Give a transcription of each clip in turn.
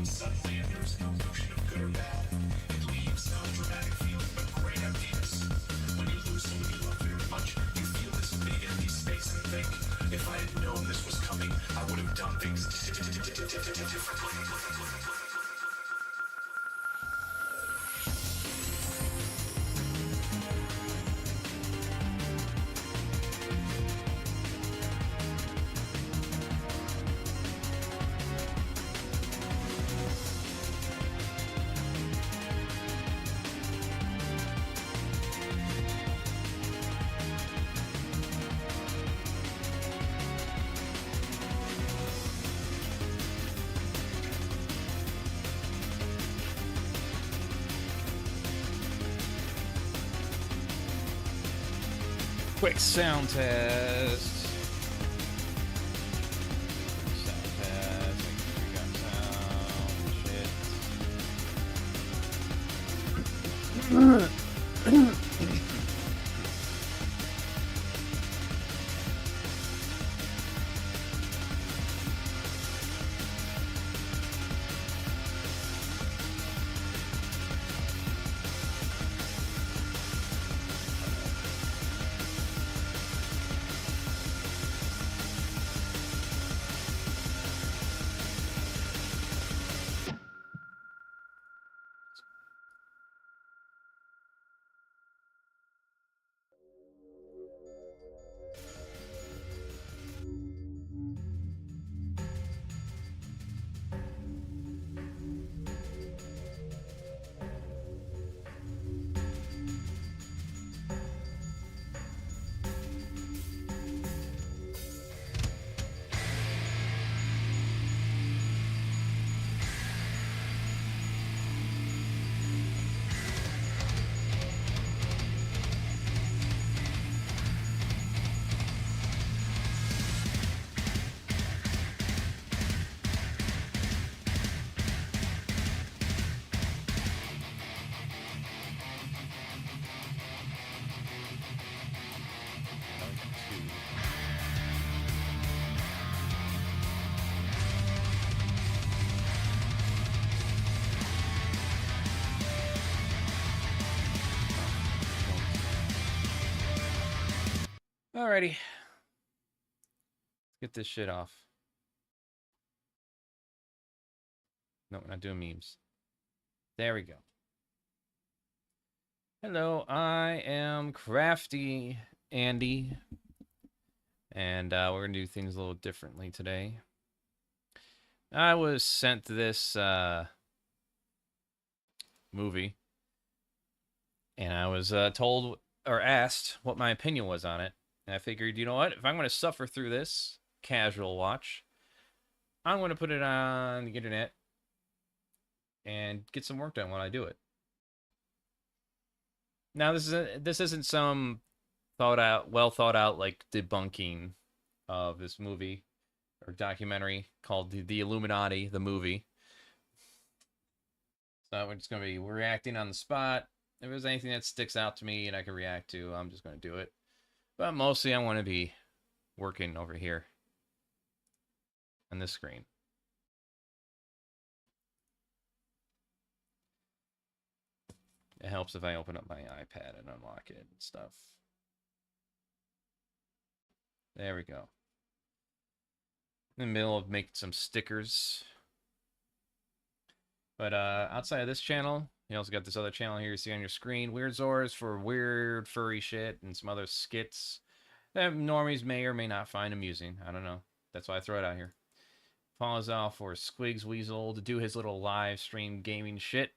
Suddenly, there's no notion of good or bad. It leaves no dramatic feeling but great emptiness. When you lose someone you love very much, you feel this big empty space and think, if I had known this was coming, I would have done things differently. Quick sound test. Sound test. Make sure we got sound. Shit. Alrighty. Let's get this shit off. No, we're not doing memes. There we go. Hello, I am CraftyAndy. And we're going to do things a little differently today. I was sent this movie. And I was told or asked what my opinion was on it. And I figured, you know what? If I'm going to suffer through this casual watch, I'm going to put it on the internet and get some work done while I do it. Now, this isn't some well thought out like debunking of this movie or documentary called the Illuminati, the movie. So we're just going to be reacting on the spot. If there's anything that sticks out to me and I can react to, I'm just going to do it. But mostly I want to be working over here on this screen. It helps if I open up my iPad and unlock it and stuff. There we go. In the middle of making some stickers. But outside of this channel, you also got this other channel here you see on your screen. Weird Zors for weird furry shit and some other skits that normies may or may not find amusing. I don't know. That's why I throw it out here. Follows off for Squigs Weasel to do his little live stream gaming shit.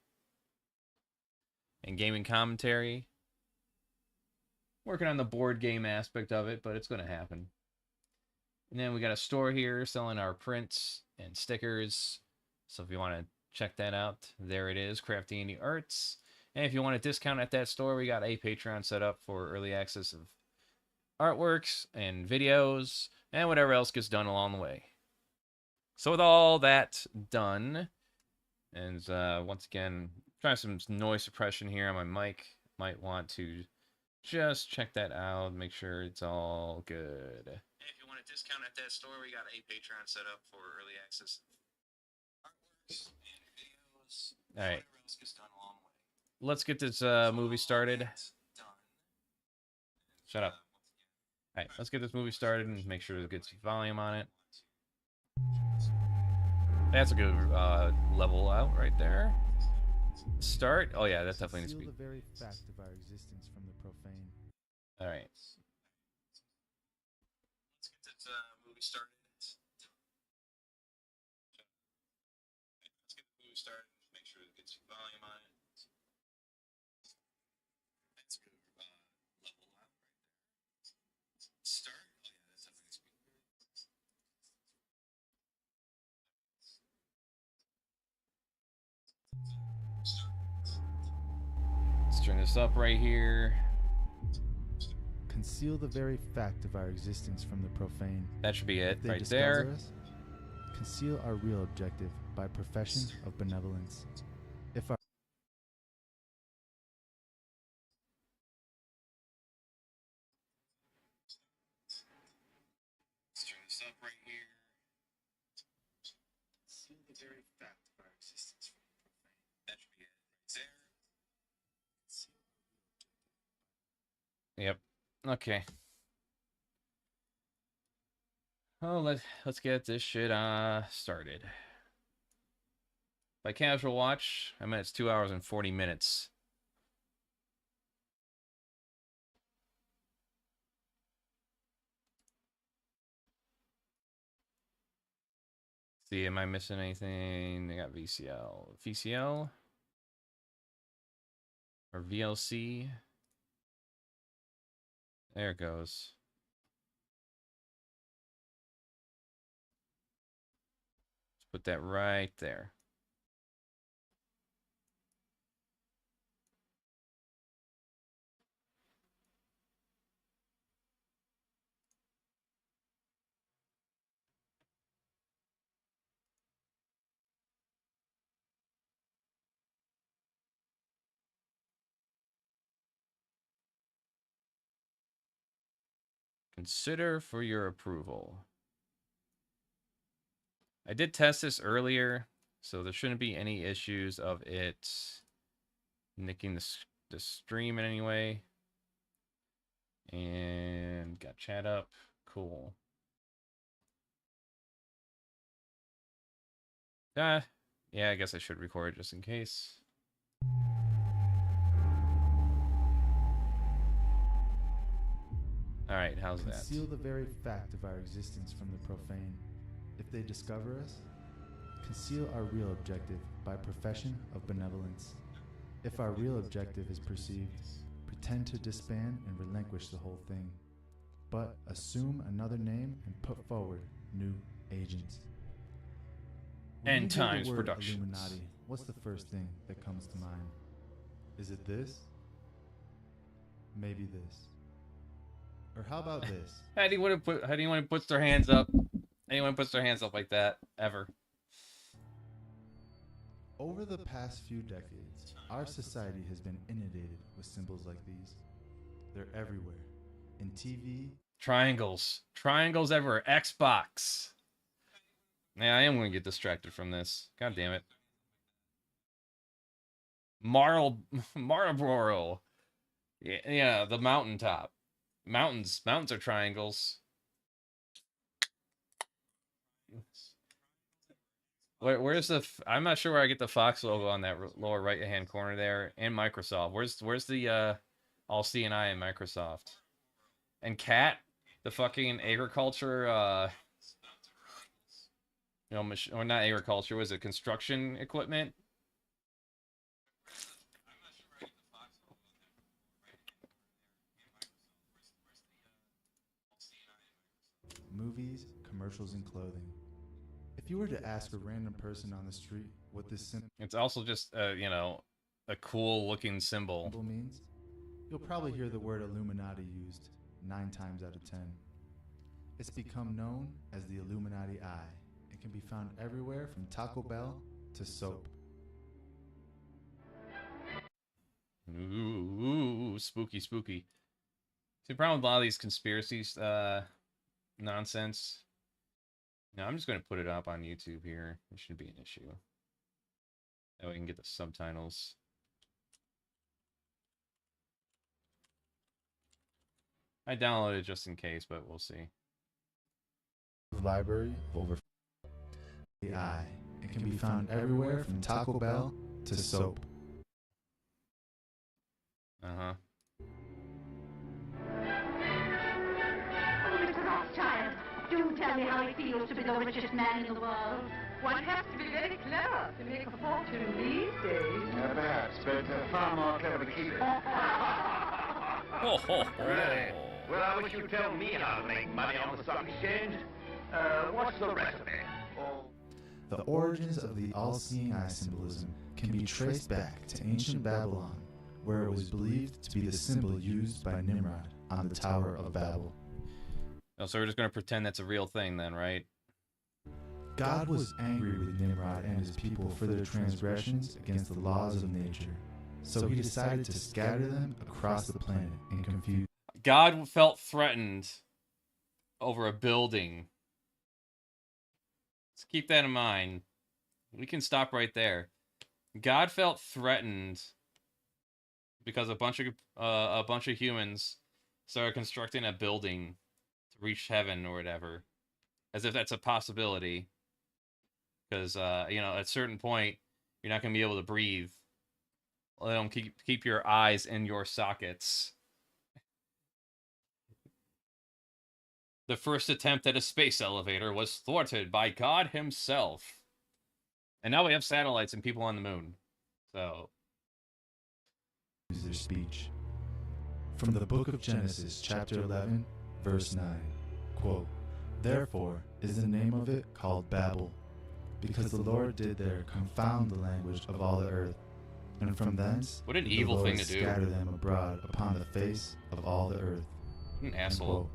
And gaming commentary. Working on the board game aspect of it, but it's going to happen. And then we got a store here selling our prints and stickers. So if you want to check that out, there it is, CraftyAndy. And if you want a discount at that store, we got a Patreon set up for early access of artworks and videos and whatever else gets done along the way. So with all that done, and once again, try some noise suppression here on my mic. Might want to just check that out, make sure it's all good. And if you want a discount at that store, we got a Patreon set up for early access artworks and All right. Let's get this movie started. Shut up. All right, let's get this movie started and make sure it gets volume on it. That's a good level out right there. Start. Oh yeah, that's definitely needs to be. The very fact of our existence from the profane. All right. Let's get this movie started. Let's get the movie started and make sure it gets volume on it. That's a good level out right there. Start. Oh yeah, that's definitely needs to be. Let's turn this up right here. Conceal the very fact of our existence from the profane. That should be it If they right discover there. us, conceal our real objective by profession of benevolence. If our Let's turn this up right here. conceal the very fact of our existence from the profane. That should be it right there. Yep. Okay. Oh, let's get this shit started. By casual watch, I mean it's 2 hours and 40 minutes. See, am I missing anything? They got VCL. VCL? Or VLC? There it goes. Let's put that right there. Consider for your approval. I did test this earlier, so there shouldn't be any issues of it nicking the stream in any way. And got chat up. Cool. Yeah, I guess I should record just in case. All right, how's that? Conceal the very fact of our existence from the profane. If they discover us, conceal our real objective by profession of benevolence. If our real objective is perceived, pretend to disband and relinquish the whole thing. But assume another name and put forward new agents. When End you hear the Times word Productions. Illuminati, what's the first thing that comes to mind? Is it this? Maybe this. Or how about this? How do you want to put their hands up? Anyone puts their hands up like that ever? Over the past few decades, our society has been inundated with symbols like these. They're everywhere. In TV. Triangles everywhere. Xbox. Yeah, I am going to get distracted from this. God damn it. Marlboro. Yeah, the mountaintop. Mountains are triangles. Where's the? I'm not sure where I get the Fox logo on that lower right hand corner there. And Microsoft. Where's the all C&I in Microsoft? And Cat, the fucking agriculture. You know, or not agriculture. Was it construction equipment? Movies, commercials, and clothing. If you were to ask a random person on the street what this symbol It's also just you know, a cool looking symbol. means, you'll probably hear the word Illuminati used 9 times out of 10. It's become known as the Illuminati Eye and can be found everywhere from Taco Bell to soap. Ooh, spooky. See, the problem with a lot of these conspiracies nonsense. No, I'm just going to put it up on YouTube here. It shouldn't be an issue. That way we can get the subtitles. I downloaded it just in case, but we'll see. Library of over AI. It can be found everywhere from Taco Bell to soap. Uh-huh. Oh, Mr. Rothschild, do tell me how it feels to be the richest man in the world. One has to be very clever to make a fortune these days. Perhaps, but far more clever to keep it. Really? Well, I wish you'd tell me how to make money on the stock exchange. What's the recipe? Oh. The origins of the all-seeing eye symbolism can be traced back to ancient Babylon, where it was believed to be the symbol used by Nimrod on the Tower of Babel. Oh, so we're just going to pretend that's a real thing then, right? God was angry with Nimrod and his people for their transgressions against the laws of nature, so he decided to scatter them across the planet and confuse. God felt threatened over a building. Let's keep that in mind. We can stop right there. God felt threatened because a bunch of humans started constructing a building to reach heaven or whatever, as if that's a possibility. Because you know, at a certain point, you're not gonna be able to breathe. Let them keep your eyes in your sockets. The first attempt at a space elevator was thwarted by God himself. And now we have satellites and people on the moon. So their speech. From the book of Genesis, chapter 11, verse 9, quote, "Therefore is the name of it called Babel, because the Lord did there confound the language of all the earth, and from thence what an did evil the Lord thing to do. scatter them abroad upon the face of all the earth." An asshole.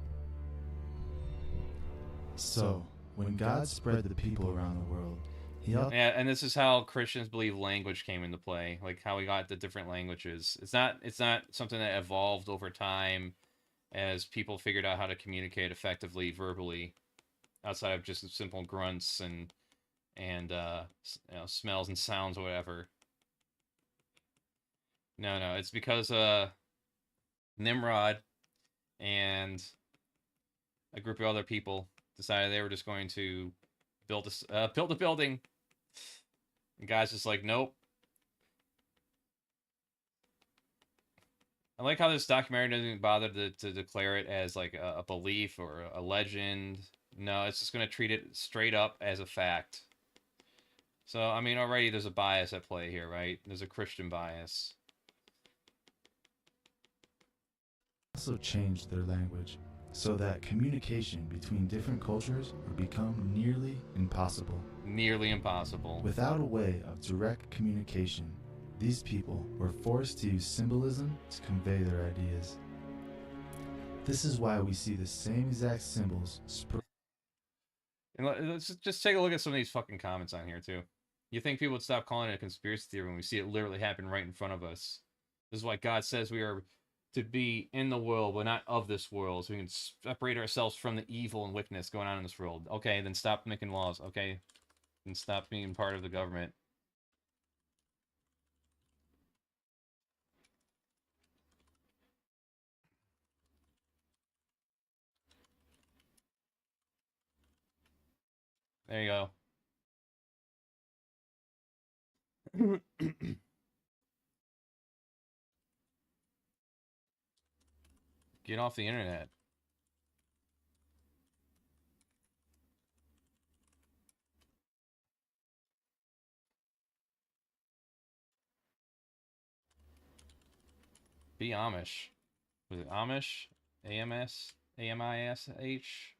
So, when God spread the people around the world, he also... Yeah, and this is how Christians believe language came into play, like how we got the different languages. It's not something that evolved over time as people figured out how to communicate effectively verbally, outside of just simple grunts and you know, smells and sounds or whatever. No, it's because Nimrod and a group of other people decided they were just going to build a building. And guys just like, nope. I like how this documentary doesn't bother to declare it as like a belief or a legend. No, it's just going to treat it straight up as a fact. So, I mean, already there's a bias at play here, right? There's a Christian bias. also changed their language so that communication between different cultures would become nearly impossible. Nearly impossible. Without a way of direct communication, these people were forced to use symbolism to convey their ideas. This is why we see the same exact symbols And let's just take a look at some of these fucking comments on here, too. You think people would stop calling it a conspiracy theory when we see it literally happen right in front of us? This is why God says we are to be in the world, but not of this world, so we can separate ourselves from the evil and wickedness going on in this world. Okay, then stop making laws, okay? And stop being part of the government. There you go. Get off the internet. Be Amish. Was it Amish? AMS? AMISH?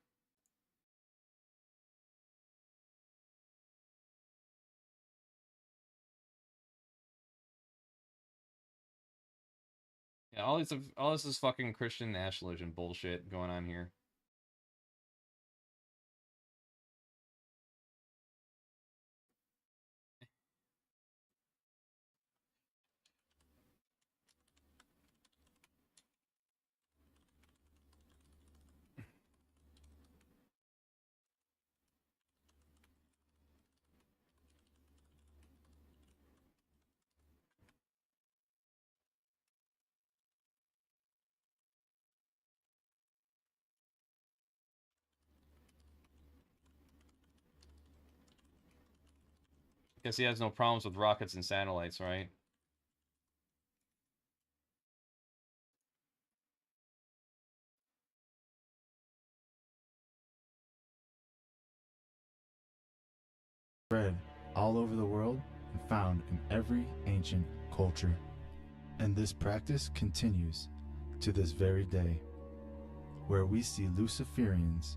Yeah, all this is fucking Christian nationalism bullshit going on here. Guess he has no problems with rockets and satellites, right? Spread all over the world and found in every ancient culture. And this practice continues to this very day, where we see Luciferians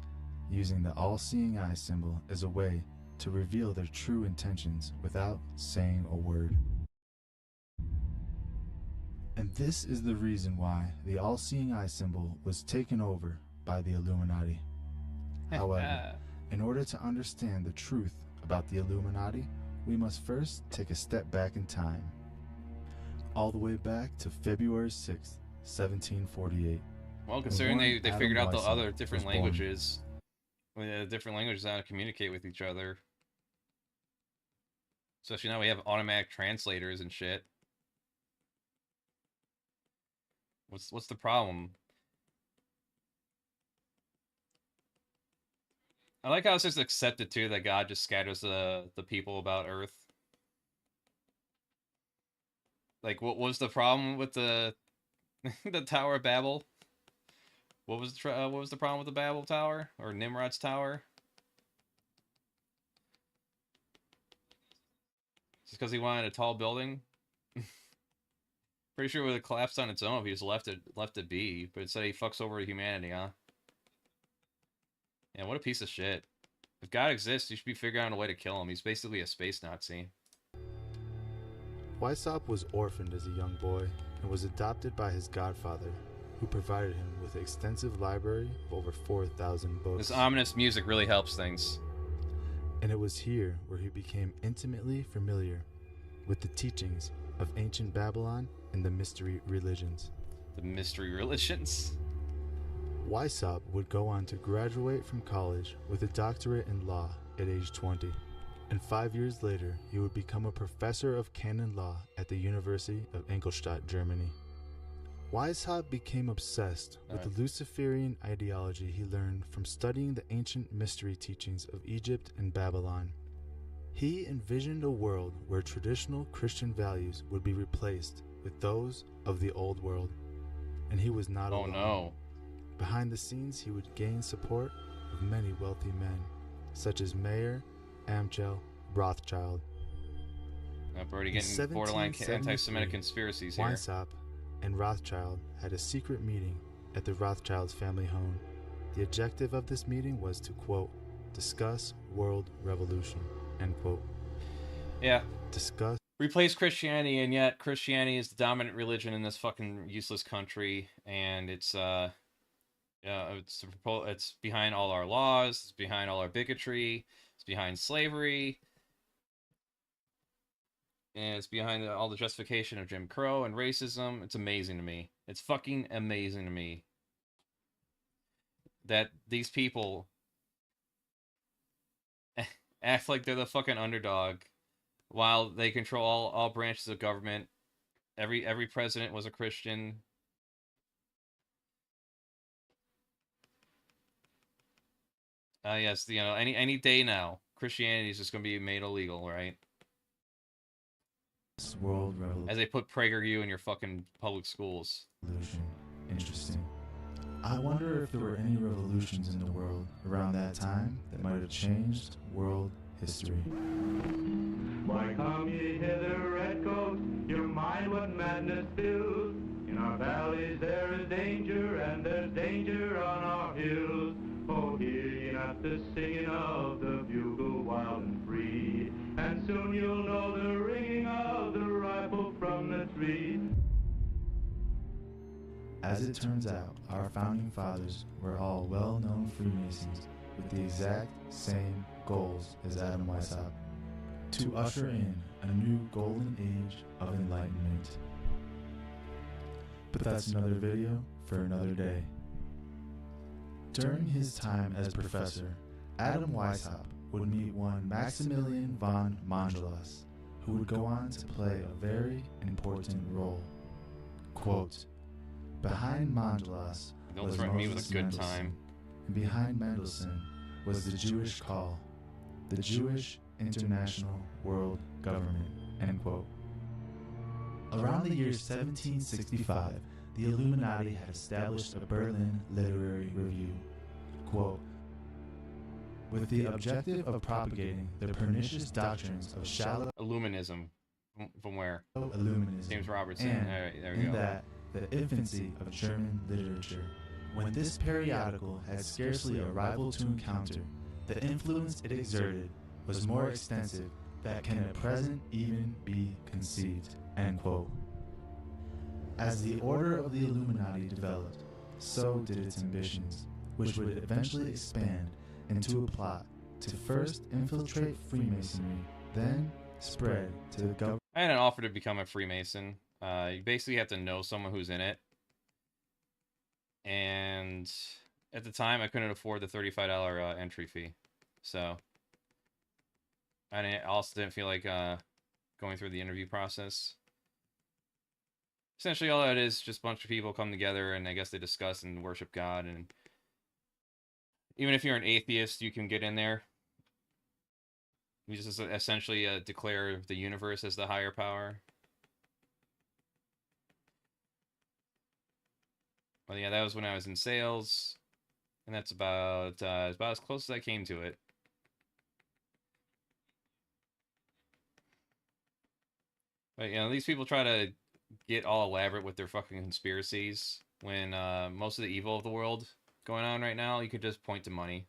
using the all-seeing eye symbol as a way to reveal their true intentions without saying a word. And this is the reason why the all-seeing eye symbol was taken over by the Illuminati. However, in order to understand the truth about the Illuminati, we must first take a step back in time, all the way back to February 6th, 1748. Well, considering they Adam figured out the Weishaupt other different was born. languages, different languages how to communicate with each other. Especially now we have automatic translators and shit. What's the problem? I like how it's just accepted too that God just scatters the people about Earth. Like, what was the problem with the the Tower of Babel? What was the problem with the Babel Tower or Nimrod's Tower? Just because he wanted a tall building? Pretty sure it would have collapsed on its own if he just left it be. But instead he fucks over humanity, huh? Yeah, what a piece of shit. If God exists, you should be figuring out a way to kill him. He's basically a space Nazi. Weishaupt was orphaned as a young boy and was adopted by his godfather, who provided him with an extensive library of over 4,000 books. This ominous music really helps things. And it was here where he became intimately familiar with the teachings of ancient Babylon and the mystery religions. The mystery religions? Weishaupt would go on to graduate from college with a doctorate in law at age 20. And 5 years later, he would become a professor of canon law at the University of Ingolstadt, Germany. Weishaupt became obsessed with the Luciferian ideology he learned from studying the ancient mystery teachings of Egypt and Babylon. He envisioned a world where traditional Christian values would be replaced with those of the old world. And he was not alone. Oh no. Behind the scenes, he would gain support of many wealthy men, such as Mayer, Amschel, Rothschild. I'm already getting borderline anti-Semitic conspiracies here. Weishaupt and Rothschild had a secret meeting at the Rothschild's family home. The objective of this meeting was to, quote, discuss world revolution, end quote. Yeah. Discuss. Replace Christianity, and yet Christianity is the dominant religion in this fucking useless country, and it's behind all our laws, it's behind all our bigotry, it's behind slavery, and it's behind all the justification of Jim Crow and racism. It's amazing to me. It's fucking amazing to me that these people act like they're the fucking underdog while they control all branches of government. Every president was a Christian. Yes, any day now, Christianity is just going to be made illegal, right? World revolution. As they put PragerU in your fucking public schools. Interesting. I wonder if there were any revolutions in the world around that time that might have changed world history. Why come ye hither, redcoats? Your mind what madness fills? In our valleys there is danger, and there's danger on our hills. Oh, hear ye not the singing of the bugle wild and free, and soon you'll know the ringing of the rifle from the tree. As it turns out, our founding fathers were all well-known Freemasons with the exact same goals as Adam Weishaupt, to usher in a new golden age of enlightenment. But that's another video for another day. During his time as professor, Adam Weishaupt would meet one Maximilian von Mangelas, who would go on to play a very important role. Quote, behind Mangelas Don't was threaten me with Moses a good Mendelssohn, time. and behind Mendelssohn was the Jewish call, the Jewish international world government, end quote. Around the year 1765, the Illuminati had established a Berlin literary review, quote, with the objective of propagating the pernicious doctrines of shallow Illuminism. From where? Illuminism, James Robertson. and All right, there we in go. that the infancy of German literature. When this periodical had scarcely a rival to encounter, the influence it exerted was more extensive than can at present even be conceived, end quote. As the order of the Illuminati developed, so did its ambitions, which would eventually expand into a plot to first infiltrate Freemasonry, then spread to the government. I had an offer to become a Freemason. You basically have to know someone who's in it. And at the time, I couldn't afford the $35 entry fee. So I also didn't feel like going through the interview process. Essentially, all that is just a bunch of people come together and I guess they discuss and worship God. And even if you're an atheist, you can get in there. You just essentially declare the universe as the higher power. Well, yeah, that was when I was in sales, and that's about as close as I came to it. But you know, these people try to get all elaborate with their fucking conspiracies when most of the evil of the world going on right now, you could just point to money,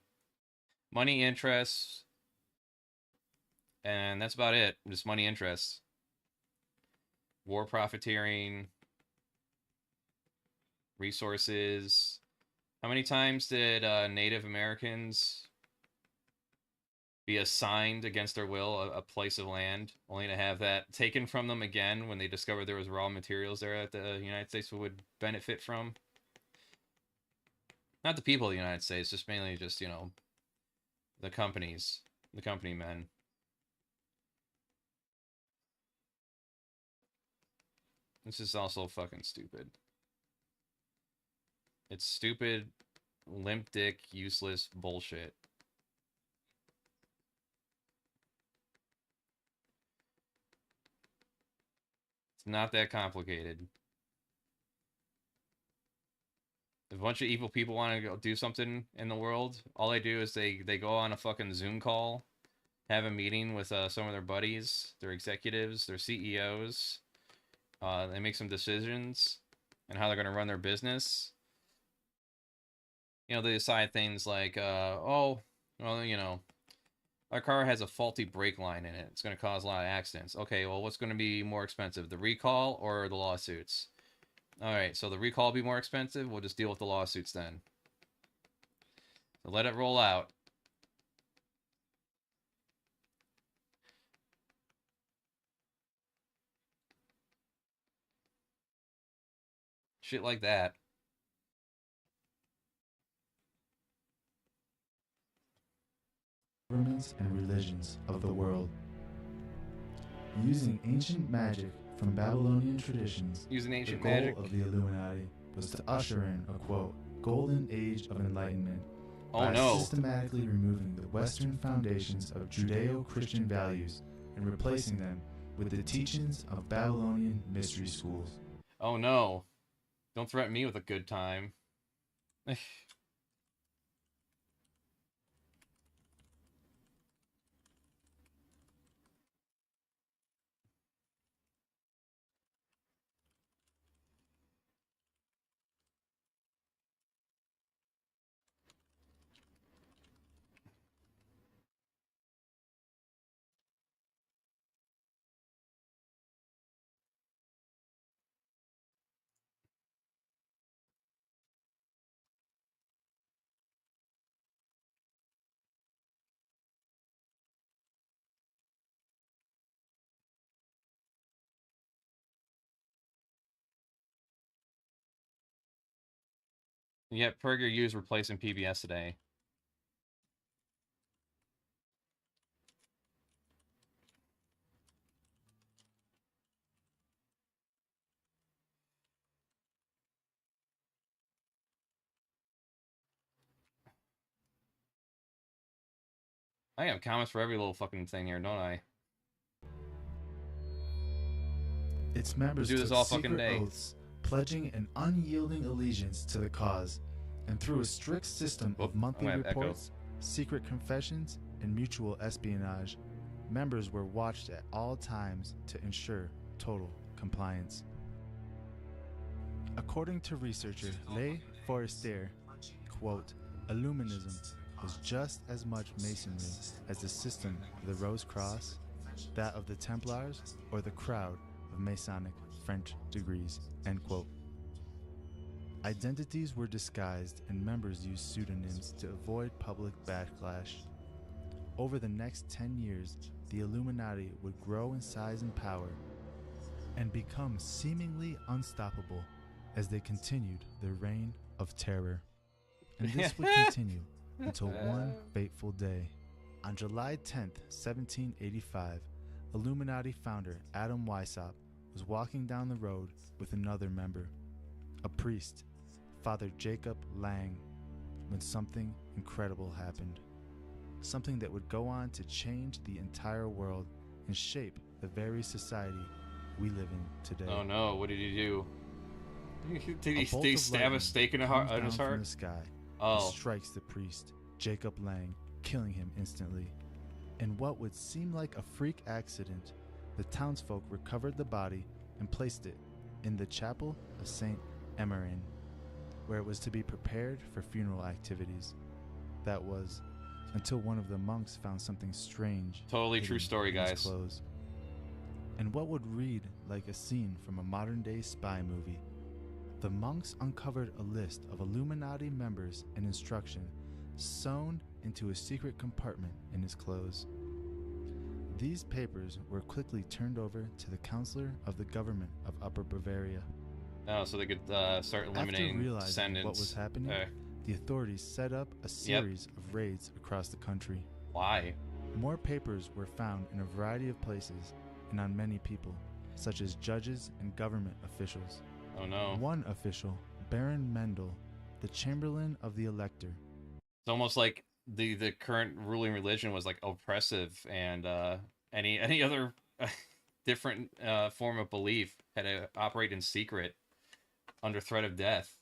interests, and that's about it. Just money, interests, war, profiteering. Resources. How many times did Native Americans be assigned against their will a place of land, only to have that taken from them again when they discovered there was raw materials there that the United States would benefit from? Not the people of the United States, just mainly just, you know, the companies, the company men. This is also fucking stupid. It's stupid, limp dick, useless bullshit. It's not that complicated. If a bunch of evil people want to go do something in the world, all they do is they go on a fucking Zoom call, have a meeting with some of their buddies, their executives, their CEOs. They make some decisions on how they're going to run their business. You know, they decide things like, oh, well, you know, our car has a faulty brake line in it. It's going to cause a lot of accidents. Okay, well, what's going to be more expensive, the recall or the lawsuits? All right, so the recall will be more expensive. We'll just deal with the lawsuits then. So let it roll out. Shit like that. Governments and religions of the world. Using ancient magic from Babylonian traditions, Using ancient the goal magic. of the Illuminati was to usher in a, quote, golden age of enlightenment by systematically removing the Western foundations of Judeo-Christian values and replacing them with the teachings of Babylonian mystery schools. Oh no. Don't threaten me with a good time. Yet PragerU is replacing PBS today. I have comments for every little fucking thing here, don't I? Its members Do this took all fucking secret day. oaths, pledging an unyielding allegiance to the cause, and through a strict system Oh, of monthly I'm gonna have echo. reports, secret confessions, and mutual espionage, members were watched at all times to ensure total compliance. According to researcher Le Forestier, quote, Illuminism was just as much masonry as the system of the Rose Cross, that of the Templars, or the crowd of Masonic French degrees, end quote. Identities were disguised and members used pseudonyms to avoid public backlash. Over the next 10 years, the Illuminati would grow in size and power and become seemingly unstoppable as they continued their reign of terror. And this would continue until one fateful day. On July 10th, 1785, Illuminati founder Adam Weishaupt was walking down the road with another member, a priest, Father Jacob Lang, when something incredible happened. Something that would go on to change the entire world and shape the very society we live in today. Oh no, what did he do? Did A bolt he of stab a lightning stake in his comes heart? down from the sky and Oh, strikes the priest, Jacob Lang, killing him instantly. In what would seem like a freak accident, the townsfolk recovered the body and placed it in the chapel of St. Emmerin, where it was to be prepared for funeral activities. That was until one of the monks found something strange. totally true hidden story, in his guys. clothes. And what would read like a scene from a modern-day spy movie. The monks uncovered a list of Illuminati members and instruction sewn into a secret compartment in his clothes. These papers were quickly turned over to the counselor of the government of Upper Bavaria. Oh, so they could start eliminating After realizing descendants. what was happening, the authorities set up a series of raids across the country. Why? More papers were found in a variety of places and on many people, such as judges and government officials. Oh no. One official, Baron Mendel, the Chamberlain of the Elector. It's almost like the current ruling religion was like oppressive, and any other different form of belief had to operate in secret under threat of death.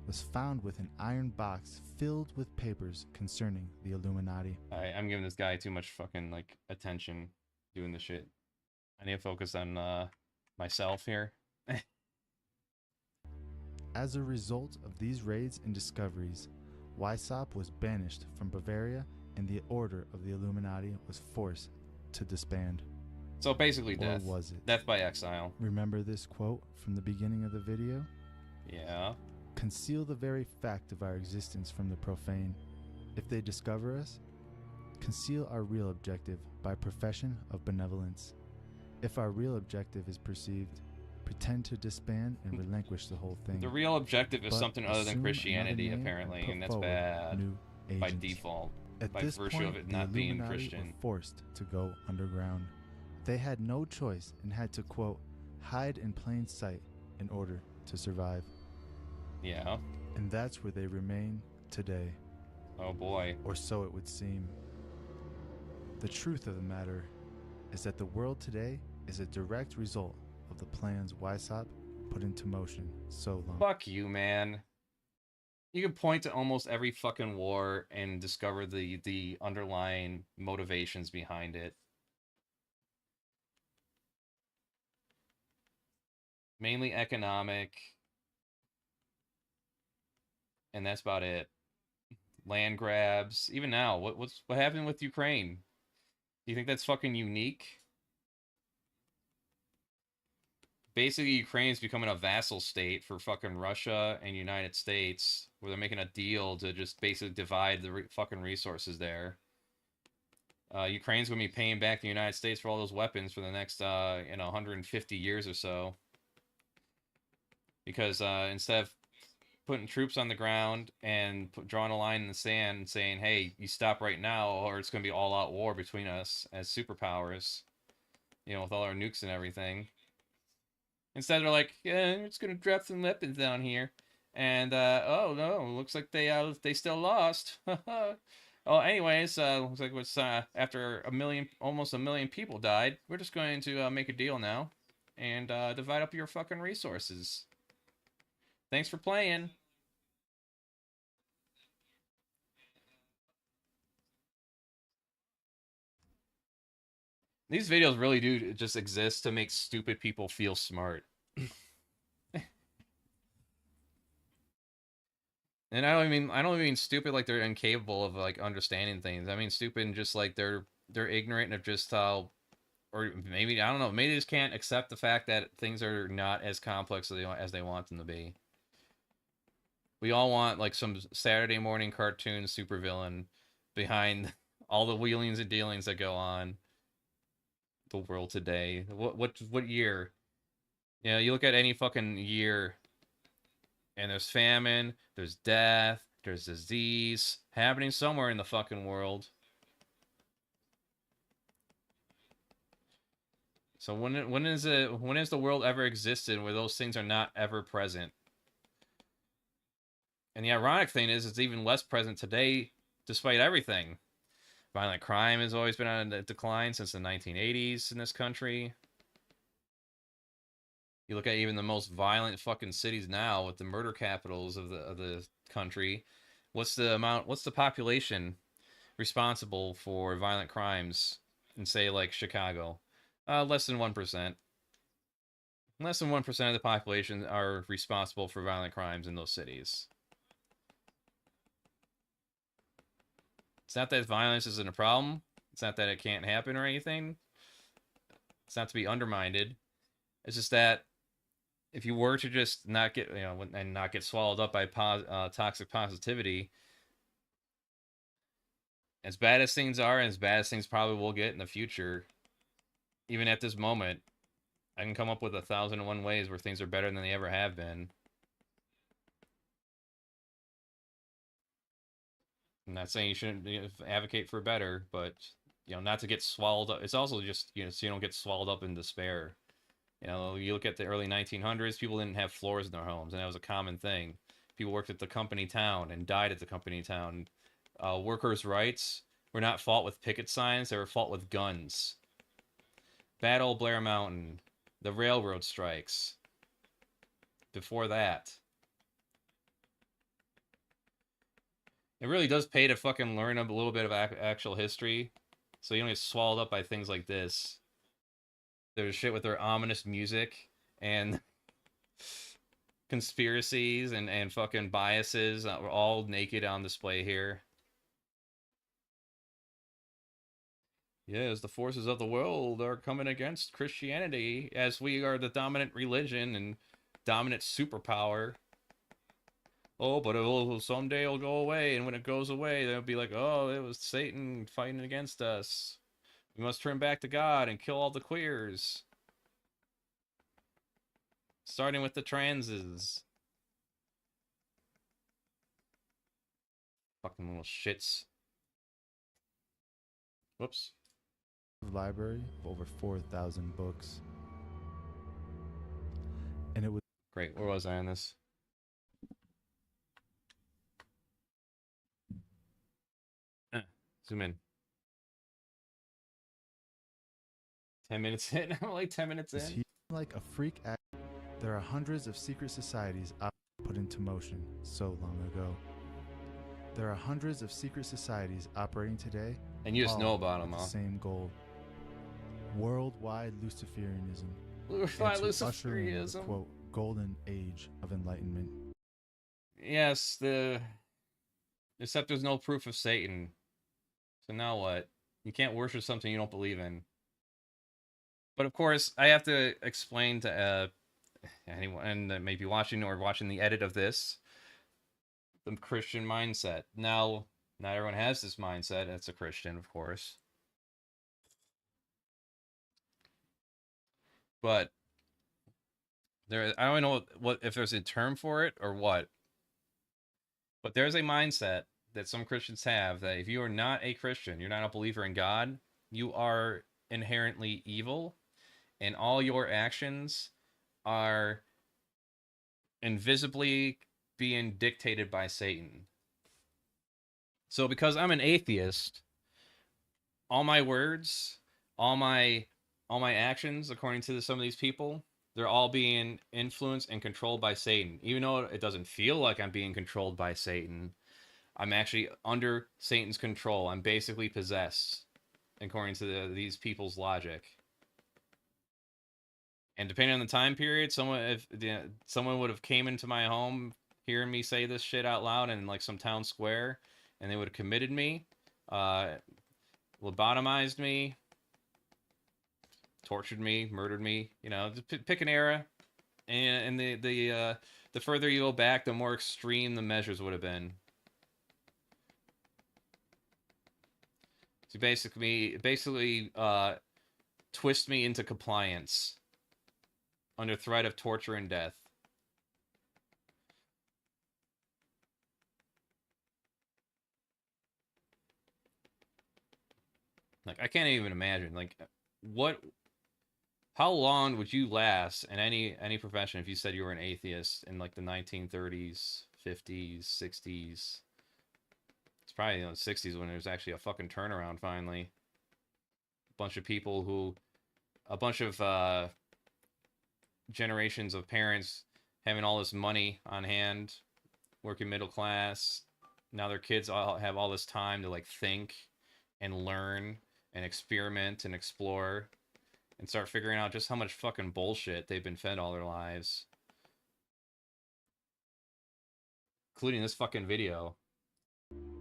Was found with an iron box filled with papers concerning the Illuminati. I'm giving this guy too much fucking like attention doing this shit. I need to focus on myself here. As a result of these raids and discoveries, Weishaupt was banished from Bavaria and the Order of the Illuminati was forced to disband. So basically Or death. was it? Death by exile. Remember this quote from the beginning of the video? Yeah. Conceal the very fact of our existence from the profane. If they discover us, conceal our real objective by profession of benevolence. If our real objective is perceived, pretend to disband and relinquish the whole thing. The real objective is But something other than assume Christianity, another name apparently, put and that's forward bad new by agents. default. At by this virtue point, of it the not being Illuminati Christian. were forced to go underground. They had no choice and had to, quote, hide in plain sight in order to survive. Yeah. And that's where they remain today, Oh boy. or so it would seem. The truth of the matter is that the world today is a direct result of the plans Weishaupt put into motion so long. Fuck you, man. You can point to almost every fucking war and discover the underlying motivations behind it. Mainly economic. And that's about it. Land grabs. Even now, what happened with Ukraine? Do you think that's fucking unique? basically Ukraine's becoming a vassal state for fucking Russia and United States, where they're making a deal to just basically divide the fucking resources there. Ukraine's going to be paying back the United States for all those weapons for the next, 150 years or so. Because instead of putting troops on the ground and drawing a line in the sand and saying, hey, you stop right now, or it's going to be all-out war between us as superpowers, with all our nukes and everything. Instead, they're like, yeah, we're just going to drop some weapons down here. And, oh, no, looks like they still lost. Oh, anyways, looks like it was after almost a million people died. We're just going to make a deal now and divide up your fucking resources. Thanks for playing. These videos really do just exist to make stupid people feel smart. And I don't mean stupid like they're incapable of like understanding things. I mean stupid and just like they're ignorant of just how, or maybe I don't know, maybe they just can't accept the fact that things are not as complex as they want them to be. We all want like some Saturday morning cartoon supervillain behind all the wheelings and dealings that go on the world today. What year? You look at any fucking year, and there's famine, there's death, there's disease happening somewhere in the fucking world. So when has the world ever existed where those things are not ever present? And the ironic thing is, it's even less present today, despite everything. Violent crime has always been on a decline since the 1980s in this country. You look at even the most violent fucking cities now with the murder capitals of the country. What's the population responsible for violent crimes in, say, like Chicago? Less than 1%. Less than 1% of the population are responsible for violent crimes in those cities. It's not that violence isn't a problem. It's not that it can't happen or anything. It's not to be undermined. It's just that if you were to just not get, and not get swallowed up by toxic positivity, as bad as things are, and as bad as things probably will get in the future, even at this moment, I can come up with 1,001 ways where things are better than they ever have been. I'm not saying you shouldn't advocate for better, but, not to get swallowed up. It's also just, so you don't get swallowed up in despair. You look at the early 1900s, people didn't have floors in their homes, and that was a common thing. People worked at the company town and died at the company town. Workers' rights were not fought with picket signs, they were fought with guns. Battle of Blair Mountain, the railroad strikes. Before that. It really does pay to fucking learn a little bit of actual history, so you don't get swallowed up by things like this. There's shit with their ominous music and conspiracies and fucking biases are all naked on display here. Yes, the forces of the world are coming against Christianity as we are the dominant religion and dominant superpower. Oh, but someday it'll go away, and when it goes away, they'll be like, oh, it was Satan fighting against us. We must turn back to God and kill all the queers. Starting with the transes. Fucking little shits. Whoops. Library of over 4,000 books. And it was Great, where was I on this? Zoom in. 10 minutes in. I'm like 10 minutes in. like a freak act. There are hundreds of secret societies put into motion so long ago. There are hundreds of secret societies operating today. And you just know about them, with huh? the same goal. Worldwide Luciferianism. Worldwide and to usher in the, Luciferianism. quote, golden age of enlightenment. Yes, except there's no proof of Satan. So now what? You can't worship something you don't believe in. But of course, I have to explain to anyone that may be watching or watching the edit of this, the Christian mindset. Now, not everyone has this mindset. It's a Christian, of course. But I don't know what if there's a term for it or what. But there's a mindset that some Christians have that if you are not a Christian, you're not a believer in God, you are inherently evil, and all your actions are invisibly being dictated by Satan. So because I'm an atheist, all my words, all my actions, according to some of these people, they're all being influenced and controlled by Satan. Even though it doesn't feel like I'm being controlled by Satan, I'm actually under Satan's control. I'm basically possessed, according to these people's logic. And depending on the time period, someone would have came into my home hearing me say this shit out loud in like some town square, and they would have committed me, lobotomized me, tortured me, murdered me. You know, pick an era, and the further you go back, the more extreme the measures would have been. So basically, twist me into compliance under threat of torture and death. Like, I can't even imagine, like, how long would you last in any profession if you said you were an atheist in, like, the 1930s, 50s, 60s? It's probably, the 60s when there's actually a fucking turnaround, finally. A bunch of generations of parents having all this money on hand, working middle class. Now their kids all have all this time to, like, think and learn and experiment and explore and start figuring out just how much fucking bullshit they've been fed all their lives. Including this fucking video.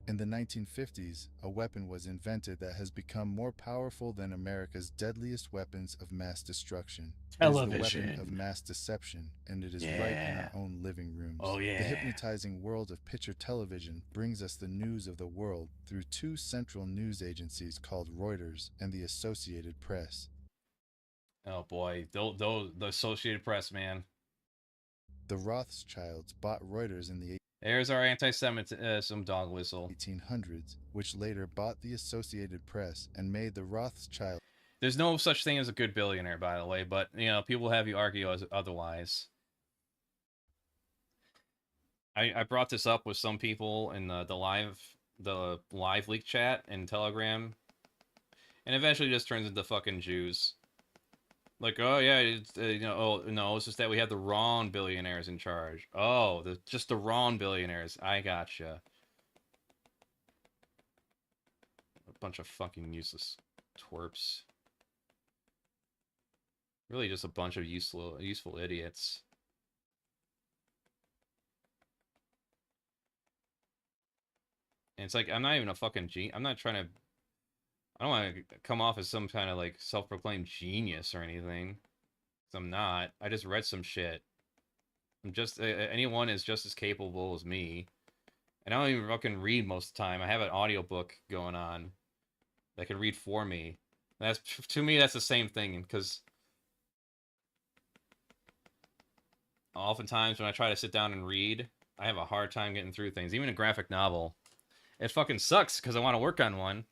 In the 1950s, a weapon was invented that has become more powerful than America's deadliest weapons of mass destruction. It is the weapon of mass deception, and it is right in our own living rooms. Oh, yeah. The hypnotizing world of picture television brings us the news of the world through two central news agencies called Reuters and the Associated Press. Oh boy, the Associated Press, man. The Rothschilds bought Reuters in the There's our anti-Semitism dog whistle. 1800s, which later bought the Associated Press and made the Rothschild. There's no such thing as a good billionaire, by the way, but, you know, people have you argue otherwise. I brought this up with some people in the live leak chat in Telegram, and eventually just turns into fucking Jews. Like, oh yeah, it's, you know, oh no, it's just that we have the wrong billionaires in charge. Oh, just the wrong billionaires. I gotcha. A bunch of fucking useless twerps. Really, just a bunch of useful idiots. And it's like, I'm not even a fucking genius. I'm not trying to. I don't want to come off as some kind of, like, self-proclaimed genius or anything. 'Cause I'm not. I just read some shit. I'm just... anyone is just as capable as me. And I don't even fucking read most of the time. I have an audiobook going on that can read for me. That's, to me, that's the same thing, because oftentimes when I try to sit down and read, I have a hard time getting through things. Even a graphic novel. It fucking sucks, because I want to work on one.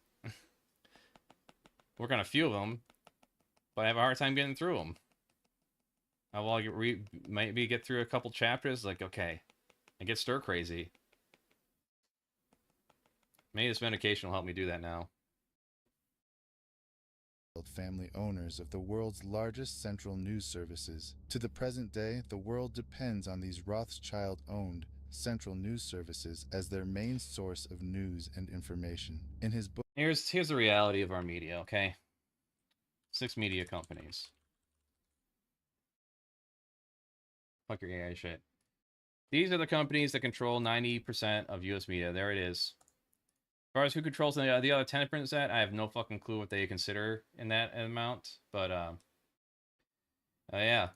Work on a few of them, but I have a hard time getting through them. I will maybe get through a couple chapters, like, okay, I get stir crazy. Maybe this medication will help me do that now. Family owners of the world's largest central news services. To the present day, the world depends on these Rothschild-owned central news services as their main source of news and information. In his book, Here's the reality of our media, okay? 6 media companies. Fuck your AI shit. These are the companies that control 90% of U.S. media. There it is. As far as who controls the other 10%, I have no fucking clue what they consider in that amount. But, yeah.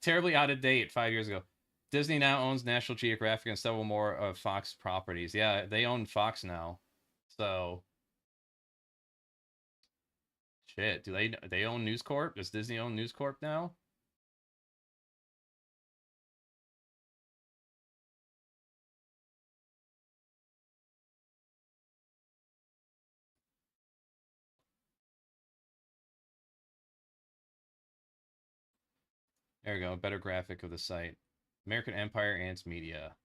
Terribly out of date 5 years ago. Disney now owns National Geographic and several more of Fox properties. Yeah, they own Fox now. So shit, do they own News Corp? Does Disney own News Corp now? There we go. Better graphic of the site. American Empire Ants Media.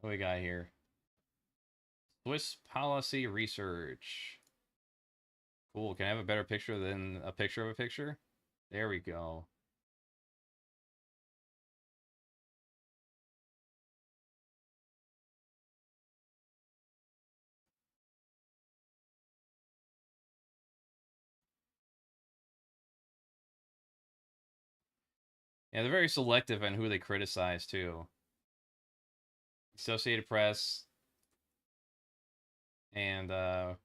What we got here? Swiss Policy Research. Cool. Can I have a better picture than a picture of a picture? There we go. Yeah, they're very selective on who they criticize too. Associated Press and what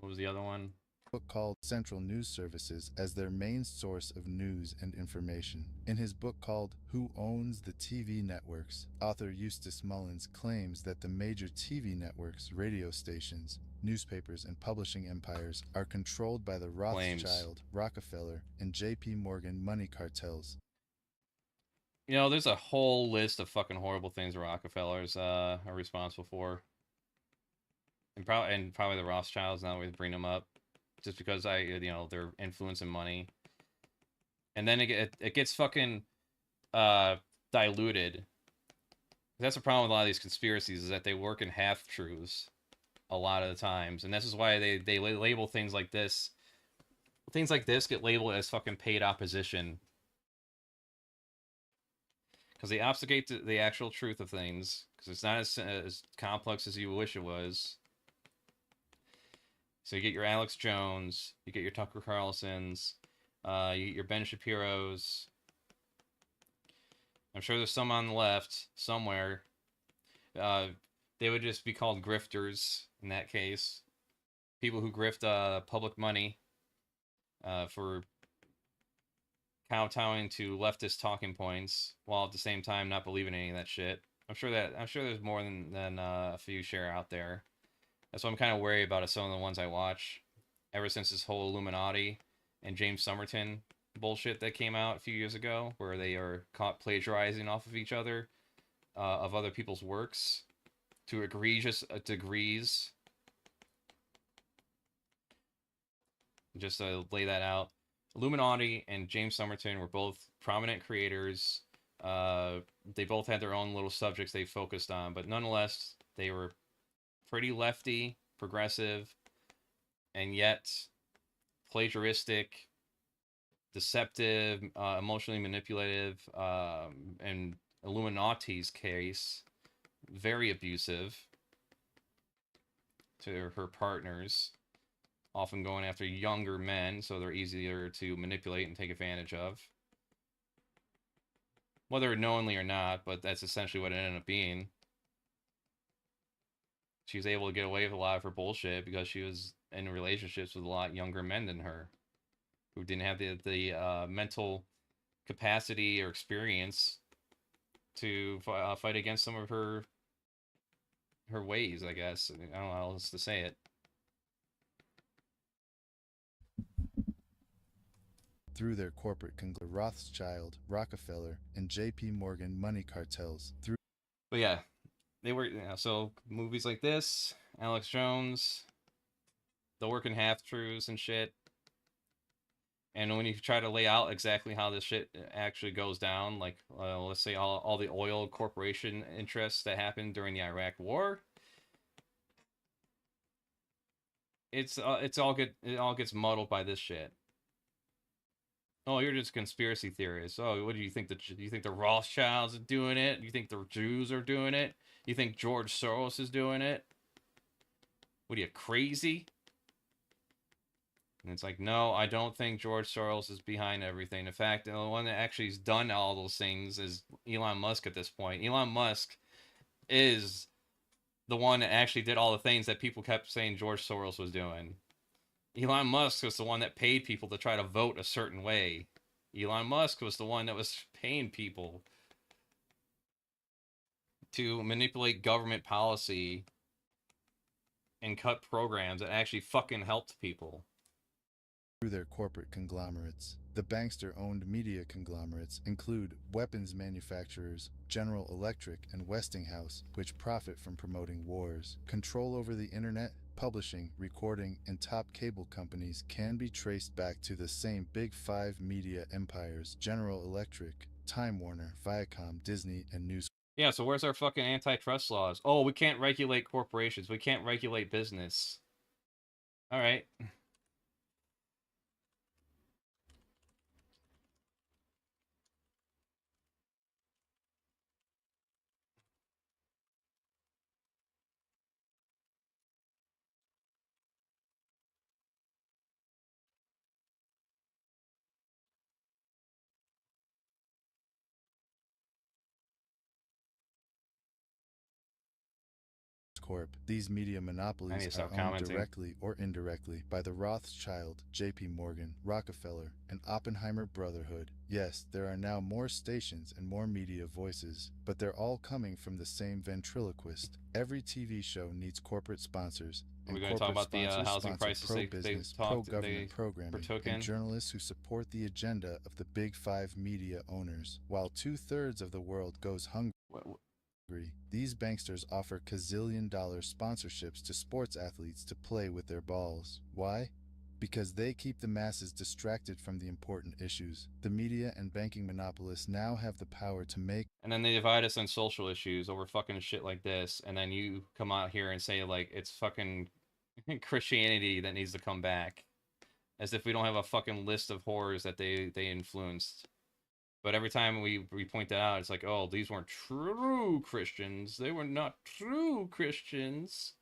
was the other one? Book called Central News Services as their main source of news and information. In his book called Who Owns the TV Networks, author Eustace Mullins claims that the major TV networks, radio stations, newspapers, and publishing empires are controlled by the Rothschild, Rockefeller, and J.P. Morgan money cartels. You know, there's a whole list of fucking horrible things the Rockefellers are responsible for. And probably the Rothschilds, now we bring them up. Just because their influence and money. And then it gets fucking diluted. That's the problem with a lot of these conspiracies, is that they work in half-truths a lot of the times. And this is why they label things like this. Things like this get labeled as fucking paid opposition. Because they obfuscate the actual truth of things. Because it's not as complex as you wish it was. So you get your Alex Jones, you get your Tucker Carlsons, you get your Ben Shapiro's. I'm sure there's some on the left somewhere. They would just be called grifters in that case. People who grift public money for kowtowing to leftist talking points, while at the same time not believing any of that shit. I'm sure there's more than a few share out there. That's what I'm kind of worried about some of the ones I watch. Ever since this whole Illuminati and James Somerton bullshit that came out a few years ago, where they are caught plagiarizing off of each other, of other people's works, to egregious degrees. Just to lay that out. Illuminati and James Somerton were both prominent creators. They both had their own little subjects they focused on, but nonetheless, they were pretty lefty, progressive, and yet plagiaristic, deceptive, emotionally manipulative, and Illuminati's case, very abusive to her partners, often going after younger men, so they're easier to manipulate and take advantage of. Whether knowingly or not, but that's essentially what it ended up being. She was able to get away with a lot of her bullshit because she was in relationships with a lot younger men than her, who didn't have the mental capacity or experience to fight against some of her ways, I guess. I don't know how else to say it. Through their corporate conglomerate, Rothschild, Rockefeller, and J.P. Morgan money cartels. But yeah. They were, so movies like this, Alex Jones, they'll work in half-truths and shit. And when you try to lay out exactly how this shit actually goes down, like, let's say all the oil corporation interests that happened during the Iraq War, it's all good. It all gets muddled by this shit. Oh, you're just conspiracy theorists. Oh, what do you think? Do you think the Rothschilds are doing it? Do you think the Jews are doing it? You think George Soros is doing it? What are you, crazy? And it's like, no, I don't think George Soros is behind everything. In fact, the one that actually has done all those things is Elon Musk at this point. Elon Musk is the one that actually did all the things that people kept saying George Soros was doing. Elon Musk was the one that paid people to try to vote a certain way. Elon Musk was the one that was paying people to manipulate government policy and cut programs that actually fucking helped people. Through their corporate conglomerates. The bankster-owned media conglomerates include weapons manufacturers General Electric and Westinghouse, which profit from promoting wars. Control over the internet, publishing, recording, and top cable companies can be traced back to the same big five media empires: General Electric, Time Warner, Viacom, Disney, and News. Yeah, so where's our fucking antitrust laws? Oh, we can't regulate corporations. We can't regulate business. All right. Corp. These media I need monopolies to are stop owned commenting. directly or indirectly by the Rothschild, J.P. Morgan, Rockefeller, and Oppenheimer Brotherhood. Yes, there are now more stations and more media voices, but they're all coming from the same ventriloquist. Every TV show needs corporate sponsors, Are we and going to talk corporate about the sponsors housing sponsor crisis they pro-business, talked pro-government they programming, partook and in? journalists who support the agenda of the big five media owners. While 2/3 of the world goes hungry, these banksters offer gazillion-dollar sponsorships to sports athletes to play with their balls. Why? Because they keep the masses distracted from the important issues. The media and banking monopolists now have the power to make. And then they divide us on social issues over fucking shit like this, and then you come out here and say like it's fucking Christianity that needs to come back, as if we don't have a fucking list of horrors that they influenced. But every time we point that out, it's like, oh, these weren't true Christians. They were not true Christians.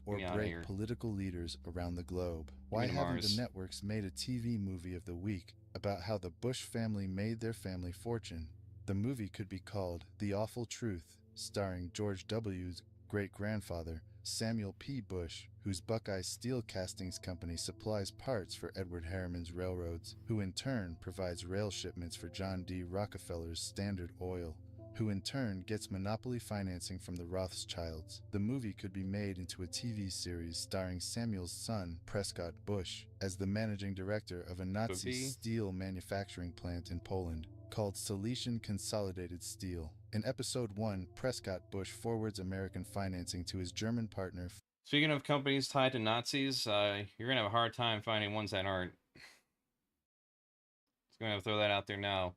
Or Get me outta break here. political leaders around the globe. Give Why me to haven't Mars. the networks made a TV movie of the week about how the Bush family made their family fortune? The movie could be called The Awful Truth, starring George W.'s great-grandfather, Samuel P. Bush, whose Buckeye Steel Castings Company supplies parts for Edward Harriman's railroads, who in turn provides rail shipments for John D. Rockefeller's Standard Oil, who in turn gets monopoly financing from the Rothschilds. The movie could be made into a TV series starring Samuel's son, Prescott Bush, as the managing director of a Nazi steel manufacturing plant in Poland called Silesian Consolidated Steel. In episode 1, Prescott Bush forwards American financing to his German partner. Speaking of companies tied to Nazis, you're gonna have a hard time finding ones that aren't. Just gonna have to throw that out there now.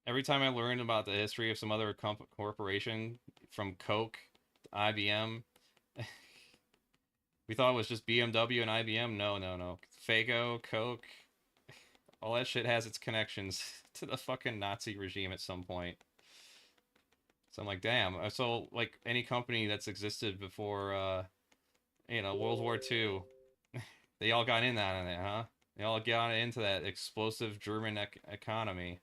Every time I learned about the history of some other corporation, from Coke to IBM, we thought it was just BMW and IBM. No. Fago, Coke, all that shit has its connections to the fucking Nazi regime at some point. So I'm like, damn. So, like, any company that's existed before, World War II, they all got in on it, huh? They all got into that explosive German economy.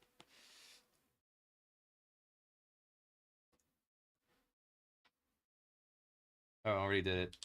Oh, I already did it.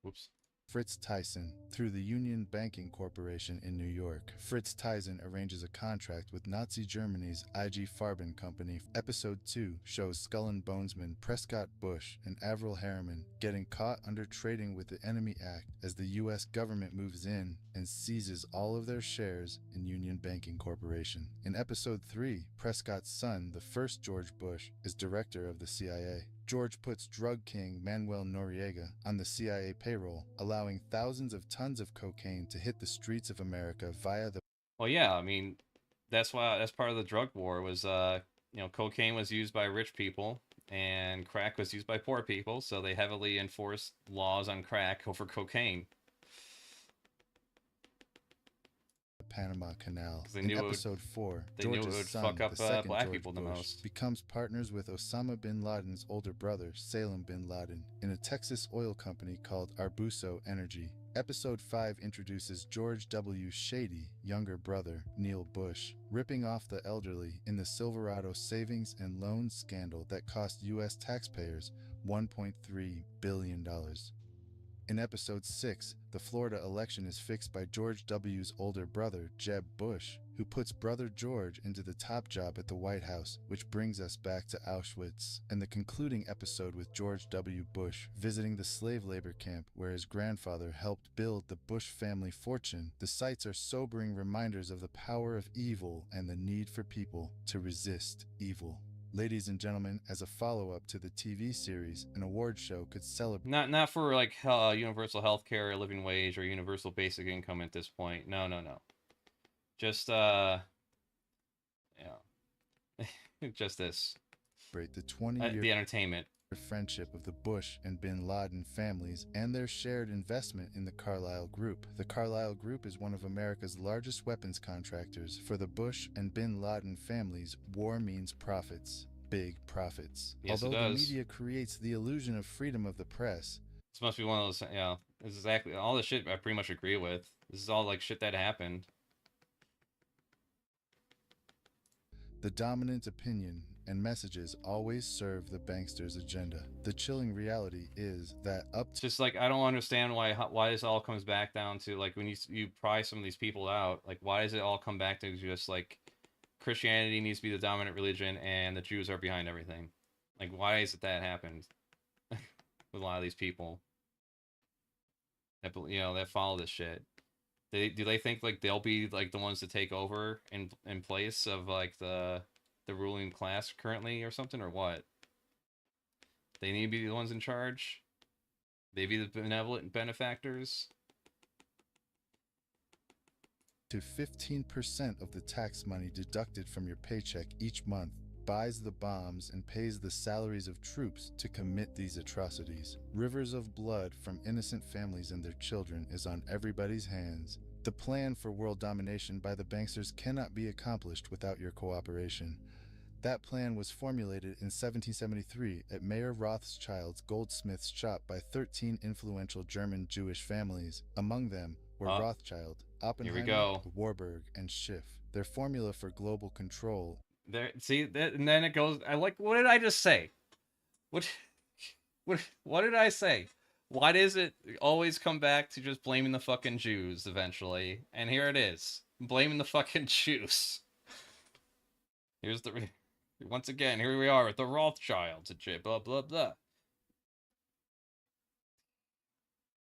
Whoops. Fritz Tyson. Through the Union Banking Corporation in New York, Fritz Tyson arranges a contract with Nazi Germany's IG Farben Company. Episode 2 shows Skull and Bonesman Prescott Bush and Avril Harriman getting caught under trading with the Enemy Act as the U.S. government moves in and seizes all of their shares in Union Banking Corporation. In Episode 3, Prescott's son, the first George Bush, is director of the CIA. George puts drug king Manuel Noriega on the CIA payroll, allowing thousands of tons of cocaine to hit the streets of America via the... Well, yeah, I mean, that's part of the drug war was, you know, cocaine was used by rich people and crack was used by poor people, so they heavily enforced laws on crack over cocaine. Panama Canal. They In knew Episode 4, they knew it George's would son, fuck up, the second black George people the Bush, most. becomes partners with Osama bin Laden's older brother, Salem bin Laden, in a Texas oil company called Arbuso Energy. Episode 5 introduces George W. Shady, younger brother, Neil Bush, ripping off the elderly in the Silverado savings and loan scandal that cost U.S. taxpayers $1.3 billion. In Episode 6, the Florida election is fixed by George W.'s older brother, Jeb Bush, who puts brother George into the top job at the White House, which brings us back to Auschwitz, and the concluding episode with George W. Bush visiting the slave labor camp where his grandfather helped build the Bush family fortune. The sights are sobering reminders of the power of evil and the need for people to resist evil. Ladies and gentlemen, as a follow-up to the TV series, an award show could celebrate... Not for, like, universal health care, living wage, or universal basic income at this point. No. Just, yeah. Just this. The 20-year... the entertainment. Friendship of the Bush and bin Laden families and their shared investment in the Carlyle Group. The Carlyle Group is one of America's largest weapons contractors. For the Bush and bin Laden families, war means profits. Big profits. Yes, Although it the does. media creates the illusion of freedom of the press, This must be one of those, yeah. This is exactly all the shit I pretty much agree with. This is all, like, shit that happened. the dominant opinion and messages always serve the bankster's agenda. The chilling reality is that It's just like, I don't understand why this all comes back down to, like, when you pry some of these people out, like, why does it all come back to just, like, Christianity needs to be the dominant religion and the Jews are behind everything? Like, why is it that happened with a lot of these people that, you know, that follow this shit? Do they think, like, they'll be, like, the ones to take over in place of, like, the ruling class currently or something, or what? They need to be the ones in charge? They be the benevolent benefactors? to 15% of the tax money deducted from your paycheck each month buys the bombs and pays the salaries of troops to commit these atrocities. Rivers of blood from innocent families and their children is on everybody's hands. The plan for world domination by the banksters cannot be accomplished without your cooperation. That plan was formulated in 1773 at Mayer Rothschild's goldsmith's shop by 13 influential German Jewish families. Among them were Rothschild, Oppenheimer, go. Warburg, and Schiff. Their formula for global control. There, see that, and then it goes. I like. What did I just say? What did I say? Why does it always come back to just blaming the fucking Jews eventually? And here it is, blaming the fucking Jews. Here's the. Once again, here we are with the Rothschilds and shit. Blah blah blah.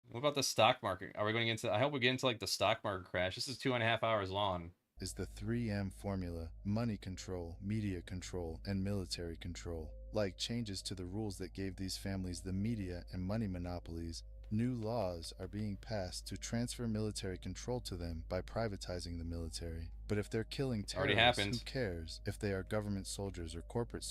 What about the stock market? Are we going into? I hope we get into like the stock market crash. This is 2.5 hours long. Is the 3M formula: money control, media control, and military control. Like changes to the rules that gave these families the media and money monopolies, new laws are being passed to transfer military control to them by privatizing the military. But if they're killing terrorists, who cares if they are government soldiers or corporate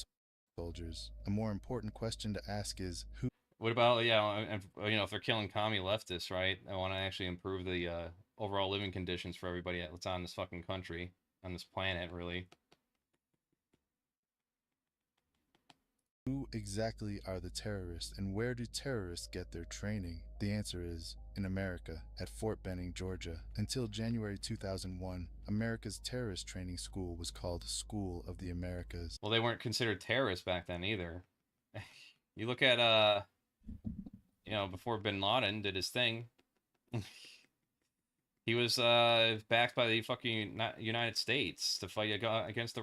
soldiers? A more important question to ask is who. What about, yeah, you know, if they're killing commie leftists, right? I want to actually improve the overall living conditions for everybody that's on this fucking country, on this planet, really. Who exactly are the terrorists, and where do terrorists get their training? The answer is in America, at Fort Benning, Georgia. Until January 2001, America's terrorist training school was called School of the Americas. Well, they weren't considered terrorists back then either. You look at you know, before Bin Laden did his thing, he was backed by the fucking United States to fight against the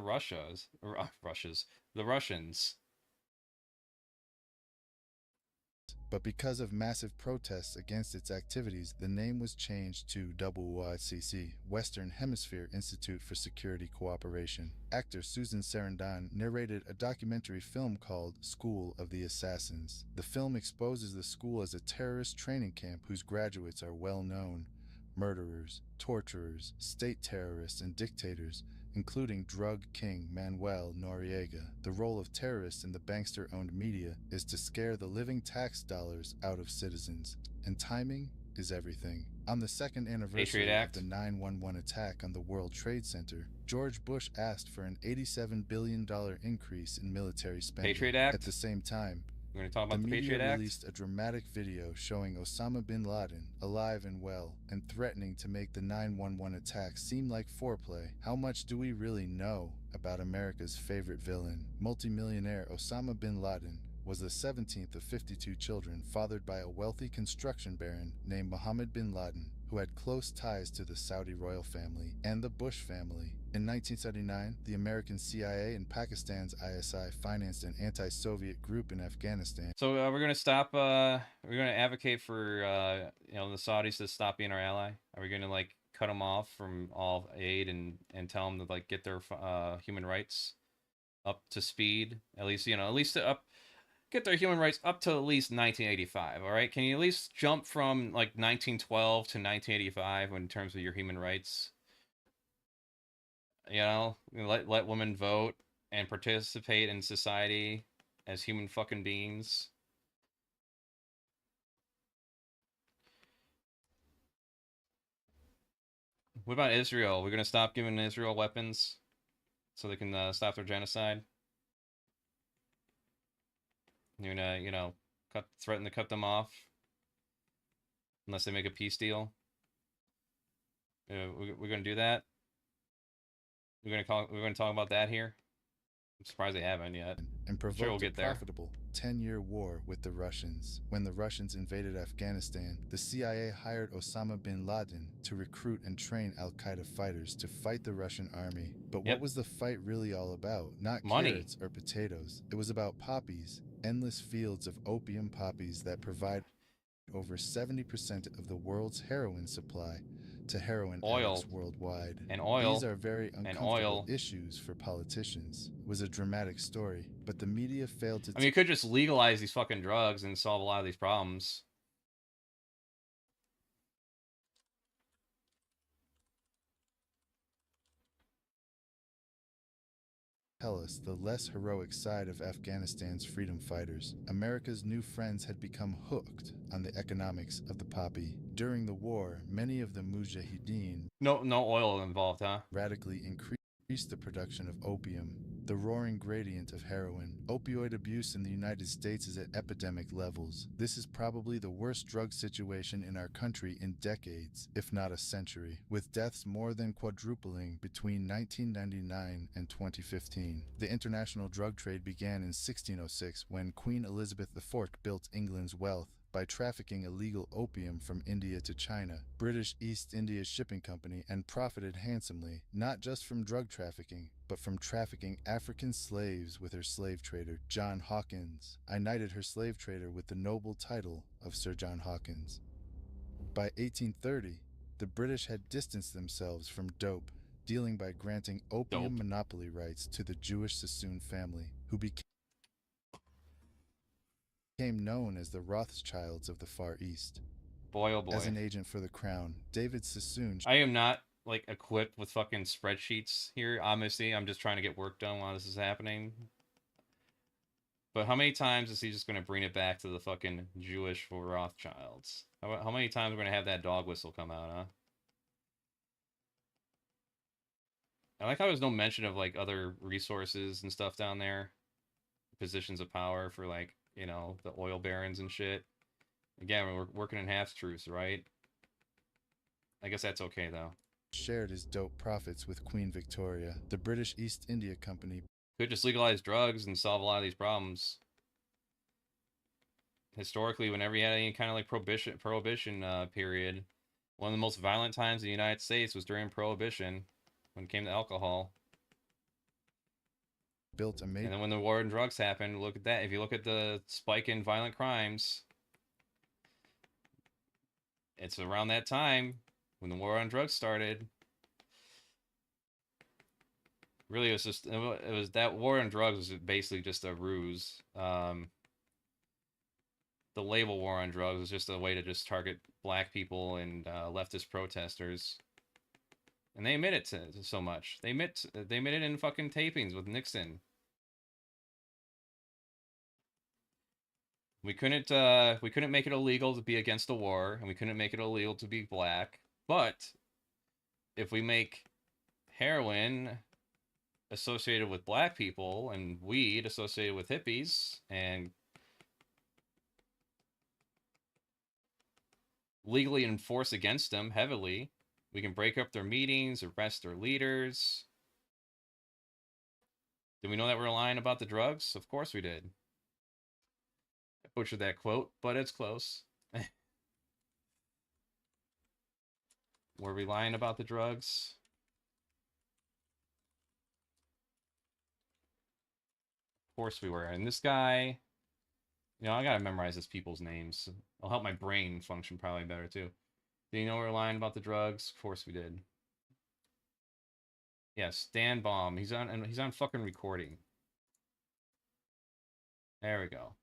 the Russians. But because of massive protests against its activities, the name was changed to WOICC, Western Hemisphere Institute for Security Cooperation. Actor Susan Sarandon narrated a documentary film called School of the Assassins. The film exposes the school as a terrorist training camp whose graduates are well known: murderers, torturers, state terrorists, and dictators, including drug king Manuel Noriega. The role of terrorists in the bankster-owned media is to scare the living tax dollars out of citizens, and timing is everything. On the second anniversary of the 9/11 attack on the World Trade Center, George Bush asked for an $87 billion increase in military spending. Patriot Act? At the same time, We're going to talk about the media Patriot Act? released a dramatic video showing Osama bin Laden alive and well and threatening to make the 9/11 attack seem like foreplay. How much do we really know about America's favorite villain? Multimillionaire Osama bin Laden was the 17th of 52 children fathered by a wealthy construction baron named Mohammed bin Laden, who had close ties to the Saudi royal family and the Bush family. In 1979, the American CIA and Pakistan's ISI financed an anti-Soviet group in Afghanistan. So we're going to stop, we're going to advocate for, you know, the Saudis to stop being our ally? Are we going to, like, cut them off from all aid and tell them to, like, get their human rights up to speed? At least, you know, at least get their human rights up to at least 1985, all right? Can you at least jump from, like, 1912 to 1985 in terms of your human rights? You know, let women vote and participate in society as human fucking beings. What about Israel? We're gonna stop giving Israel weapons so they can stop their genocide. You're gonna, you know, threaten to cut them off unless they make a peace deal. We're gonna do that. We're gonna talk about that here. I'm surprised they haven't yet. And provoked Sure we'll get there. a profitable 10-year war with the Russians. When the Russians invaded Afghanistan, the CIA hired Osama bin Laden to recruit and train al-Qaeda fighters to fight the Russian army. But what was the fight really all about? Not money. Carrots or potatoes. It was about poppies, endless fields of opium poppies that provide over 70% of the world's heroin supply to heroin addicts worldwide. And oil. These are very uncomfortable issues for politicians. It was a dramatic story, but the media failed to... I mean, you could just legalize these fucking drugs and solve a lot of these problems. Tell us the less heroic side of Afghanistan's freedom fighters. America's new friends had become hooked on the economics of the poppy. During the war, many of the mujahideen... No oil involved, huh? ...radically increased the production of opium, the roaring gradient of heroin. Opioid abuse in the United States is at epidemic levels. This is probably the worst drug situation in our country in decades, if not a century, with deaths more than quadrupling between 1999 and 2015. The international drug trade began in 1606 when Queen Elizabeth IV built England's wealth by trafficking illegal opium from India to China. British East India Shipping Company and profited handsomely, not just from drug trafficking, but from trafficking African slaves with her slave trader, John Hawkins. I knighted her slave trader with the noble title of Sir John Hawkins. By 1830, the British had distanced themselves from dope, dealing by granting opium monopoly rights to the Jewish Sassoon family, who became known as the Rothschilds of the Far East. Boy, oh boy. As an agent for the crown, David Sassoon... I am not, like, equipped with fucking spreadsheets here. Obviously, I'm just trying to get work done while this is happening. But how many times is he just going to bring it back to the fucking Jewish Rothschilds? How many times are we going to have that dog whistle come out, huh? I like how there's no mention of, like, other resources and stuff down there. Positions of power for, like, you know, the oil barons and shit. Again, we're working in half-truths, right? I guess that's okay, though. Shared his dope profits with Queen Victoria. The British East India Company could just legalize drugs and solve a lot of these problems. historically, whenever you had any kind of like prohibition period, one of the most violent times in the United States was during Prohibition, when it came to alcohol. Built a And major. then when the war on drugs happened, look at that. If you look at the spike in violent crimes, it's around that time when the war on drugs started. Really, it was just it was that war on drugs was basically just a ruse. The label war on drugs was just a way to just target black people and leftist protesters. And they admit it to so much. They admit it in fucking tapings with Nixon. We couldn't make it illegal to be against the war, and we couldn't make it illegal to be black. But if we make heroin associated with black people and weed associated with hippies and legally enforce against them heavily, we can break up their meetings, arrest their leaders. Did we know that we were lying about the drugs? Of course we did. I butchered that quote, but it's close. Were we lying about the drugs? Of course we were. And this guy, you know, I gotta memorize these people's names. It'll help my brain function probably better too. Did you know we were lying about the drugs? Of course we did. Yes, Dan Baum. He's on fucking recording. There we go.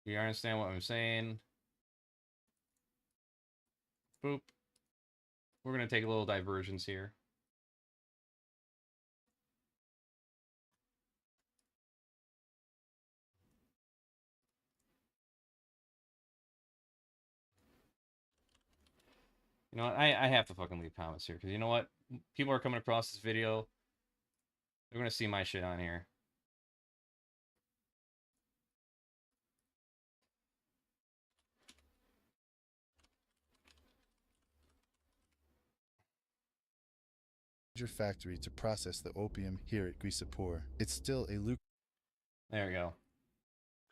You understand what I'm saying? Boop. We're gonna take a little diversions here. You know what? I have to fucking leave comments here, because you know what? People are coming across this video. They're gonna see my shit on here. Factory to process the opium here at Grisapur. It's still a There we go.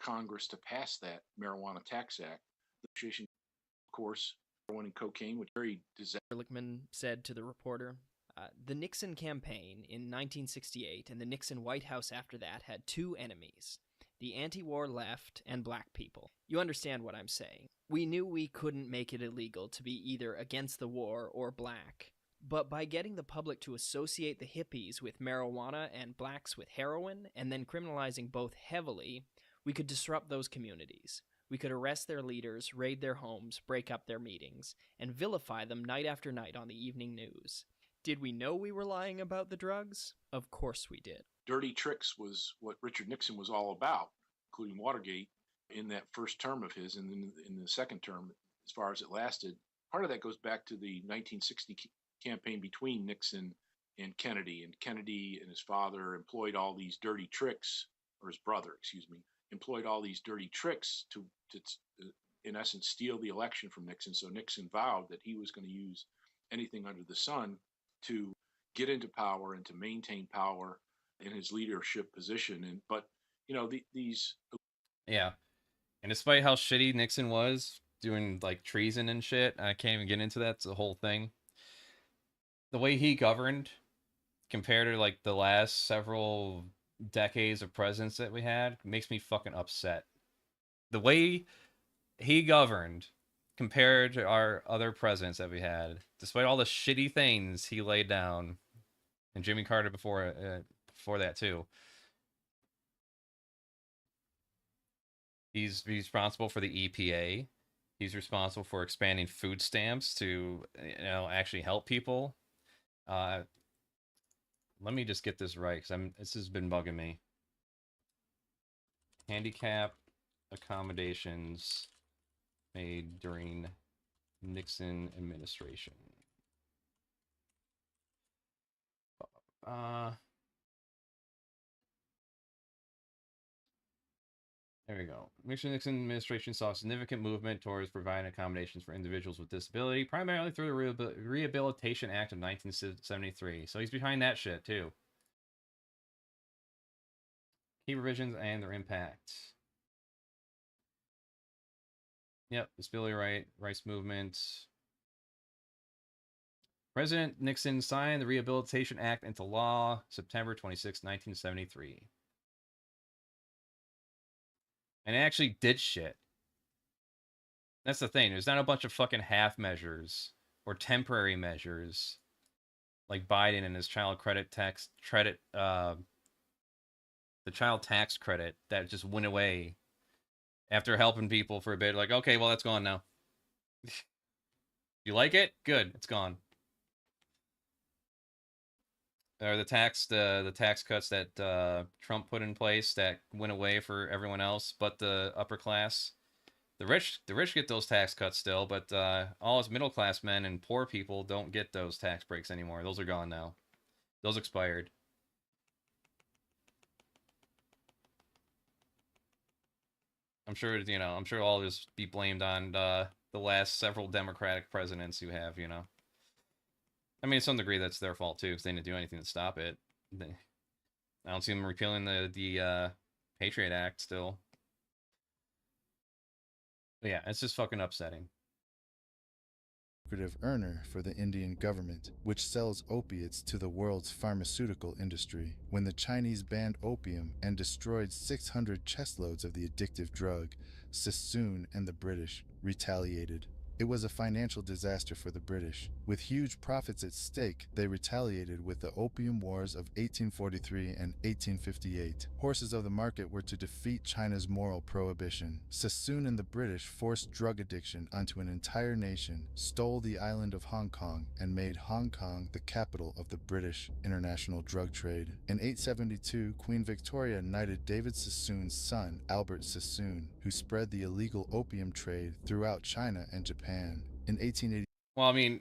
Congress to pass that Marijuana Tax Act. The negotiation, of course, heroin and cocaine, which very disastrous. Ehrlichman said to the reporter, the Nixon campaign in 1968 and the Nixon White House after that had two enemies, the anti-war left and black people. You understand what I'm saying. We knew we couldn't make it illegal to be either against the war or black. But by getting the public to associate the hippies with marijuana and blacks with heroin, and then criminalizing both heavily, we could disrupt those communities. We could arrest their leaders, raid their homes, break up their meetings, and vilify them night after night on the evening news. Did we know we were lying about the drugs? Of course we did. Dirty tricks was what Richard Nixon was all about, including Watergate, in that first term of his, and then in the second term, as far as it lasted. Part of that goes back to the 1960 campaign between Nixon and Kennedy and his father employed all these dirty tricks, or his brother, excuse me, employed all these dirty tricks to in essence steal the election from Nixon. So Nixon vowed that he was going to use anything under the sun to get into power and to maintain power in his leadership position. But you know, these Yeah. And despite how shitty Nixon was doing like treason and shit, I can't even get into that. It's the whole thing. The way he governed compared to like the last several decades of presidents that we had makes me fucking upset. The way he governed compared to our other presidents that we had, despite all the shitty things he laid down, and Jimmy Carter before that too. He's responsible for the EPA. He's responsible for expanding food stamps to, you know, actually help people. Let me just get this right, because this has been bugging me. Handicap accommodations made during Nixon administration. There we go. Nixon administration saw a significant movement towards providing accommodations for individuals with disability, primarily through the Rehabilitation Act of 1973. So he's behind that shit, too. Key revisions and their impact. Yep, the Civil Rights Movement. President Nixon signed the Rehabilitation Act into law September 26, 1973. And it actually did shit. That's the thing. There's not a bunch of fucking half measures or temporary measures like Biden and his child the child tax credit that just went away after helping people for a bit. Like, okay, well, that's gone now. You like it? Good, it's gone. Or the tax cuts that Trump put in place that went away for everyone else but the upper class. The rich get those tax cuts still, but all us middle class men and poor people don't get those tax breaks anymore. Those are gone now. Those expired. I'm sure, you know, I'm sure all this be blamed on the last several Democratic presidents who have, you know. I mean, to some degree, that's their fault too, because they didn't do anything to stop it. I don't see them repealing the Patriot Act still. But yeah, it's just fucking upsetting. Lucrative earner for the Indian government, which sells opiates to the world's pharmaceutical industry. When the Chinese banned opium and destroyed 600 chestloads of the addictive drug, Sassoon and the British retaliated. It was a financial disaster for the British. With huge profits at stake, they retaliated with the Opium Wars of 1843 and 1858. Horses of the market were to defeat China's moral prohibition. Sassoon and the British forced drug addiction onto an entire nation, stole the island of Hong Kong, and made Hong Kong the capital of the British international drug trade. In 872, Queen Victoria knighted David Sassoon's son, Albert Sassoon, who spread the illegal opium trade throughout China and Japan. In 1887, well, I mean,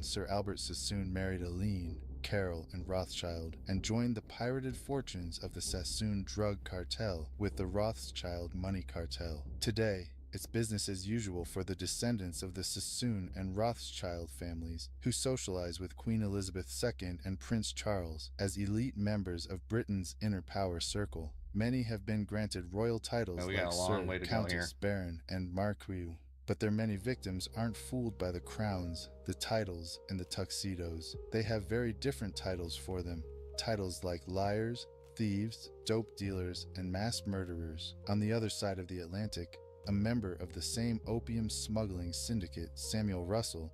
Sir Albert Sassoon married Aline, Carol, and Rothschild, and joined the pirated fortunes of the Sassoon drug cartel with the Rothschild money cartel. Today, it's business as usual for the descendants of the Sassoon and Rothschild families, who socialize with Queen Elizabeth II and Prince Charles as elite members of Britain's inner power circle. Many have been granted royal titles like Sir, Countess, Baron, and Marquis, but their many victims aren't fooled by the crowns, the titles, and the tuxedos. They have very different titles for them. Titles like liars, thieves, dope dealers, and mass murderers. On the other side of the Atlantic, a member of the same opium smuggling syndicate, Samuel Russell,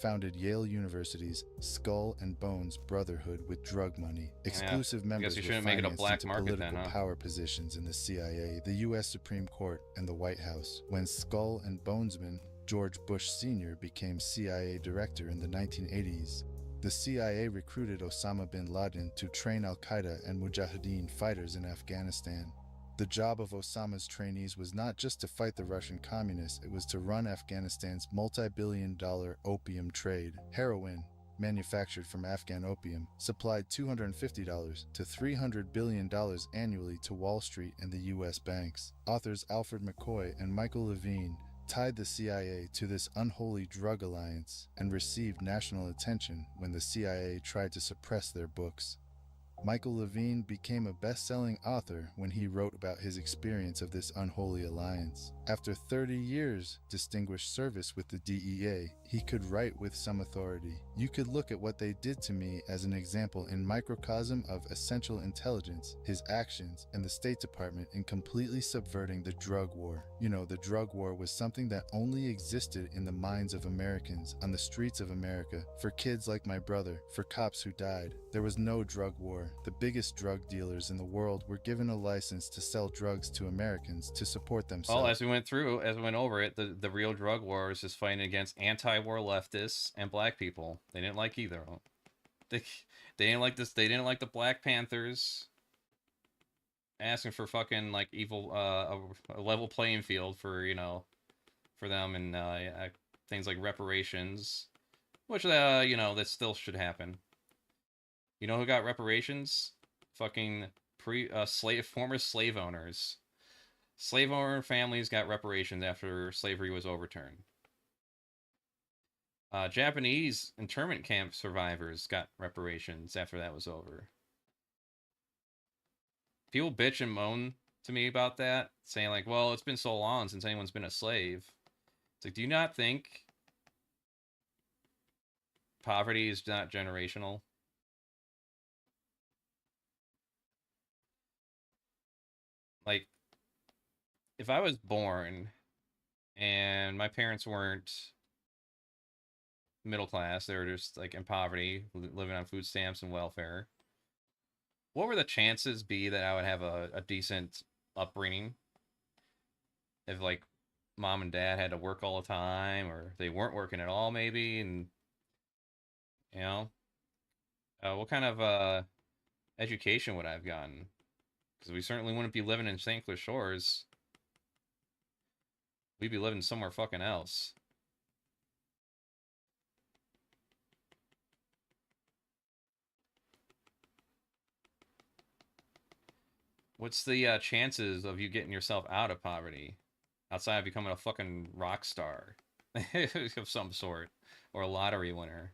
founded Yale University's Skull and Bones Brotherhood with drug money. Exclusive members were financed into political power positions in the CIA, the U.S. Supreme Court, and the White House. When Skull and Bonesman George Bush Sr. became CIA director in the 1980s, the CIA recruited Osama bin Laden to train al-Qaeda and Mujahideen fighters in Afghanistan. The job of Osama's trainees was not just to fight the Russian communists, it was to run Afghanistan's multi-billion-dollar opium trade. Heroin, manufactured from Afghan opium, supplied $250 to $300 billion annually to Wall Street and the U.S. banks. Authors Alfred McCoy and Michael Levine tied the CIA to this unholy drug alliance and received national attention when the CIA tried to suppress their books. Michael Levine became a best-selling author when he wrote about his experience of this unholy alliance. After 30 years distinguished service with the DEA, he could write with some authority. You could look at what they did to me as an example in microcosm of essential intelligence, his actions, and the State Department in completely subverting the drug war. You know, the drug war was something that only existed in the minds of Americans, on the streets of America, for kids like my brother, for cops who died. There was no drug war. The biggest drug dealers in the world were given a license to sell drugs to Americans to support themselves. Well, as we went over it, the real drug war is just fighting against anti-war leftists and black people. They didn't like either of them. They didn't like this. They didn't like the Black Panthers asking for fucking like evil a level playing field for, you know, for them, and things like reparations, which you know, that still should happen. You know who got reparations? Fucking former slave owners. Slave owner families got reparations after slavery was overturned. Japanese internment camp survivors got reparations after that was over. people bitch and moan to me about that, saying like, well, it's been so long since anyone's been a slave. It's like, do you not think poverty is not generational? Like, if I was born and my parents weren't middle class, they were just like in poverty, living on food stamps and welfare, what would the chances be that I would have a decent upbringing if like mom and dad had to work all the time, or they weren't working at all maybe, and you know, what kind of education would I have gotten? Because we certainly wouldn't be living in St. Clair Shores. We'd be living somewhere fucking else. What's the chances of you getting yourself out of poverty outside of becoming a fucking rock star of some sort, or a lottery winner?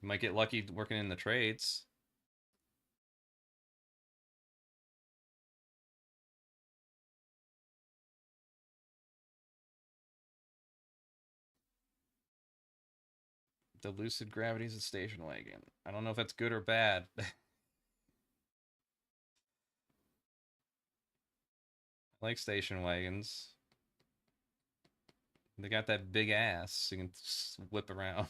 You might get lucky working in the trades. The Lucid Gravity's a station wagon. I don't know if that's good or bad. I like station wagons. They got that big ass, so you can whip around.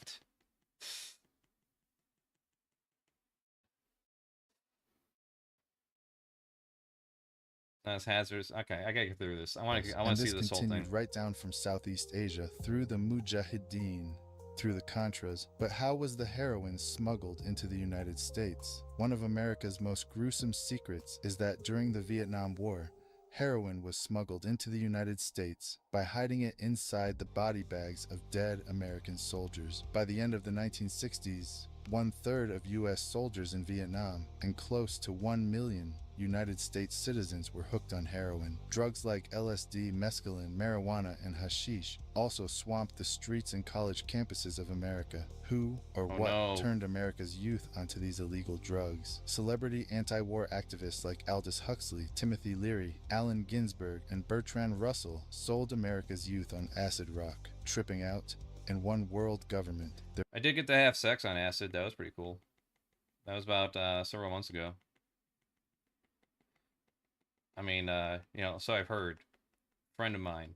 That's hazardous. Okay, I gotta get through this. I want to see this whole thing. And this continued right down from Southeast Asia through the Mujahideen, through the Contras. But how was the heroin smuggled into the United States? One of America's most gruesome secrets is that during the Vietnam War, heroin was smuggled into the United States by hiding it inside the body bags of dead American soldiers. By the end of the 1960s, 1/3 of U.S. soldiers in Vietnam and close to 1 million United States citizens were hooked on heroin. Drugs like LSD, mescaline, marijuana, and hashish also swamped the streets and college campuses of America. Who or what turned America's youth onto these illegal drugs? Celebrity anti-war activists like Aldous Huxley, Timothy Leary, Allen Ginsberg, and Bertrand Russell sold America's youth on acid rock, tripping out, and one world government. I did get to have sex on acid. That was pretty cool. That was about several months ago. I mean, you know, so I've heard. Friend of mine.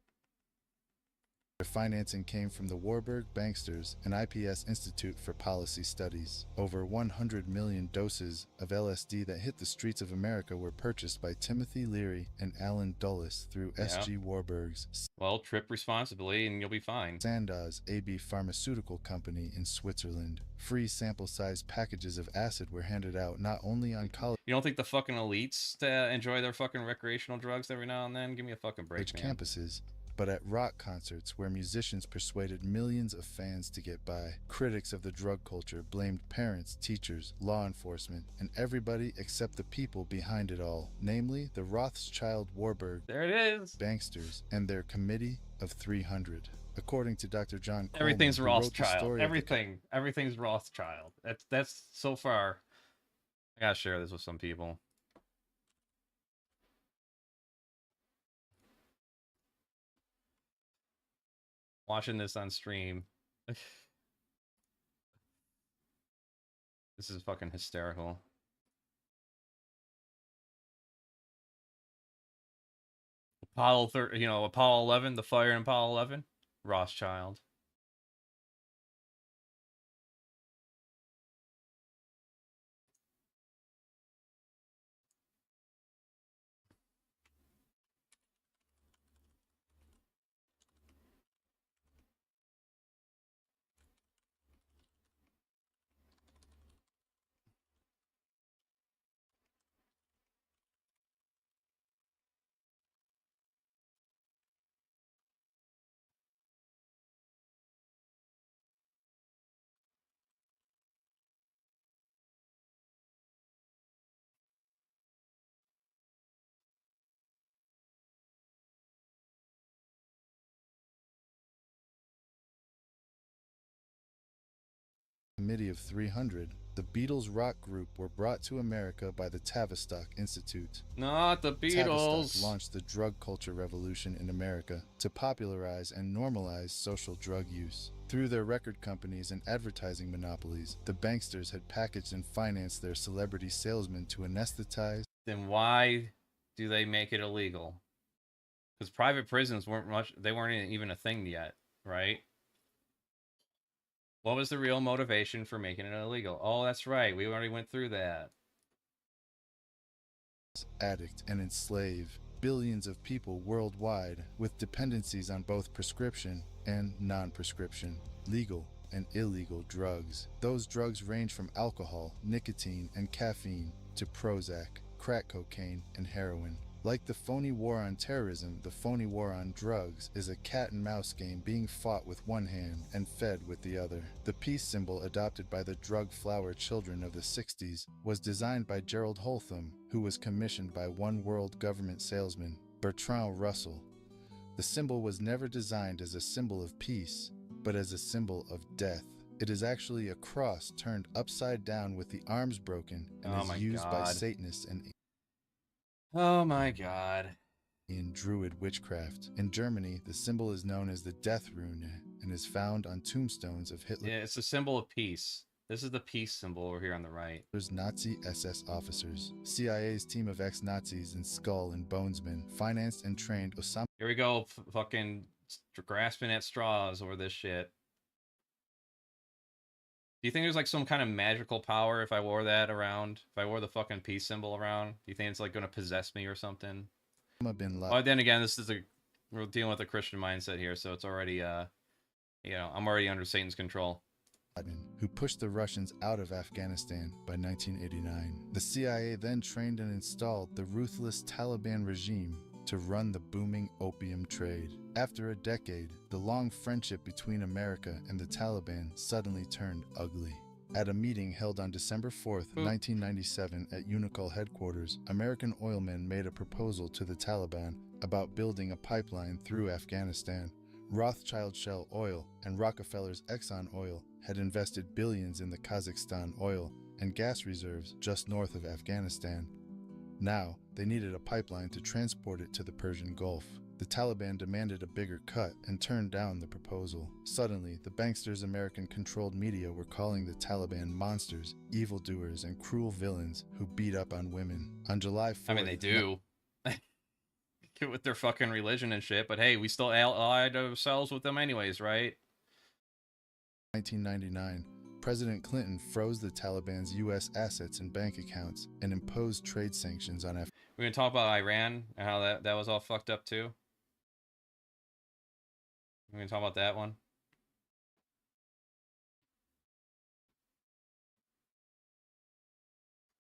Their financing came from the Warburg Banksters and IPS Institute for Policy Studies. Over 100 million doses of LSD that hit the streets of America were purchased by Timothy Leary and Alan Dulles through S.G. Warburg's Well, trip responsibly and you'll be fine. Sandoz AB Pharmaceutical Company in Switzerland. Free sample-sized packages of acid were handed out not only on college... You don't think the fucking elites enjoy their fucking recreational drugs every now and then? Give me a fucking break, man. campuses, but at rock concerts where musicians persuaded millions of fans to get by. Critics of the drug culture blamed parents, teachers, law enforcement, and everybody except the people behind it all, namely the Rothschild Warburg there it is. Banksters and their Committee of 300. According to Dr. John Coleman, everything's Rothschild. Everything's Rothschild. That's so far. I gotta share this with some people. Watching this on stream. This is fucking hysterical. Apollo 11, the fire in Apollo 11, Rothschild. committee of 300, the Beatles rock group were brought to America by the Tavistock Institute. Not the Beatles. Tavistock launched the drug culture revolution in America to popularize and normalize social drug use. Through their record companies and advertising monopolies, the banksters had packaged and financed their celebrity salesmen to anesthetize. Then why do they make it illegal? Because private prisons weren't even a thing yet, right? What was the real motivation for making it illegal? Oh, that's right. We already went through that. Addict and enslave billions of people worldwide with dependencies on both prescription and non-prescription, legal and illegal drugs. Those drugs range from alcohol, nicotine, and caffeine to Prozac, crack cocaine, and heroin. Like the phony war on terrorism, the phony war on drugs is a cat-and-mouse game being fought with one hand and fed with the other. The peace symbol adopted by the drug flower children of the 60s was designed by Gerald Holtham, who was commissioned by One World government salesman Bertrand Russell. The symbol was never designed as a symbol of peace, but as a symbol of death. It is actually a cross turned upside down with the arms broken and is used by Satanists and oh my god. In Druid witchcraft. In Germany, the symbol is known as the Death Rune and is found on tombstones of Hitler's Yeah, it's a symbol of peace. This is the peace symbol over here on the right. Nazi SS officers. CIA's team of ex-Nazis and Skull and Bonesmen financed and trained Osama. Here we go, fucking grasping at straws over this shit. Do you think there's like some kind of magical power if I wore that around? If I wore the fucking peace symbol around? Do you think it's like going to possess me or something? Bin Laden. Oh, then again, we're dealing with a Christian mindset here, so it's already, you know, I'm already under Satan's control. Who pushed the Russians out of Afghanistan by 1989. The CIA then trained and installed the ruthless Taliban regime to run the booming opium trade. After a decade, the long friendship between America and the Taliban suddenly turned ugly. At a meeting held on December 4th, 1997 at Unicol headquarters, American oilmen made a proposal to the Taliban about building a pipeline through Afghanistan. Rothschild Shell Oil and Rockefeller's Exxon Oil had invested billions in the Kazakhstan oil and gas reserves just north of Afghanistan. Now, they needed a pipeline to transport it to the Persian Gulf. The Taliban demanded a bigger cut and turned down the proposal. Suddenly, the banksters' American-controlled media were calling the Taliban monsters, evildoers, and cruel villains who beat up on women. On July 4th... I mean, they do. With their fucking religion and shit, but hey, we still allied ourselves with them anyways, right? 1999, President Clinton froze the Taliban's U.S. assets and bank accounts and imposed trade sanctions on Afghanistan. We're going to talk about Iran and how that was all fucked up too. We're going to talk about that one.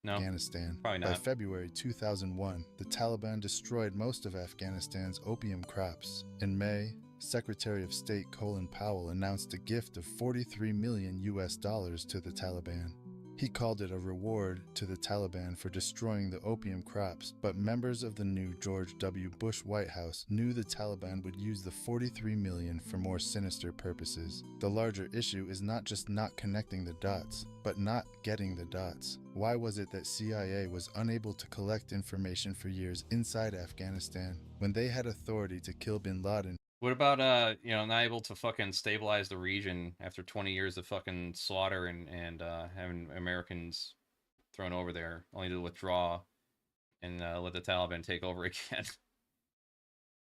No, Afghanistan. Probably not. By February 2001, the Taliban destroyed most of Afghanistan's opium crops. In May, Secretary of State Colin Powell announced a gift of $43 million to the Taliban. He called it a reward to the Taliban for destroying the opium crops, but members of the new George W. Bush White House knew the Taliban would use the $43 million for more sinister purposes. The larger issue is not just not connecting the dots, but not getting the dots. Why was it that CIA was unable to collect information for years inside Afghanistan when they had authority to kill bin Laden? What about, you know, not able to fucking stabilize the region after 20 years of fucking slaughter and having Americans thrown over there, only to withdraw and let the Taliban take over again?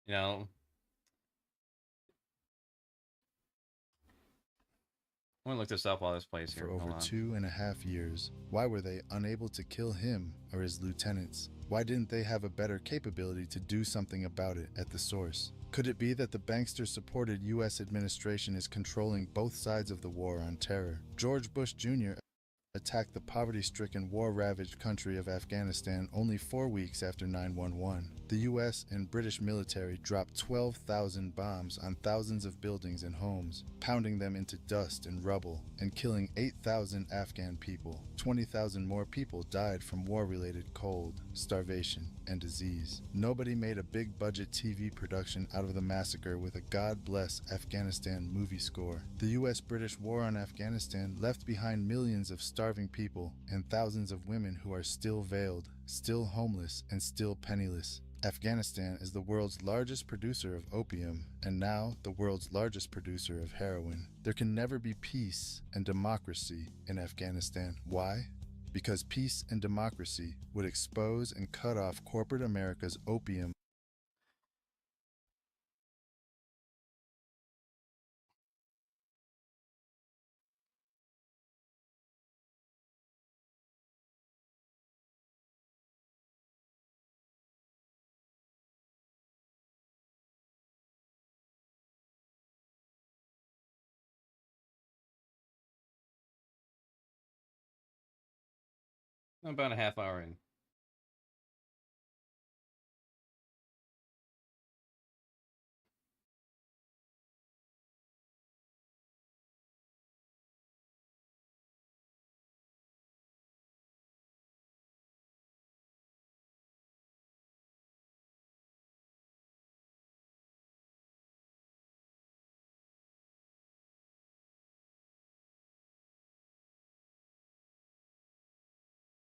You know? I'm gonna look this up while this plays here. For over 2.5 years. Why were they unable to kill him or his lieutenants? Why didn't they have a better capability to do something about it at the source? Could it be that the bankster-supported U.S. administration is controlling both sides of the war on terror? George Bush Jr. attacked the poverty-stricken, war-ravaged country of Afghanistan only 4 weeks after 9/11. The U.S. and British military dropped 12,000 bombs on thousands of buildings and homes, pounding them into dust and rubble, and killing 8,000 Afghan people. 20,000 more people died from war-related cold, starvation, and disease. Nobody made a big budget TV production out of the massacre with a God Bless Afghanistan movie score. The US-British war on Afghanistan left behind millions of starving people and thousands of women who are still veiled, still homeless, and still penniless. Afghanistan is the world's largest producer of opium and now the world's largest producer of heroin. There can never be peace and democracy in Afghanistan. Why? Because peace and democracy would expose and cut off corporate America's opium. I'm about a half hour in.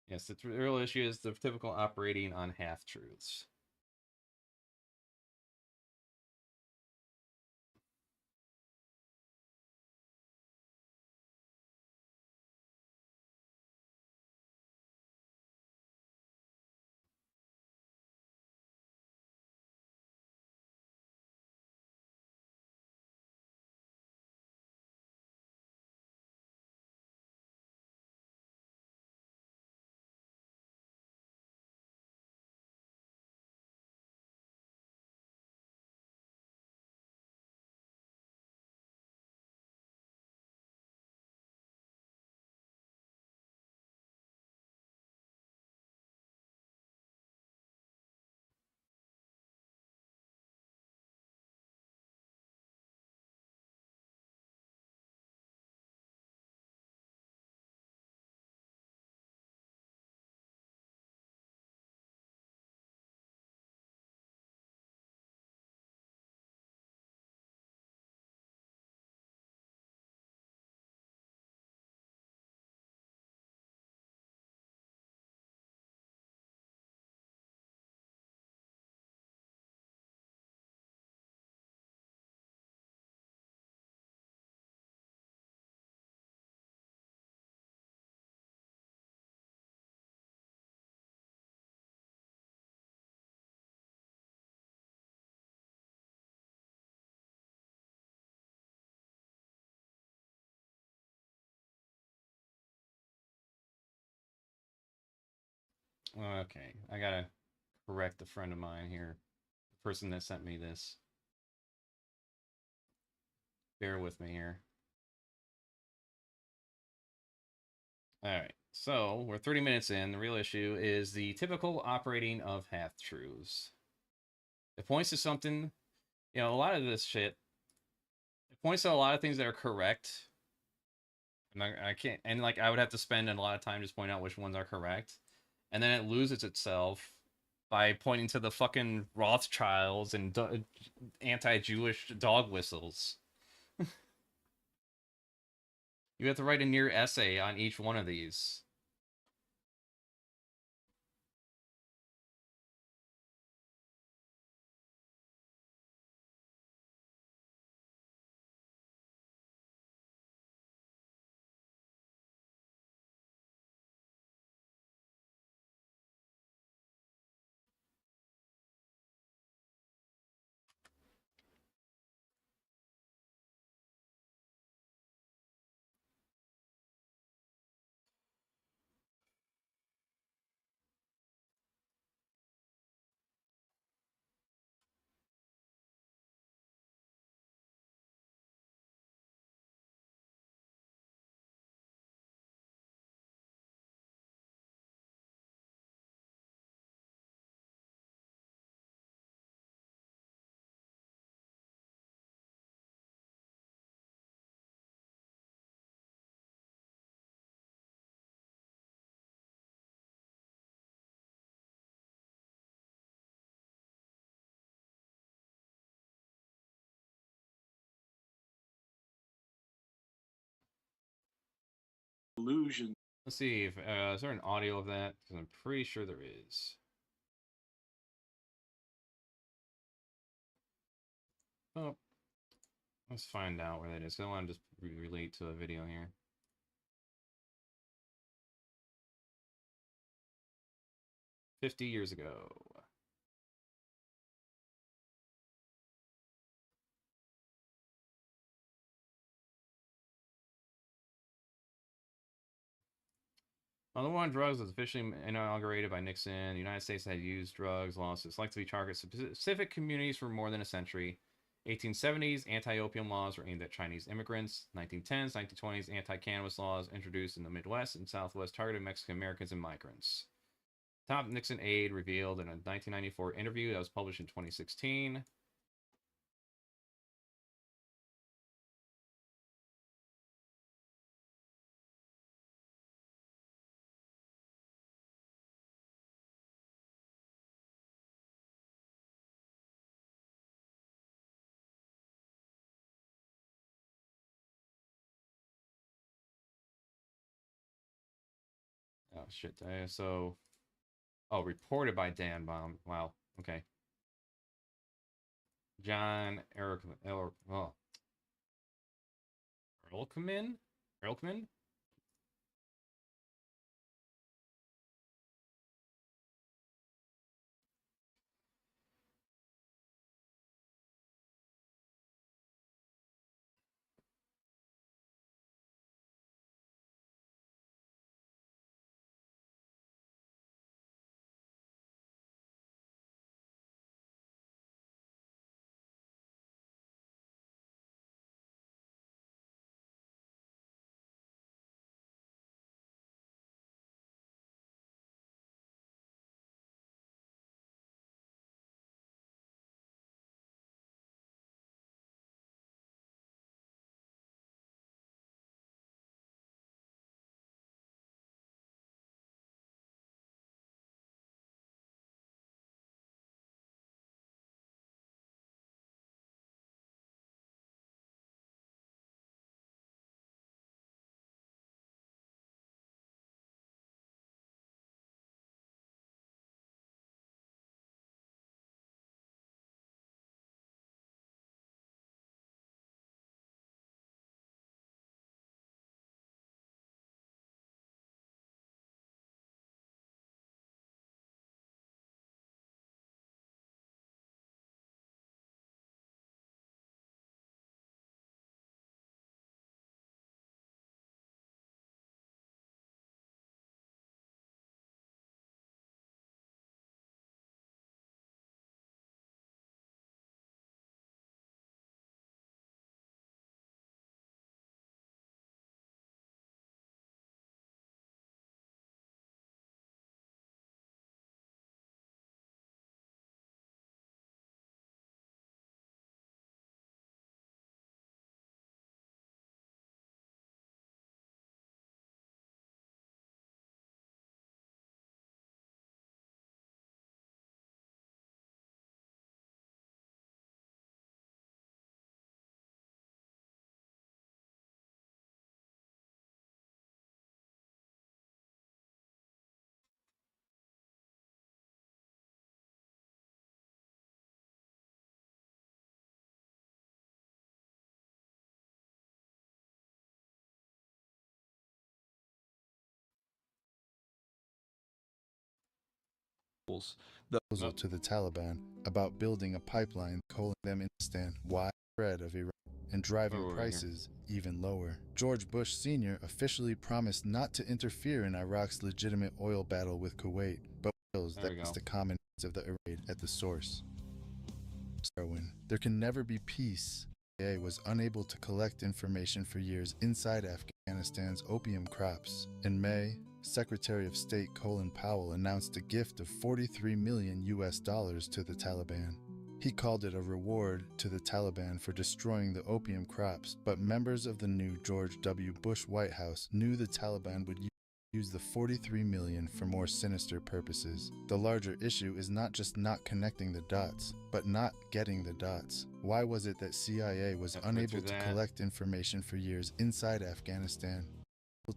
Yes, the real issue is the typical operating on half-truths. Okay, I gotta correct a friend of mine here. The person that sent me this. Bear with me here. Alright, so we're 30 minutes in. The real issue is the typical operating of half-truths. It points to something, a lot of this shit, it points to a lot of things that are correct. And I can't, and like I would have to spend a lot of time just pointing out which ones are correct. And then it loses itself by pointing to the fucking Rothschilds and anti-Jewish dog whistles. You have to write a near essay on each one of these. illusion. Let's see if is there an audio of that? Because I'm pretty sure there is. Oh, let's find out where that is. 'Cause I want to just relate to a video here. $50 years ago. On the war on drugs was officially inaugurated by Nixon. The United States had used drugs laws to selectively target specific communities for more than a century. 1870s, anti-opium laws were aimed at Chinese immigrants. 1910s, 1920s, anti-cannabis laws introduced in the Midwest and Southwest targeted Mexican Americans and migrants. Top Nixon aide revealed in a 1994 interview that was published in 2016. Oh, shit. Oh, reported by Dan Baum. Wow. Okay. John Erlkman? Erlkman? Proposal to the Taliban about building a pipeline, calling them instant widespread of Iraq and driving Over here. prices even lower. George Bush Sr. officially promised not to interfere in Iraq's legitimate oil battle with Kuwait, but feels There we that's go. the common needs of the raid at the source. Darwin, there can never be peace. The CIA was unable to collect information for years inside Afghanistan's opium crops. In May, Secretary of State Colin Powell announced a gift of $43 million to the Taliban. He called it a reward to the Taliban for destroying the opium crops, but members of the new George W. Bush White House knew the Taliban would use the $43 million for more sinister purposes. The larger issue is not just not connecting the dots, but not getting the dots. Why was it that CIA was unable to collect information for years inside Afghanistan,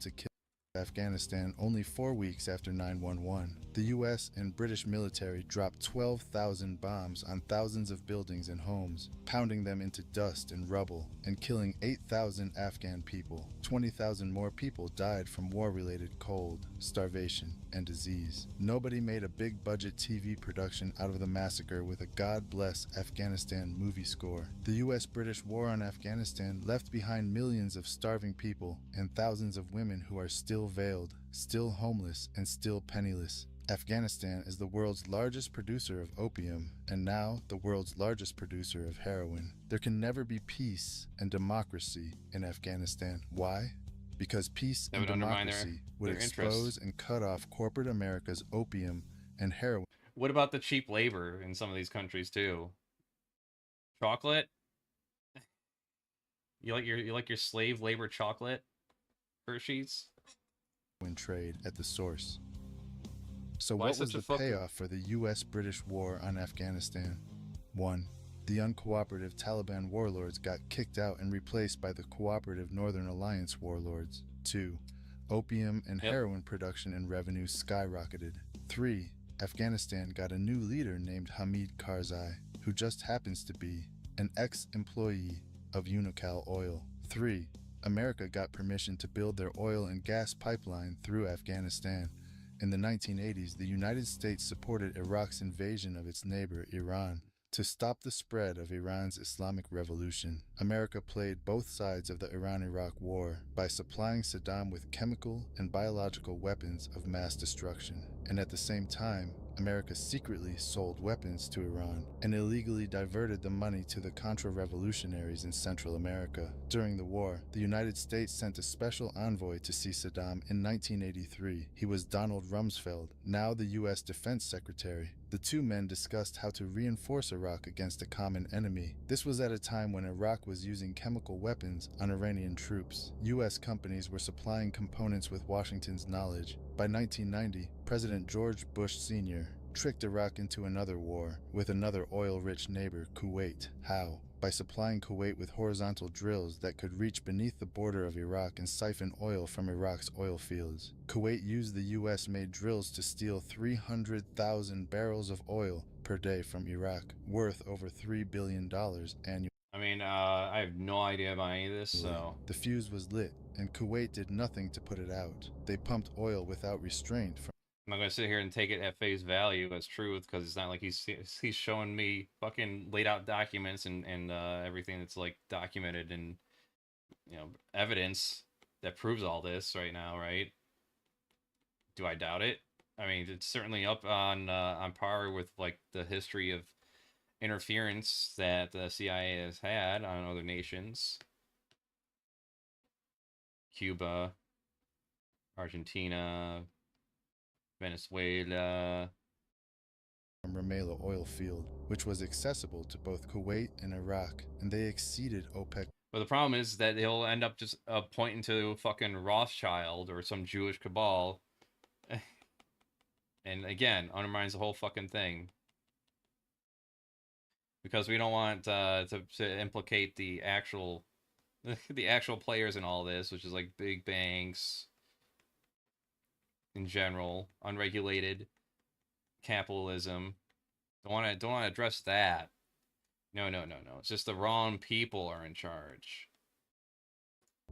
to kill Afghanistan only 4 weeks after 9/11. The US and British military dropped 12,000 bombs on thousands of buildings and homes, pounding them into dust and rubble, and killing 8,000 Afghan people. 20,000 more people died from war-related cold, starvation, and disease. Nobody made a big-budget TV production out of the massacre with a God Bless Afghanistan movie score. The US-British war on Afghanistan left behind millions of starving people and thousands of women who are still veiled, still homeless, and still penniless. Afghanistan is the world's largest producer of opium, and now the world's largest producer of heroin. There can never be peace and democracy in Afghanistan. Why? Because peace That and would undermine democracy would their expose interests. and cut off corporate America's opium and heroin. What about the cheap labor in some of these countries too? Chocolate? You like your slave labor chocolate? Hershey's? Trade at the source. So Why what was such a the fucking- payoff for the US-British war on Afghanistan? 1. The uncooperative Taliban warlords got kicked out and replaced by the cooperative Northern Alliance warlords. 2. Opium and heroin production and revenue skyrocketed. 3. Afghanistan got a new leader named Hamid Karzai, who just happens to be an ex-employee of Unocal Oil. 3. America got permission to build their oil and gas pipeline through Afghanistan. In the 1980s, the United States supported Iraq's invasion of its neighbor, Iran. To stop the spread of Iran's Islamic Revolution, America played both sides of the Iran-Iraq war by supplying Saddam with chemical and biological weapons of mass destruction. And at the same time, America secretly sold weapons to Iran and illegally diverted the money to the Contra-revolutionaries in Central America. During the war, the United States sent a special envoy to see Saddam in 1983. He was Donald Rumsfeld, now the U.S. Defense Secretary. The two men discussed how to reinforce Iraq against a common enemy. This was at a time when Iraq was using chemical weapons on Iranian troops. U.S. companies were supplying components with Washington's knowledge. By 1990, President George Bush Sr. tricked Iraq into another war with another oil-rich neighbor, Kuwait. How? By supplying Kuwait with horizontal drills that could reach beneath the border of Iraq and siphon oil from Iraq's oil fields. Kuwait used the US-made drills to steal 300,000 barrels of oil per day from Iraq, worth over $3 billion annually. I mean, I have no idea about any of this, so... The fuse was lit, and Kuwait did nothing to put it out. They pumped oil without restraint from I'm not gonna sit here and take it at face value as truth, because it's not like he's showing me fucking laid out documents and everything that's like documented and, you know, evidence that proves all this right now, right? Do I doubt it? I mean, it's certainly up on par with like the history of interference that the CIA has had on other nations. Cuba, Argentina, Venezuela. From Rumaila oil field, which was accessible to both Kuwait and Iraq, and they exceeded OPEC. But the problem is that he'll end up just pointing to fucking Rothschild or some Jewish cabal. And again, undermines the whole fucking thing. Because we don't want to implicate the actual players in all this, which is like big banks in general, unregulated capitalism. Don't want to address that. No. It's just the wrong people are in charge.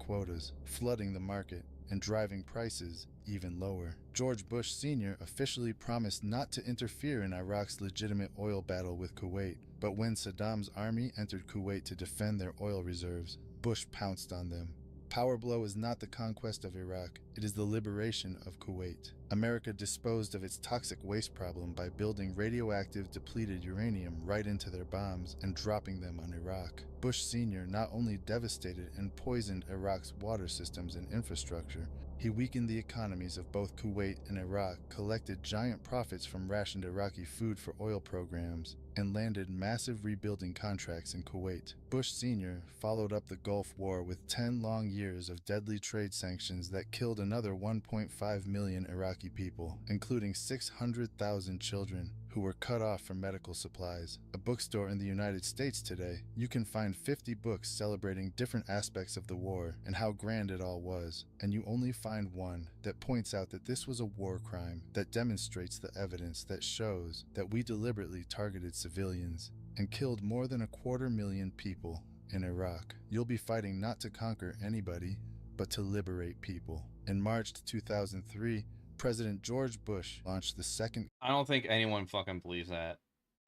Quotas, flooding the market and driving prices even lower. George Bush Sr. officially promised not to interfere in Iraq's legitimate oil battle with Kuwait, but when Saddam's army entered Kuwait to defend their oil reserves, Bush pounced on them. Power blow is not the conquest of Iraq, it is the liberation of Kuwait. America disposed of its toxic waste problem by building radioactive depleted uranium right into their bombs and dropping them on Iraq. Bush Sr. not only devastated and poisoned Iraq's water systems and infrastructure, he weakened the economies of both Kuwait and Iraq, collected giant profits from rationed Iraqi food for oil programs, and landed massive rebuilding contracts in Kuwait. Bush Sr. followed up the Gulf War with 10 long years of deadly trade sanctions that killed another 1.5 million Iraqi Iraqi people, including 600,000 children who were cut off from medical supplies. A bookstore in the United States today, you can find 50 books celebrating different aspects of the war and how grand it all was, and you only find one that points out that this was a war crime, that demonstrates the evidence that shows that we deliberately targeted civilians and killed more than 250,000 people in Iraq. You'll be fighting not to conquer anybody, but to liberate people. In March 2003, President George Bush launched the second... I don't think anyone fucking believes that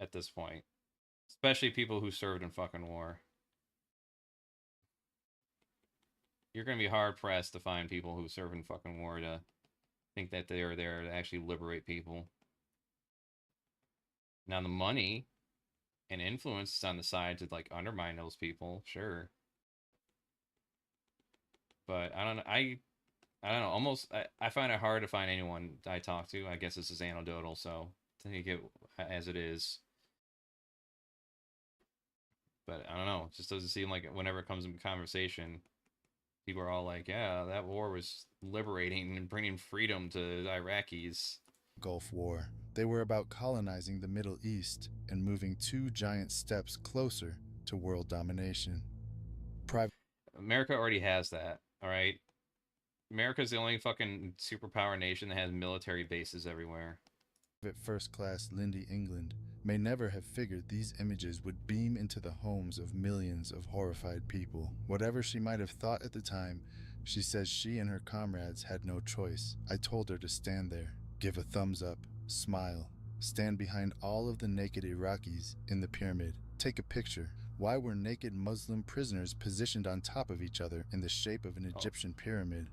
at this point. Especially people who served in fucking war. You're gonna be hard pressed to find people who serve in fucking war to think that they are there to actually liberate people. Now the money and influence is on the side to like undermine those people, sure. But I don't know. I don't know. Almost, I find it hard to find anyone I talk to. I guess this is anecdotal, so take it as it is. But I don't know. It just doesn't seem like whenever it comes in conversation, people are all like, "Yeah, that war was liberating and bringing freedom to Iraqis." Gulf War. They were about colonizing the Middle East and moving 2 giant steps closer to world domination. America already has that. All right. America's the only fucking superpower nation that has military bases everywhere. First class Lindy England may never have figured these images would beam into the homes of millions of horrified people. Whatever she might have thought at the time, she says she and her comrades had no choice. I told her to stand there, give a thumbs up, smile, stand behind all of the naked Iraqis in the pyramid, take a picture. Why were naked Muslim prisoners positioned on top of each other in the shape of an Egyptian pyramid?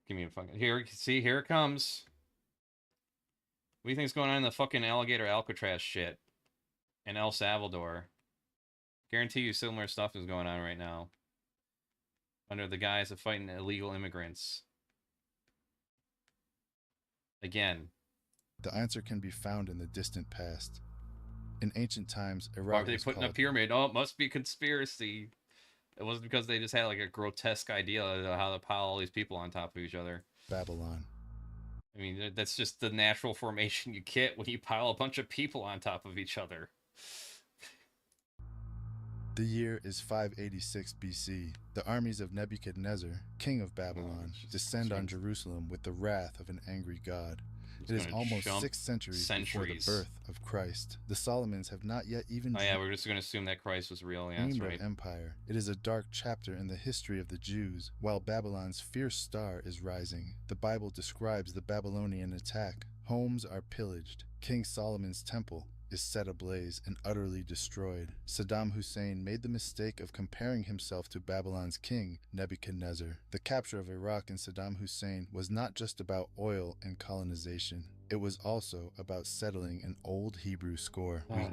Give me a fucking... Here, see, here it comes. What do you think's going on in the fucking alligator Alcatraz shit in El Salvador? Guarantee you similar stuff is going on right now. Under the guise of fighting illegal immigrants. Again. The answer can be found in the distant past. In ancient times, Iraq Why are they putting a pyramid? Oh, it must be conspiracy. It wasn't because they just had like a grotesque idea of how to pile all these people on top of each other. Babylon. I mean, that's just the natural formation you get when you pile a bunch of people on top of each other. The year is 586 BC. The armies of Nebuchadnezzar, king of Babylon, descend on Jerusalem with the wrath of an angry god. It is almost 6 centuries before the birth of Christ. The Solomons have not yet even... Oh yeah, we're just going to assume that Christ was real. Yeah, that's right. Empire. It is a dark chapter in the history of the Jews. While Babylon's fierce star is rising, the Bible describes the Babylonian attack. Homes are pillaged. King Solomon's temple is set ablaze and utterly destroyed. Saddam Hussein made the mistake of comparing himself to Babylon's king, Nebuchadnezzar. The capture of Iraq and Saddam Hussein was not just about oil and colonization. It was also about settling an old Hebrew score. We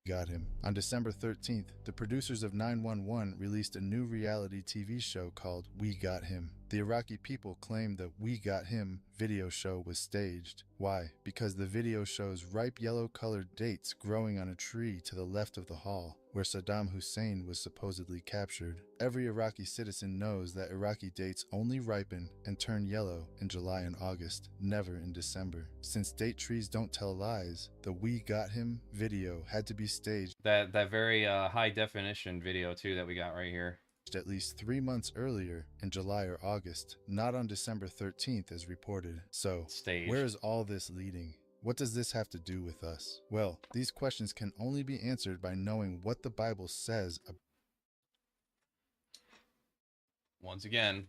got him. On December 13th, the producers of 911 released a new reality TV show called We Got Him. The Iraqi people claimed the We Got Him video show was staged. Why? Because the video shows ripe yellow-colored dates growing on a tree to the left of the hall, where Saddam Hussein was supposedly captured. Every Iraqi citizen knows that Iraqi dates only ripen and turn yellow in July and August, never in December. Since date trees don't tell lies, the We Got Him video had to be staged. That very high-definition video, too, that we got right here. At least 3 months earlier in July or August, not on December 13th as reported. So, where is all this leading? What does this have to do with us? Well, these questions can only be answered by knowing what the Bible says. Once again,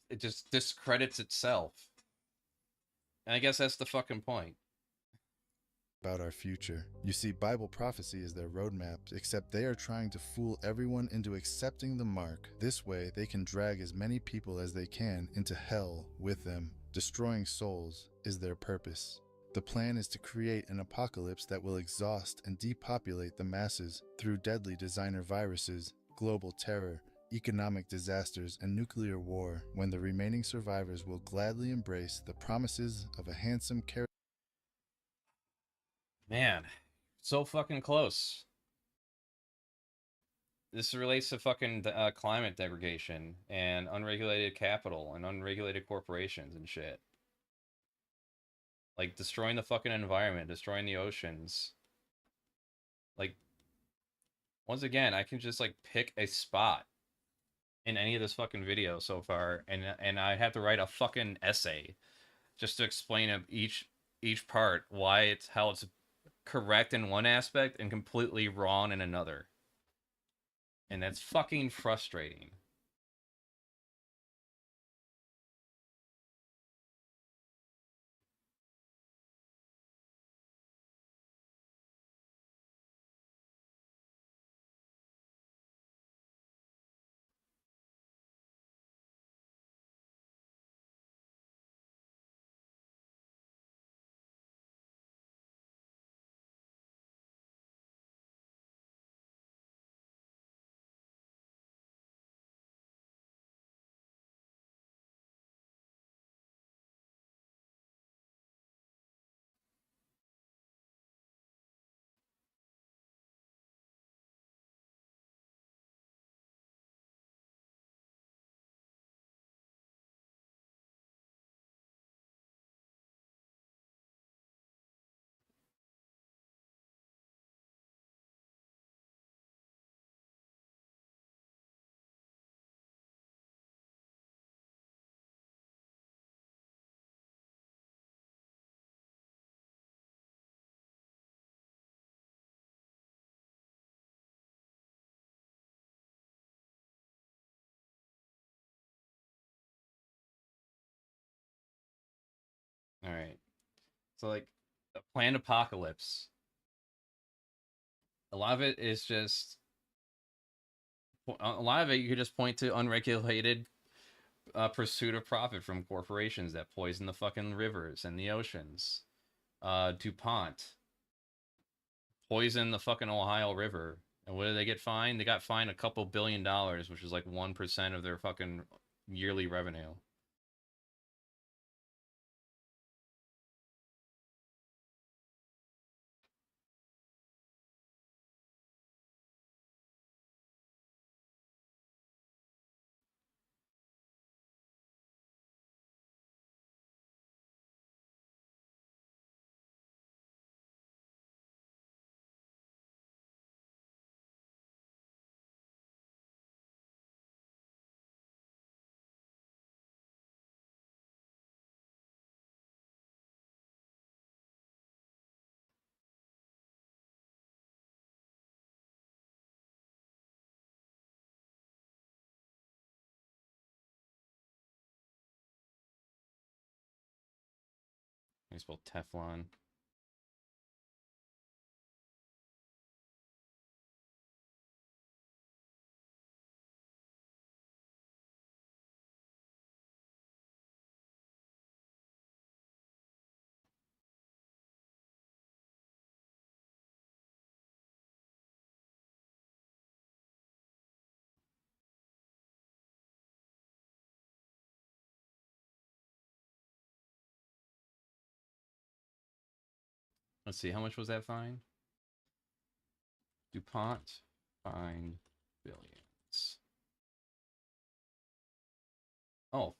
it just discredits itself. And I guess that's the fucking point. About our future. You see, Bible prophecy is their roadmap, except they are trying to fool everyone into accepting the mark. This way, they can drag as many people as they can into hell with them. Destroying souls is their purpose. The plan is to create an apocalypse that will exhaust and depopulate the masses through deadly designer viruses, global terror, economic disasters, and nuclear war, when the remaining survivors will gladly embrace the promises of a handsome Man, so fucking close. this relates to fucking climate degradation and unregulated capital and unregulated corporations and shit. Like destroying the fucking environment, destroying the oceans. Like, once again, I can just like pick a spot in any of this fucking video so far, and I have to write a fucking essay just to explain each part, why it's how it's correct in one aspect and completely wrong in another. And that's fucking frustrating. All right. So like a planned apocalypse. A lot of it is just a lot of it you could just point to unregulated pursuit of profit from corporations that poison the fucking rivers and the oceans. DuPont poisoned the fucking Ohio River. And what did they get fined? They got fined a couple $1 billion, which is like 1% of their fucking yearly revenue. I spelled Teflon. Let's see, how much was that fine? DuPont fined billions. Oh.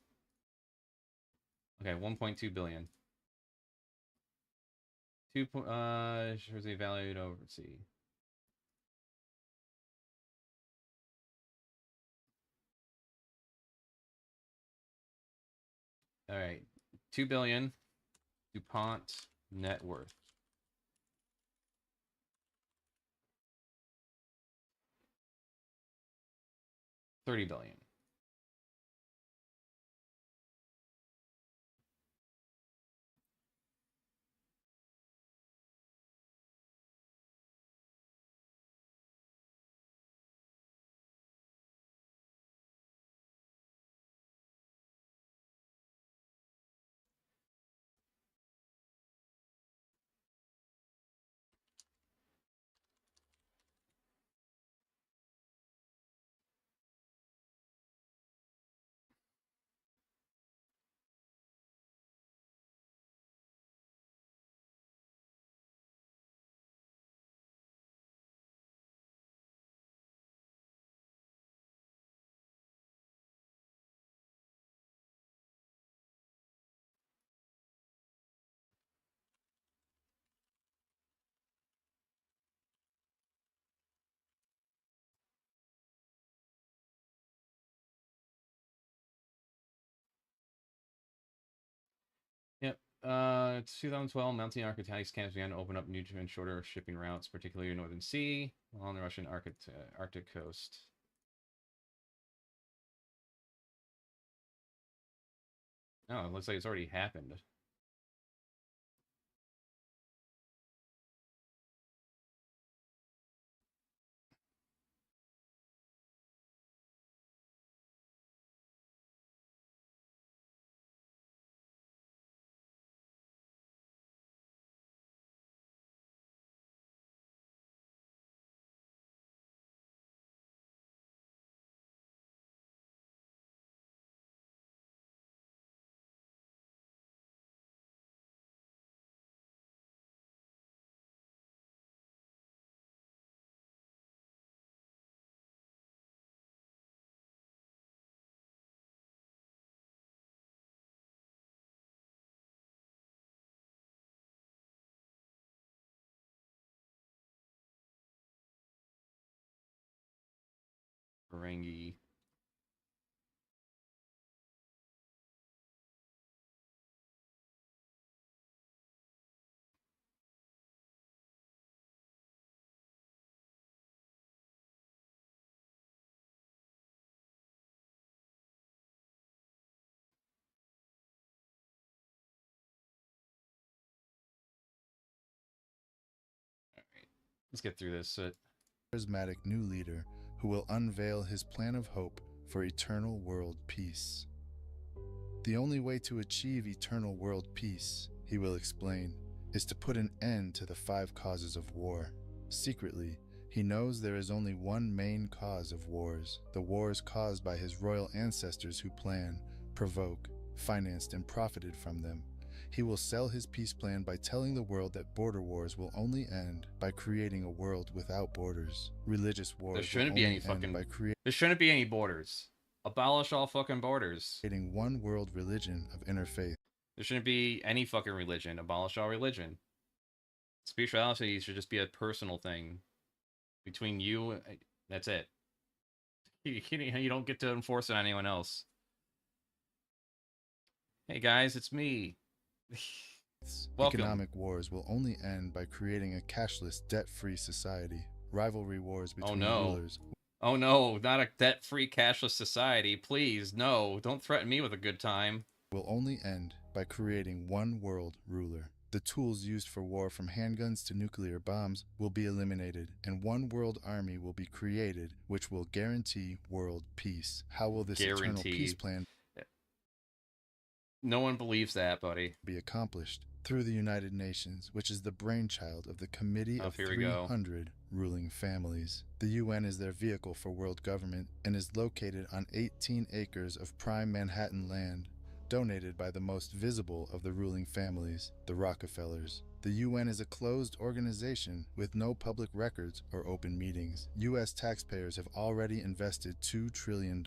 Okay, 1.2 billion. Shows they valued over, let's see. All right, 2 billion. DuPont net worth. 30 billion. It's 2012. Mountain Arctic camps began to open up new and shorter shipping routes, particularly in Northern Sea, along the Russian Arctic coast. Oh, it looks like it's already happened. Ferengi. Let's get through this. Charismatic new leader who will unveil his plan of hope for eternal world peace. The only way to achieve eternal world peace, he will explain, is to put an end to the 5 causes of war. Secretly, he knows there is only one main cause of wars, the wars caused by his royal ancestors who plan, provoke, financed, and profited from them. He will sell his peace plan by telling the world that border wars will only end by creating a world without borders. Religious wars There shouldn't be any fucking. There shouldn't be any borders. Abolish all fucking borders. Creating one world religion of interfaith. There shouldn't be any fucking religion. Abolish all religion. Spirituality should just be a personal thing between you. That's it. You don't get to enforce it on anyone else. Hey guys, it's me. Welcome. Economic wars will only end by creating a cashless, debt-free society. Rivalry wars between rulers. Oh no, not a debt-free, cashless society. Please, no. Don't threaten me with a good time. Will only end by creating one world ruler. The tools used for war, from handguns to nuclear bombs, will be eliminated, and one world army will be created, which will guarantee world peace. How will this eternal peace plan No one believes that, buddy. Be accomplished? Through the United Nations, which is the brainchild of the Committee of 300 ruling families. The UN is their vehicle for world government and is located on 18 acres of prime Manhattan land, donated by the most visible of the ruling families, the Rockefellers. The UN is a closed organization with no public records or open meetings. U.S. taxpayers have already invested $2 trillion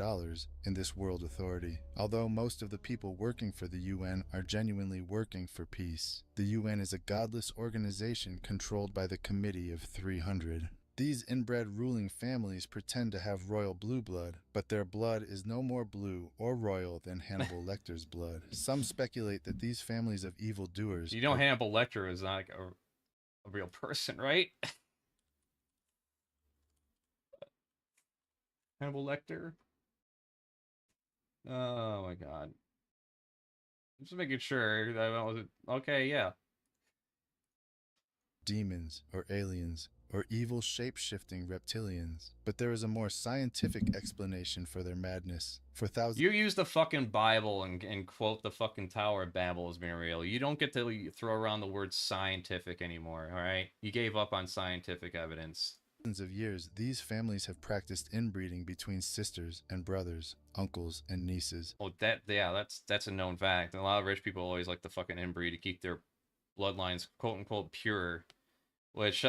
in this world authority. Although most of the people working for the UN are genuinely working for peace, the UN is a godless organization controlled by the Committee of 300. These inbred ruling families pretend to have royal blue blood, but their blood is no more blue or royal than Hannibal Lecter's blood. Some speculate that these families of evildoers... You know Hannibal Lecter is not like a real person, right? Hannibal Lecter? Oh my god. I'm just making sure that I was... Okay, yeah. Demons or aliens, or evil shape-shifting reptilians. But there is a more scientific explanation for their madness. For thousands... You use the fucking Bible and quote the fucking Tower of Babel as being real. You don't get to throw around the word scientific anymore, alright? You gave up on scientific evidence. Of years, these families have practiced inbreeding between sisters and brothers, uncles and nieces. Oh, that's a known fact. And a lot of rich people always like to fucking inbreed to keep their bloodlines quote-unquote pure. Which,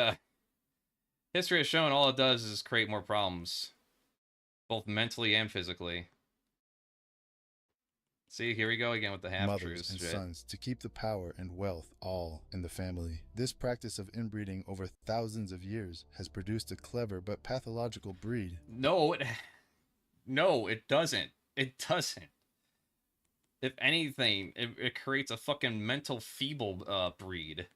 history has shown all it does is create more problems. Both mentally and physically. See, here we go again with the half-truths. Mothers and sons, to keep the power and wealth all in the family. This practice of inbreeding over thousands of years has produced a clever but pathological breed. No, it doesn't. It doesn't. If anything, it creates a fucking mental feeble breed.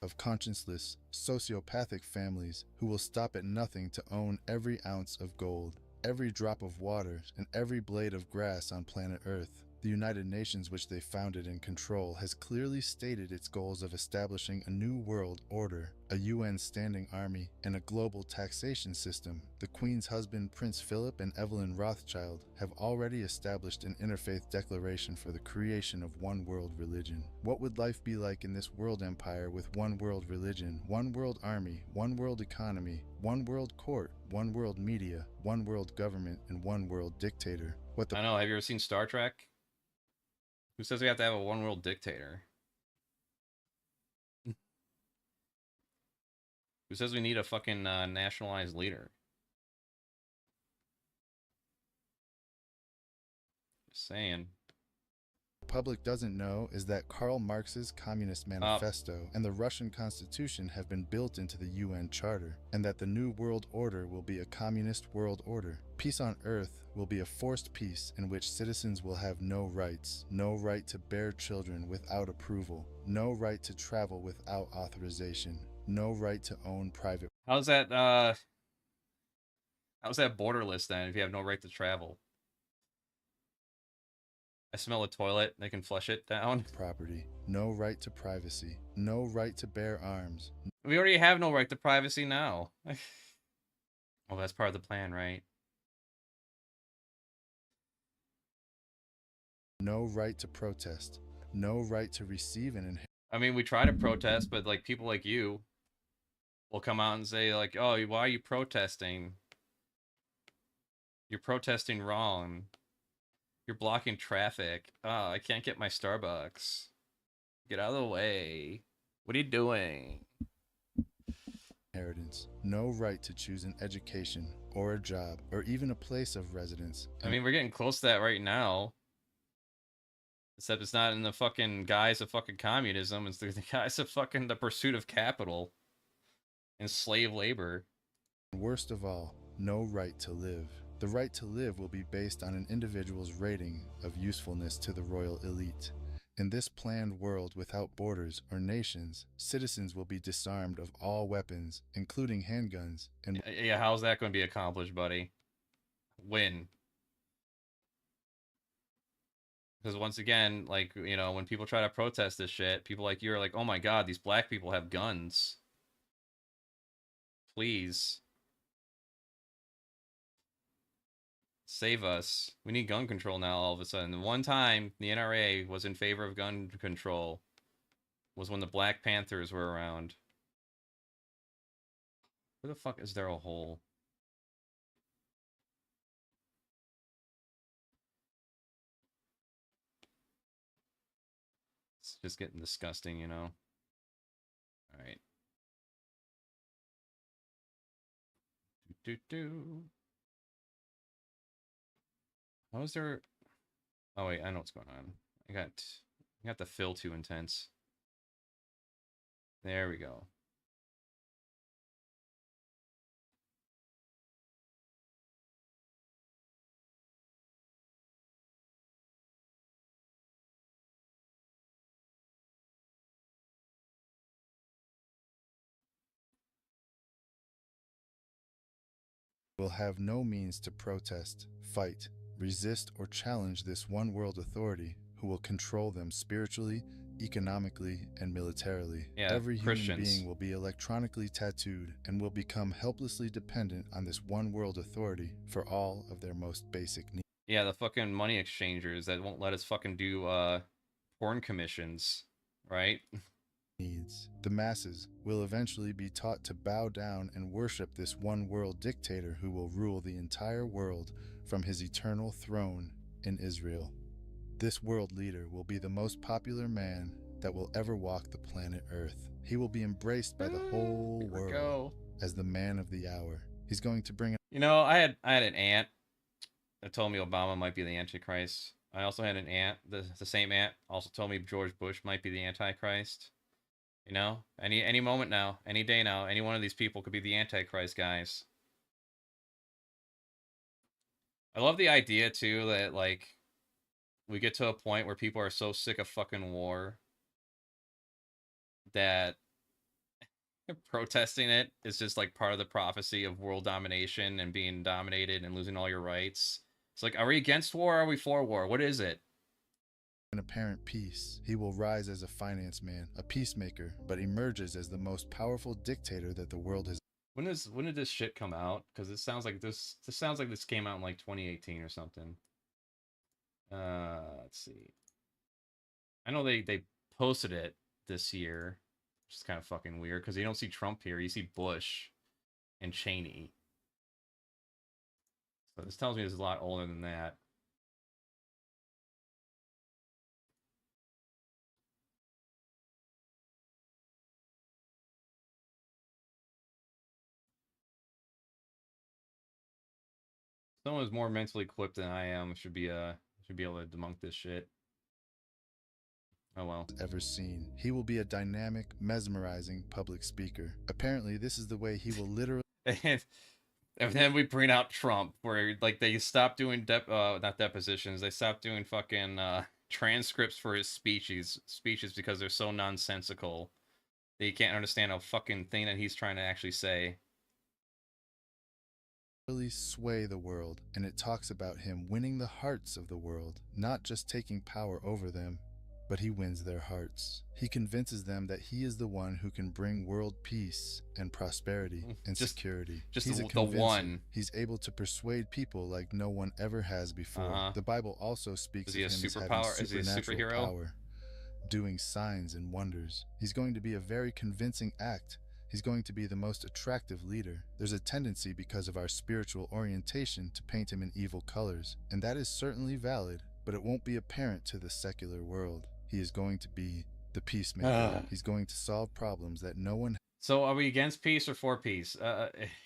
Of conscienceless, sociopathic families who will stop at nothing to own every ounce of gold, every drop of water, and every blade of grass on planet Earth. The United Nations, which they founded and control, has clearly stated its goals of establishing a new world order, a UN standing army, and a global taxation system. The Queen's husband, Prince Philip, and Evelyn Rothschild have already established an interfaith declaration for the creation of one world religion. What would life be like in this world empire with one world religion, one world army, one world economy, one world court, one world media, one world government, and one world dictator? What the I know. Have you ever seen Star Trek? Who says we have to have a one world dictator? Who says we need a fucking nationalized leader? Just saying. public doesn't know is that Karl Marx's Communist Manifesto and the Russian Constitution have been built into the UN Charter, and that the new world order will be a communist world order. Peace on Earth will be a forced peace in which citizens will have no rights, no right to bear children without approval, no right to travel without authorization, no right to own private. How's that borderless then if you have no right to travel? I smell a toilet, they can flush it down. Property, no right to privacy, no right to bear arms. We already have no right to privacy now. Well, that's part of the plan, right? No right to protest, no right to receive an inheritance. I mean, we try to protest, but like people like you will come out and say like, "Oh, why are you protesting? You're protesting wrong. You're blocking traffic. Oh, I can't get my Starbucks. Get out of the way. What are you doing?" Inheritance, no right to choose an education or a job or even a place of residence. I mean, we're getting close to that right now. Except it's not in the fucking guise of fucking communism. It's the guise of fucking the pursuit of capital and slave labor. Worst of all, no right to live. The right to live will be based on an individual's rating of usefulness to the royal elite. In this planned world without borders or nations, citizens will be disarmed of all weapons, including handguns, and Yeah, how's that going to be accomplished, buddy? When? Because once again, like, you know, when people try to protest this shit, people like you are like, "Oh my god, these black people have guns. Please. Save us. We need gun control now all of a sudden." The one time the NRA was in favor of gun control was when the Black Panthers were around. Where the fuck is there a hole? It's just getting disgusting, you know? Alright. How is there... Oh wait, I know what's going on. I got the fill too intense. There we go. will have no means to protest, fight, resist, or challenge this one world authority who will control them spiritually, economically, and militarily. Yeah, Every Christians. human being will be electronically tattooed and will become helplessly dependent on this one world authority for all of their most basic needs. Yeah, the fucking money exchangers that won't let us fucking do porn commissions, right? The masses will eventually be taught to bow down and worship this one world dictator who will rule the entire world from his eternal throne in Israel. This world leader will be the most popular man that will ever walk the planet Earth. He will be embraced by the whole world as the man of the hour. He's going to bring... You know, I had an aunt that told me Obama might be the Antichrist. I also had an aunt, the same aunt, also told me George Bush might be the Antichrist. You know, any moment now, any day now, any one of these people could be the Antichrist, guys. I love the idea too that like we get to a point where people are so sick of fucking war that protesting it is just like part of the prophecy of world domination and being dominated and losing all your rights. It's like, are we against war or are we for war? What is it? An apparent peace. He will rise as a finance man, a peacemaker, but emerges as the most powerful dictator that the world has. When did this shit come out? Because it sounds like this sounds like this came out in like 2018 or something. Let's see. I know they posted it this year, which is kind of fucking weird because you don't see Trump here. You see Bush and Cheney. So this tells me it's a lot older than that. Someone who's more mentally equipped than I am should be able to debunk this shit. Oh well. Ever seen. He will be a dynamic, mesmerizing public speaker. Apparently, this is the way he will literally. And then we bring out Trump, where like they stopped doing not depositions, they stopped doing fucking transcripts for his speeches because they're so nonsensical that you can't understand a fucking thing that he's trying to actually say. Really sway the world, and it talks about him winning the hearts of the world, not just taking power over them, but he wins their hearts. He convinces them that he is the one who can bring world peace and prosperity and security. He's a the one. He's able to persuade people like no one ever has before. The Bible also speaks of him as having supernatural power, doing signs and wonders. He's going to be a very convincing act. He's going to be the most attractive leader. There's a tendency because of our spiritual orientation to paint him in evil colors, and that is certainly valid, but it won't be apparent to the secular world. He is going to be the peacemaker. He's going to solve problems that no one. So are we against peace or for peace?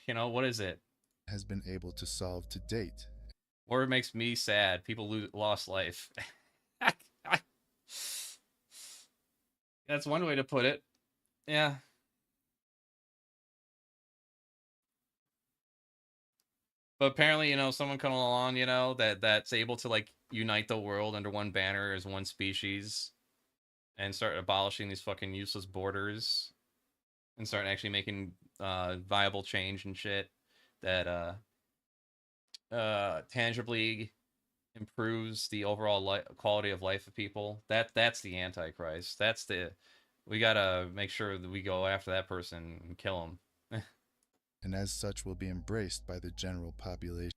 You know, what is it? Has been able to solve to date. Or it makes me sad. People lost life. That's one way to put it. Yeah. But apparently, you know, someone come along, you know, that's able to like unite the world under one banner as one species and start abolishing these fucking useless borders and start actually making viable change and shit that tangibly improves the overall quality of life of people. That's the Antichrist. We gotta make sure that we go after that person and kill him. And as such will be embraced by the general population.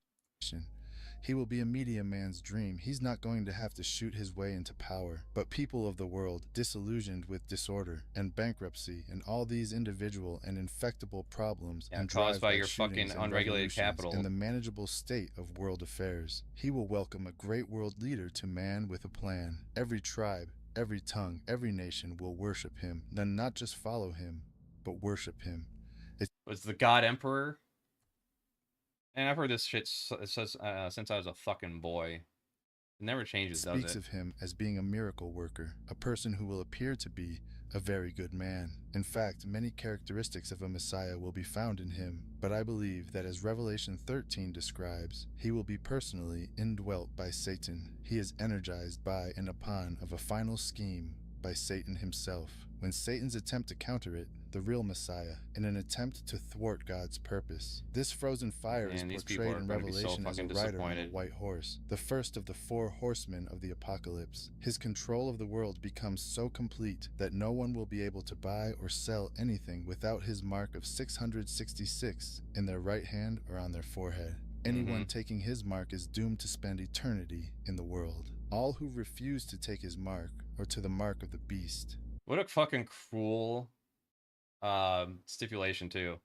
He will be a media man's dream. He's not going to have to shoot his way into power. But people of the world, disillusioned with disorder and bankruptcy and all these individual and infectable problems and caused by your fucking unregulated capital in the manageable state of world affairs. He will welcome a great world leader to man with a plan. Every tribe, every tongue, every nation will worship him. Then not just follow him, but worship him. Was the God Emperor? And I've heard this shit since I was a fucking boy. It never changes, does it? Speaks of him as being a miracle worker, a person who will appear to be a very good man. In fact, many characteristics of a Messiah will be found in him, but I believe that as Revelation 13 describes, he will be personally indwelt by Satan. He is energized by and upon of a final scheme by Satan himself. When Satan's attempt to counter it, the real Messiah, in an attempt to thwart God's purpose. This frozen fire is portrayed in Revelation as a rider on a white horse, the first of the 4 horsemen of the apocalypse. His control of the world becomes so complete that no one will be able to buy or sell anything without his mark of 666 in their right hand or on their forehead. Anyone taking his mark is doomed to spend eternity in the world. All who refuse to take his mark or to the mark of the beast. What a fucking cruel stipulation too.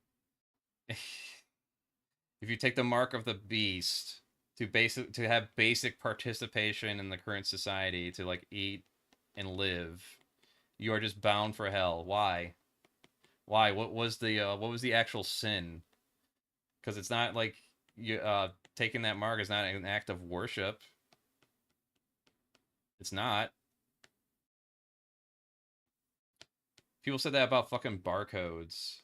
If you take the mark of the beast to have basic participation in the current society, to like eat and live, you are just bound for hell. Why? What was the actual sin? Because it's not like you taking that mark is not an act of worship. It's not. People said that about fucking barcodes.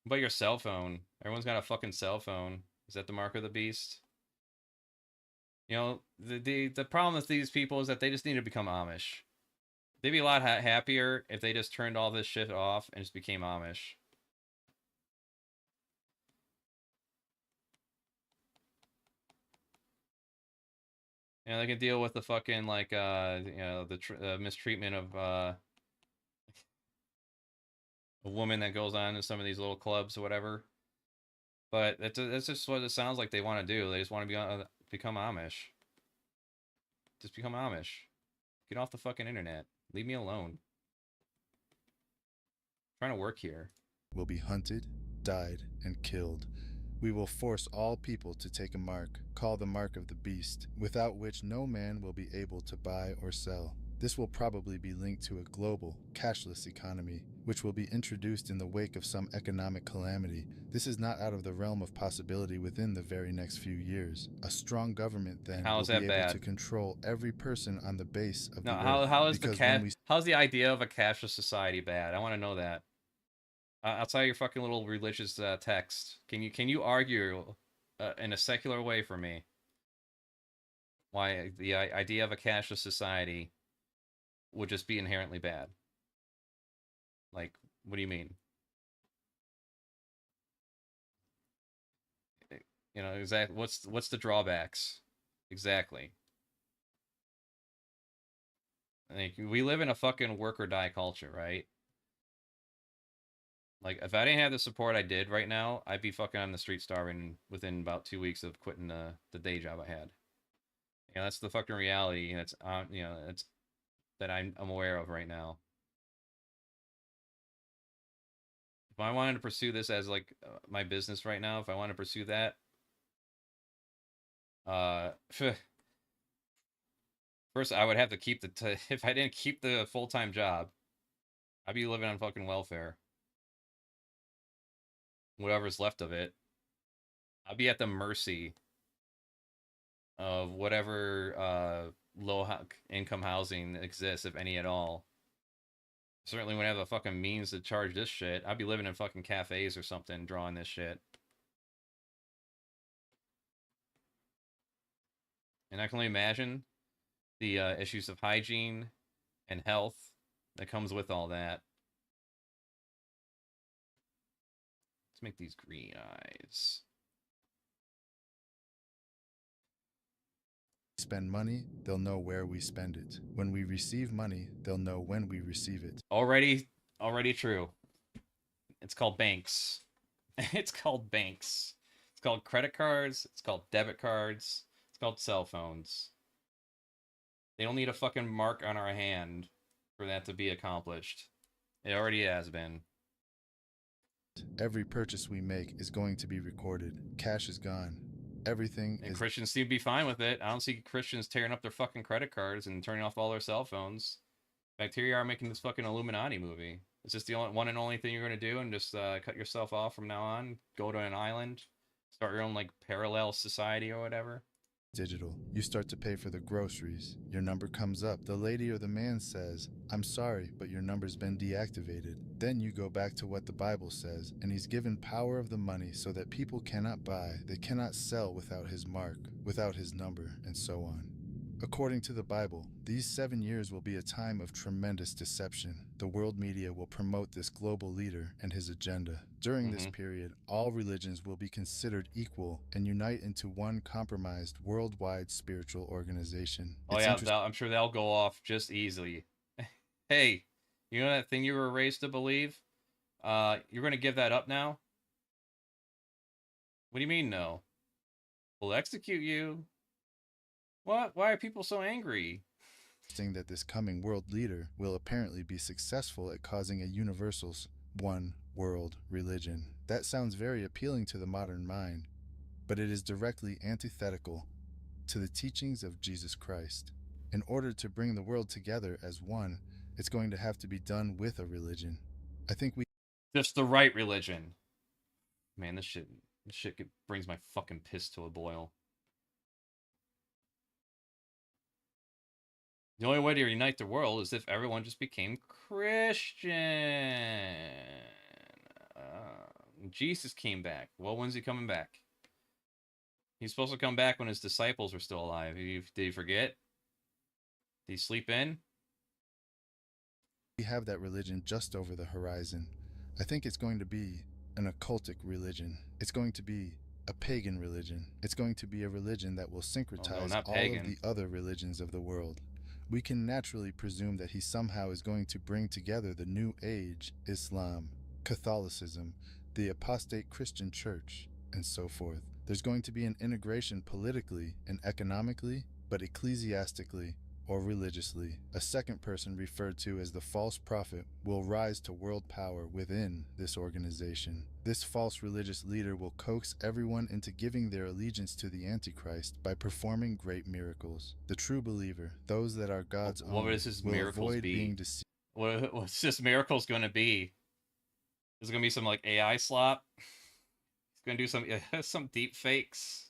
What about your cell phone? Everyone's got a fucking cell phone. Is that the mark of the beast? You know, the problem with these people is that they just need to become Amish. They'd be a lot happier if they just turned all this shit off and just became Amish. You know, they can deal with the fucking, like, you know, the mistreatment of a woman that goes on to some of these little clubs or whatever. But that's just what it sounds like they want to do. They just want to become Amish. Just become Amish. Get off the fucking internet. Leave me alone. I'm trying to work here. Will be hunted, died, and killed. We will force all people to take a mark, called the mark of the beast, without which no man will be able to buy or sell. This will probably be linked to a global, cashless economy, which will be introduced in the wake of some economic calamity. This is not out of the realm of possibility within the very next few years. A strong government then will be able to control every person on the base of the earth. How's the idea of a cashless society bad? I want to know that. Outside your fucking little religious text, can you argue in a secular way for me why the idea of a cashless society would just be inherently bad? Like, what do you mean? You know, exactly. What's the drawbacks? Exactly. Like, we live in a fucking work or die culture, right? Like, if I didn't have the support I did right now, I'd be fucking on the street starving within about 2 weeks of quitting the day job I had. You know, that's the fucking reality, and it's you know, it's that I'm aware of right now. If I wanted to pursue this as like my business right now, if I want to pursue that, first I would have to keep if I didn't keep the full-time job, I'd be living on fucking welfare. Whatever's left of it, I'll be at the mercy of whatever low-income housing exists, if any at all. Certainly wouldn't have the fucking means to charge this shit. I'd be living in fucking cafes or something, drawing this shit. And I can only imagine the issues of hygiene and health that comes with all that. Let's make these green eyes. Spend money, they'll know where we spend it. When we receive money, they'll know when we receive it. Already true. It's called banks. It's called banks. It's called credit cards. It's called debit cards. It's called cell phones. They don't need a fucking mark on our hand for that to be accomplished. It already has been. Every purchase we make is going to be recorded. Cash is gone. Everything and is... Christians seem to be fine with it. I don't see Christians tearing up their fucking credit cards and turning off all their cell phones. In fact, here you are making this fucking Illuminati movie. Is this the one and only thing you're going to do and just cut yourself off from now on? Go to an island? Start your own, like, parallel society or whatever? Digital. You start to pay for the groceries. Your number comes up. The lady or the man says, "I'm sorry, but your number's been deactivated." Then you go back to what the Bible says, and he's given power of the money so that people cannot buy, they cannot sell without his mark, without his number, and so on. According to the Bible, these 7 years will be a time of tremendous deception. The world media will promote this global leader and his agenda. During this period, all religions will be considered equal and unite into one compromised worldwide spiritual organization. Oh yeah, I'm sure they'll go off just easily. Hey, you know that thing you were raised to believe? You're going to give that up now? What do you mean no? We'll execute you. What? Why are people so angry? Saying that this coming world leader will apparently be successful at causing a universal one world religion. That sounds very appealing to the modern mind, but it is directly antithetical to the teachings of Jesus Christ. In order to bring the world together as one, it's going to have to be done with a religion. I think we... Just the right religion. Man, this shit brings my fucking piss to a boil. The only way to unite the world is if everyone just became Christian. Jesus came back. Well, when's he coming back? He's supposed to come back when his disciples were still alive. Did he forget? Did he sleep in? We have that religion just over the horizon. I think it's going to be an occultic religion. It's going to be a pagan religion. It's going to be a religion that will syncretize not all pagan. of the other religions of the world. We can naturally presume that he somehow is going to bring together the New Age, Islam, Catholicism, the apostate Christian church, and so forth. There's going to be an integration politically and economically, but ecclesiastically or religiously. A second person referred to as the false prophet will rise to world power within this organization. This false religious leader will coax everyone into giving their allegiance to the Antichrist by performing great miracles. The true believer, those that are God's What own, would his will miracles avoid be? being deceived. What's this miracles going to be? Is it going to be some like AI slop? It's going to do some deep fakes.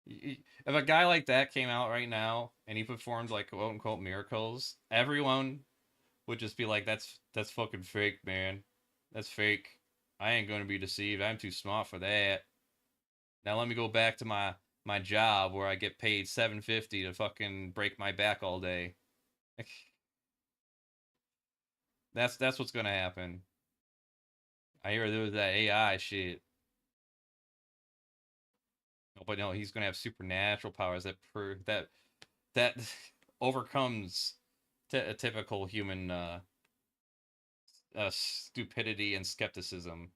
If a guy like that came out right now and he performed like quote unquote miracles, everyone would just be like, that's fucking fake, man. That's fake. I ain't going to be deceived. I'm too smart for that. Now let me go back to my job where I get paid $7.50 to fucking break my back all day. That's what's gonna happen. I hear there was that AI shit. Oh, but no, he's gonna have supernatural powers that overcomes a typical human stupidity and skepticism.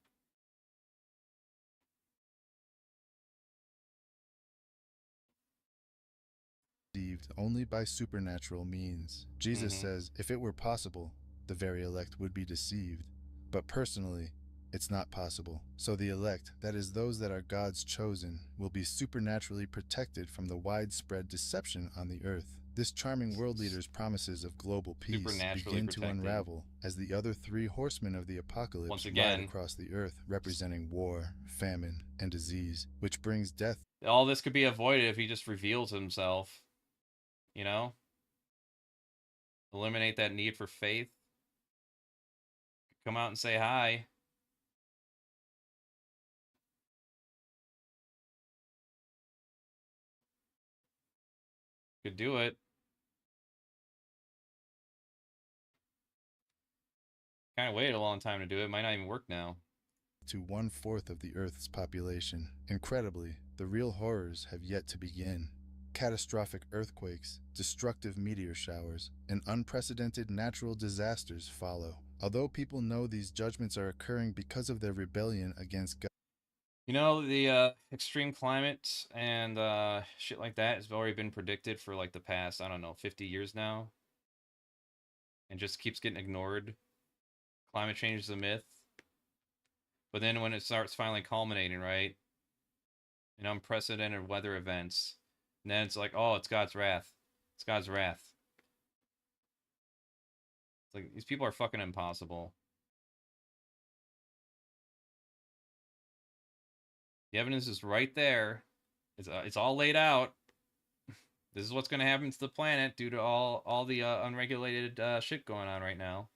Only by supernatural means. Jesus says, if it were possible, the very elect would be deceived. But personally, it's not possible. So the elect, that is those that are God's chosen, will be supernaturally protected from the widespread deception on the earth. This charming world leader's promises of global peace begin to unravel as the other three horsemen of the apocalypse ride across the earth, representing war, famine, and disease, which brings death. All this could be avoided if he just reveals himself. You know? Eliminate that need for faith. Come out and say hi. Could do it. Kind of waited a long time to do it. Might not even work now. To 1/4 of the Earth's population. Incredibly, the real horrors have yet to begin. Catastrophic earthquakes, destructive meteor showers, and unprecedented natural disasters follow. Although people know these judgments are occurring because of their rebellion against God. You know, the extreme climate and shit like that has already been predicted for like the past, I don't know, 50 years now. And just keeps getting ignored. Climate change is a myth. But then when it starts finally culminating, right? In unprecedented weather events, and then it's like, oh, it's God's wrath. It's God's wrath. It's like, these people are fucking impossible. The evidence is right there. It's all laid out. This is what's going to happen to the planet due to all the unregulated shit going on right now.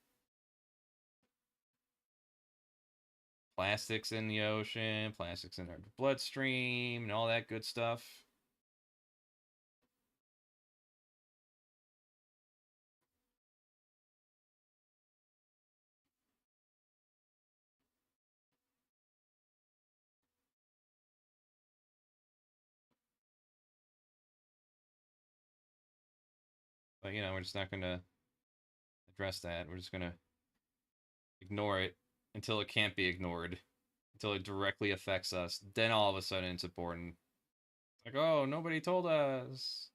Plastics in the ocean, plastics in our bloodstream, and all that good stuff. But, you know, we're just not going to address that. We're just going to ignore it until it can't be ignored. Until it directly affects us. Then all of a sudden it's important. Like, oh, nobody told us.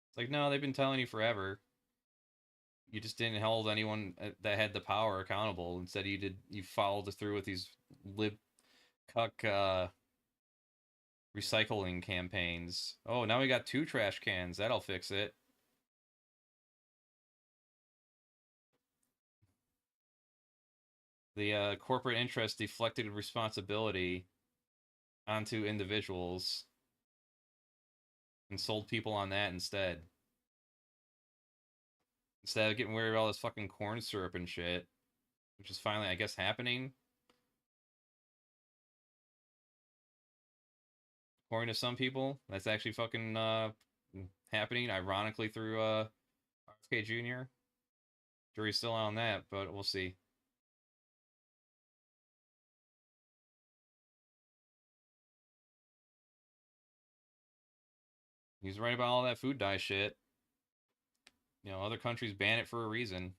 It's like, no, they've been telling you forever. You just didn't hold anyone that had the power accountable. Instead, you followed through with these cuck recycling campaigns. Oh, now we got 2 trash cans. That'll fix it. The corporate interest deflected responsibility onto individuals and sold people on that instead. Instead of getting worried about all this fucking corn syrup and shit, which is finally, I guess, happening. according to some people, that's actually fucking happening. Ironically, through RFK Jr. Jury's still on that, but we'll see. He's right about all that food dye shit. You know, other countries ban it for a reason.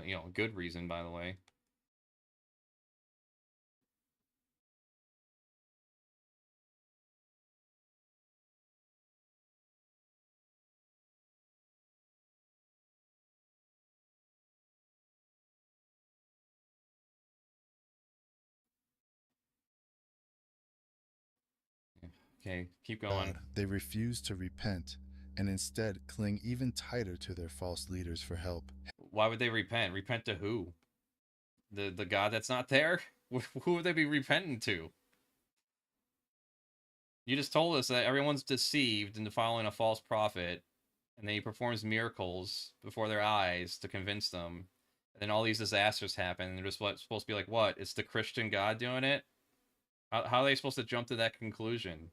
You know, good reason, by the way. Okay, keep going. They refuse to repent and instead cling even tighter to their false leaders for help. Why would they repent? Repent to who? The God that's not there? Who would they be repenting to? You just told us that everyone's deceived into following a false prophet, and then he performs miracles before their eyes to convince them. And then all these disasters happen, and they're just supposed to be like, what? It's the Christian God doing it? How are they supposed to jump to that conclusion?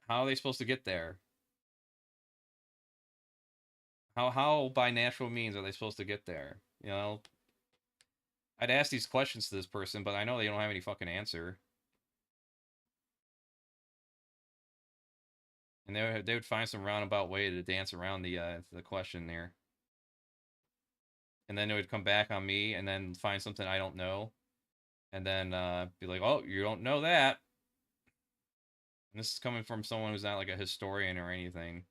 How are they supposed to get there? How by natural means are they supposed to get there? You know? I'd ask these questions to this person, but I know they don't have any fucking answer. And they would find some roundabout way to dance around the question there. And then it would come back on me and then find something I don't know. And then be like, oh, you don't know that. And this is coming from someone who's not like a historian or anything.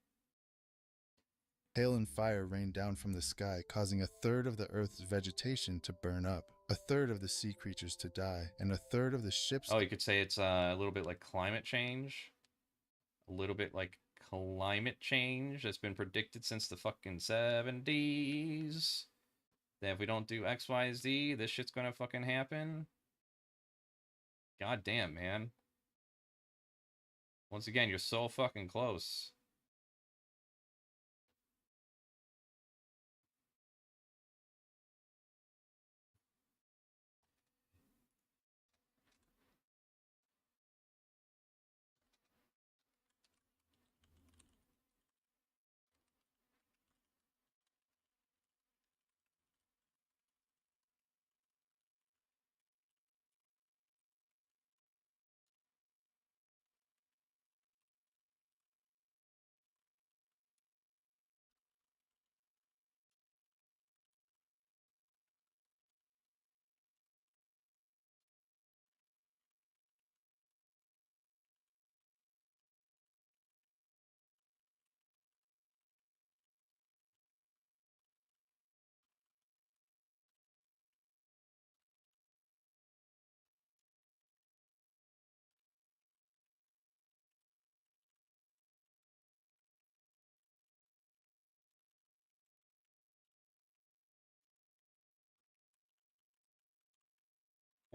Hail and fire rained down from the sky, causing a third of the earth's vegetation to burn up, a third of the sea creatures to die, and a third of the ships... Oh, you could say it's a little bit like climate change. A little bit like climate change that's been predicted since the fucking 70s. That if we don't do X, Y, Z, this shit's gonna fucking happen. God damn, man. Once again, you're so fucking close.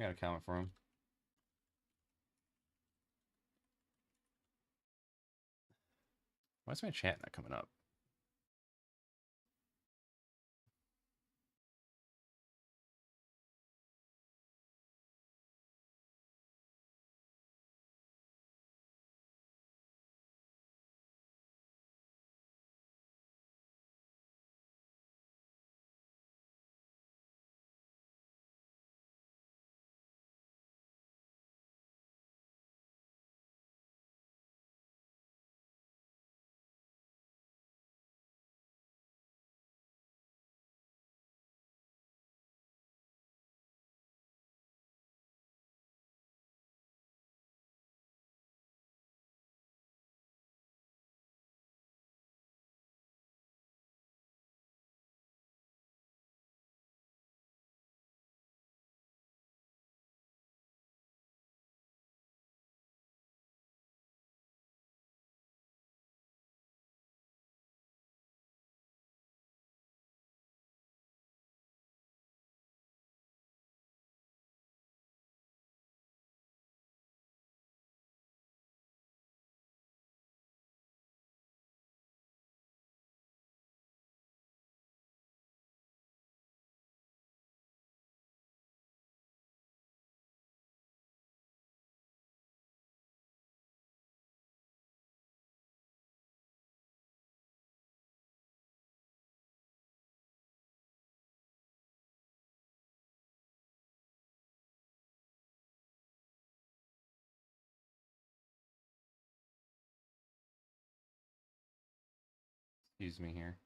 I got a comment for him. Why is my chat not coming up? Excuse me here.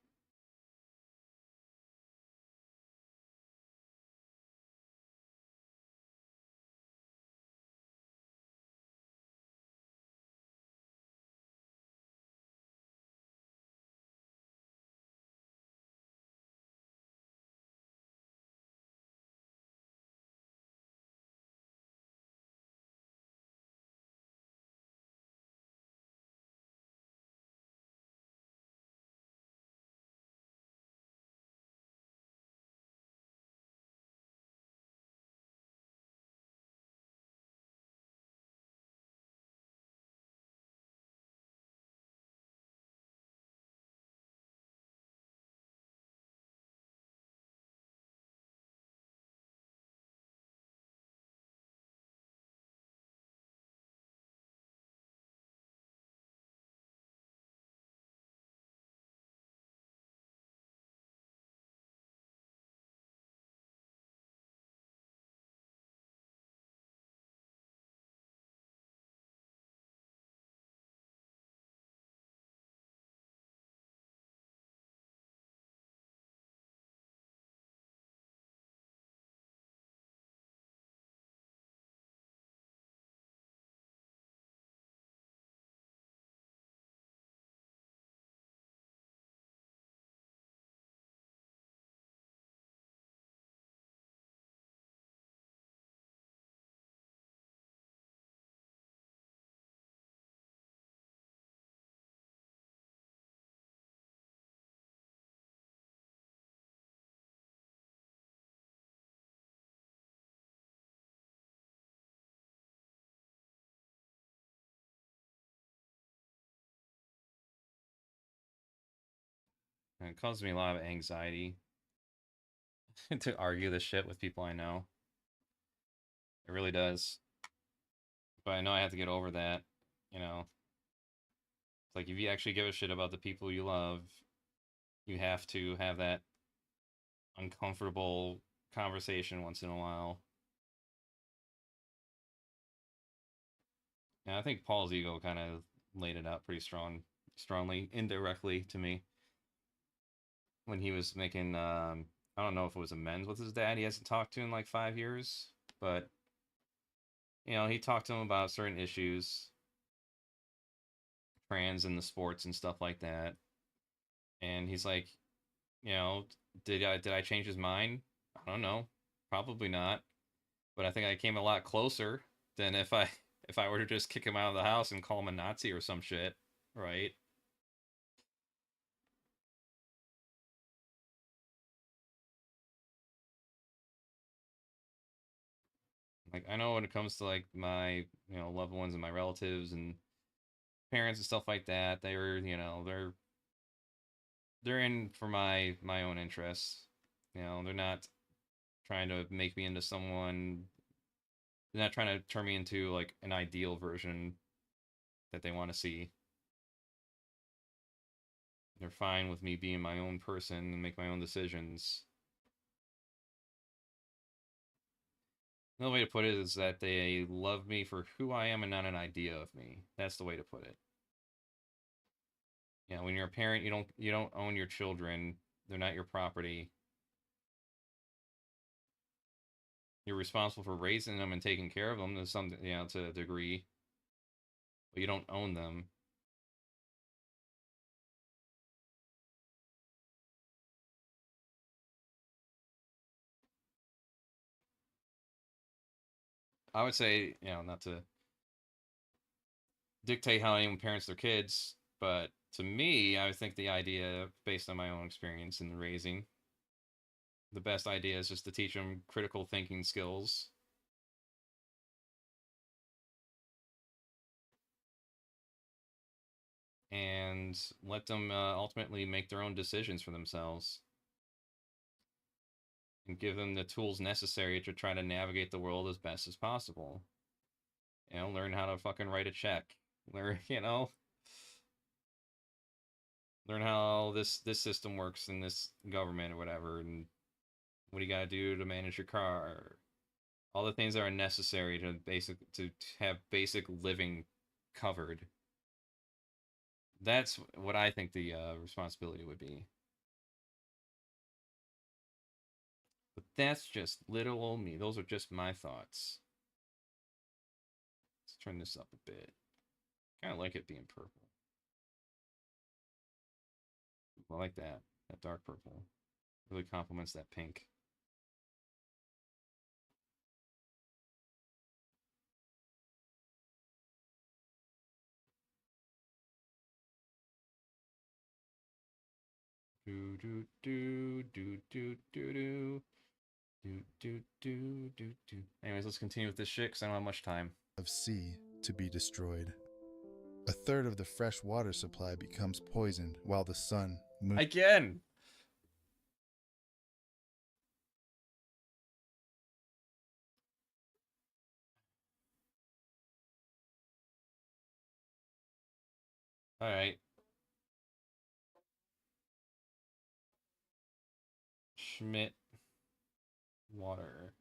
And it causes me a lot of anxiety to argue this shit with people I know. It really does. But I know I have to get over that, you know. It's like if you actually give a shit about the people you love, you have to have that uncomfortable conversation once in a while. And I think Paul's ego kind of laid it out pretty strongly, indirectly to me. When he was making, I don't know if it was amends with his dad. He hasn't talked to in like 5 years, but you know, he talked to him about certain issues, trans in the sports and stuff like that. And he's like, you know, did I change his mind? I don't know, probably not. But I think I came a lot closer than if I were to just kick him out of the house and call him a Nazi or some shit, right? Like I know when it comes to like my, you know, loved ones and my relatives and parents and stuff like that, they're, you know, they're in for my own interests. You know, they're not trying to make me into someone. They're not trying to turn me into like an ideal version that they want to see. They're fine with me being my own person and make my own decisions. Another way to put it is that they love me for who I am and not an idea of me. That's the way to put it. You know, when you're a parent, you don't own your children. They're not your property. You're responsible for raising them and taking care of them to some, you know, to a degree, but you don't own them. I would say, you know, not to dictate how anyone parents their kids, but to me, I would think the idea, based on my own experience in raising, the best idea is just to teach them critical thinking skills. And let them ultimately make their own decisions for themselves. And give them the tools necessary to try to navigate the world as best as possible. You know, learn how to fucking write a check. Learn, you know, learn how this system works in this government or whatever, and what do you gotta do to manage your car. All the things that are necessary to have basic living covered. That's what I think the responsibility would be. But that's just little old me. Those are just my thoughts. Let's turn this up a bit. Kind of like it being purple. I like that. That dark purple. Really complements that pink. Do do do do do do do. Do. Anyways, let's continue with this shit because I don't have much time. Of sea to be destroyed. A third of the fresh water supply becomes poisoned while the sun moon. Again! Alright. Schmidt. Water.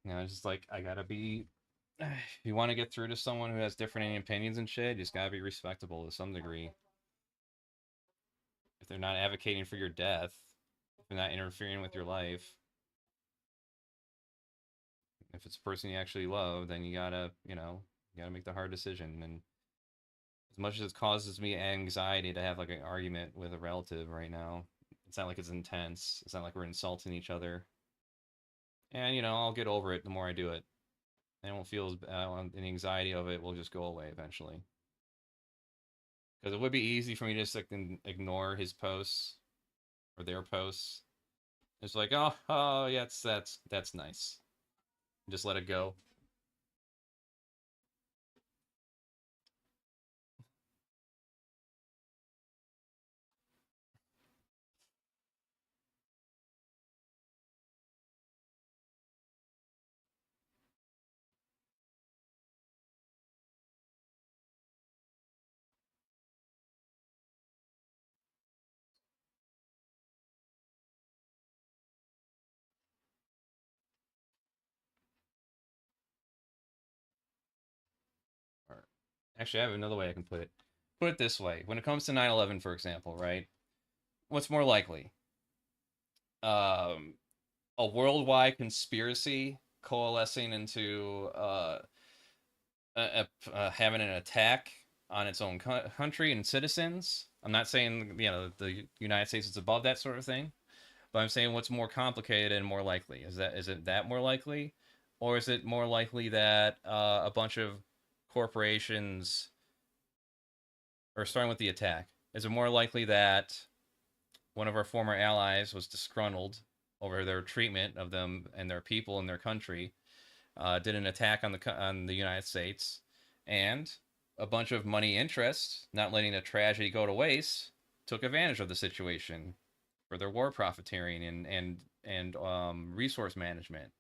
You know, it's just like, I gotta be... If you want to get through to someone who has different opinions and shit, you just gotta be respectable to some degree. If they're not advocating for your death, if they're not interfering with your life, if it's a person you actually love, then you gotta, you know, you gotta make the hard decision. And as much as it causes me anxiety to have like an argument with a relative right now, it's not like it's intense. It's not like we're insulting each other. And, you know, I'll get over it the more I do it. And it won't feel as bad. The anxiety of it will just go away eventually. Because it would be easy for me to just like ignore his posts or their posts. It's like, oh, yeah, that's nice. Just let it go. Or, actually, I have another way I can put it. Put it this way. When it comes to 9/11, for example, right? What's more likely? A worldwide conspiracy coalescing into having an attack on its own country and citizens. I'm not saying, you know, the United States is above that sort of thing, but I'm saying what's more complicated and more likely. Is it that more likely, or is it more likely that a bunch of corporations are starting with the attack? Is it more likely that one of our former allies was disgruntled over their treatment of them and their people in their country, did an attack on the United States, and a bunch of money interests, not letting a tragedy go to waste, took advantage of the situation for their war profiteering and resource management?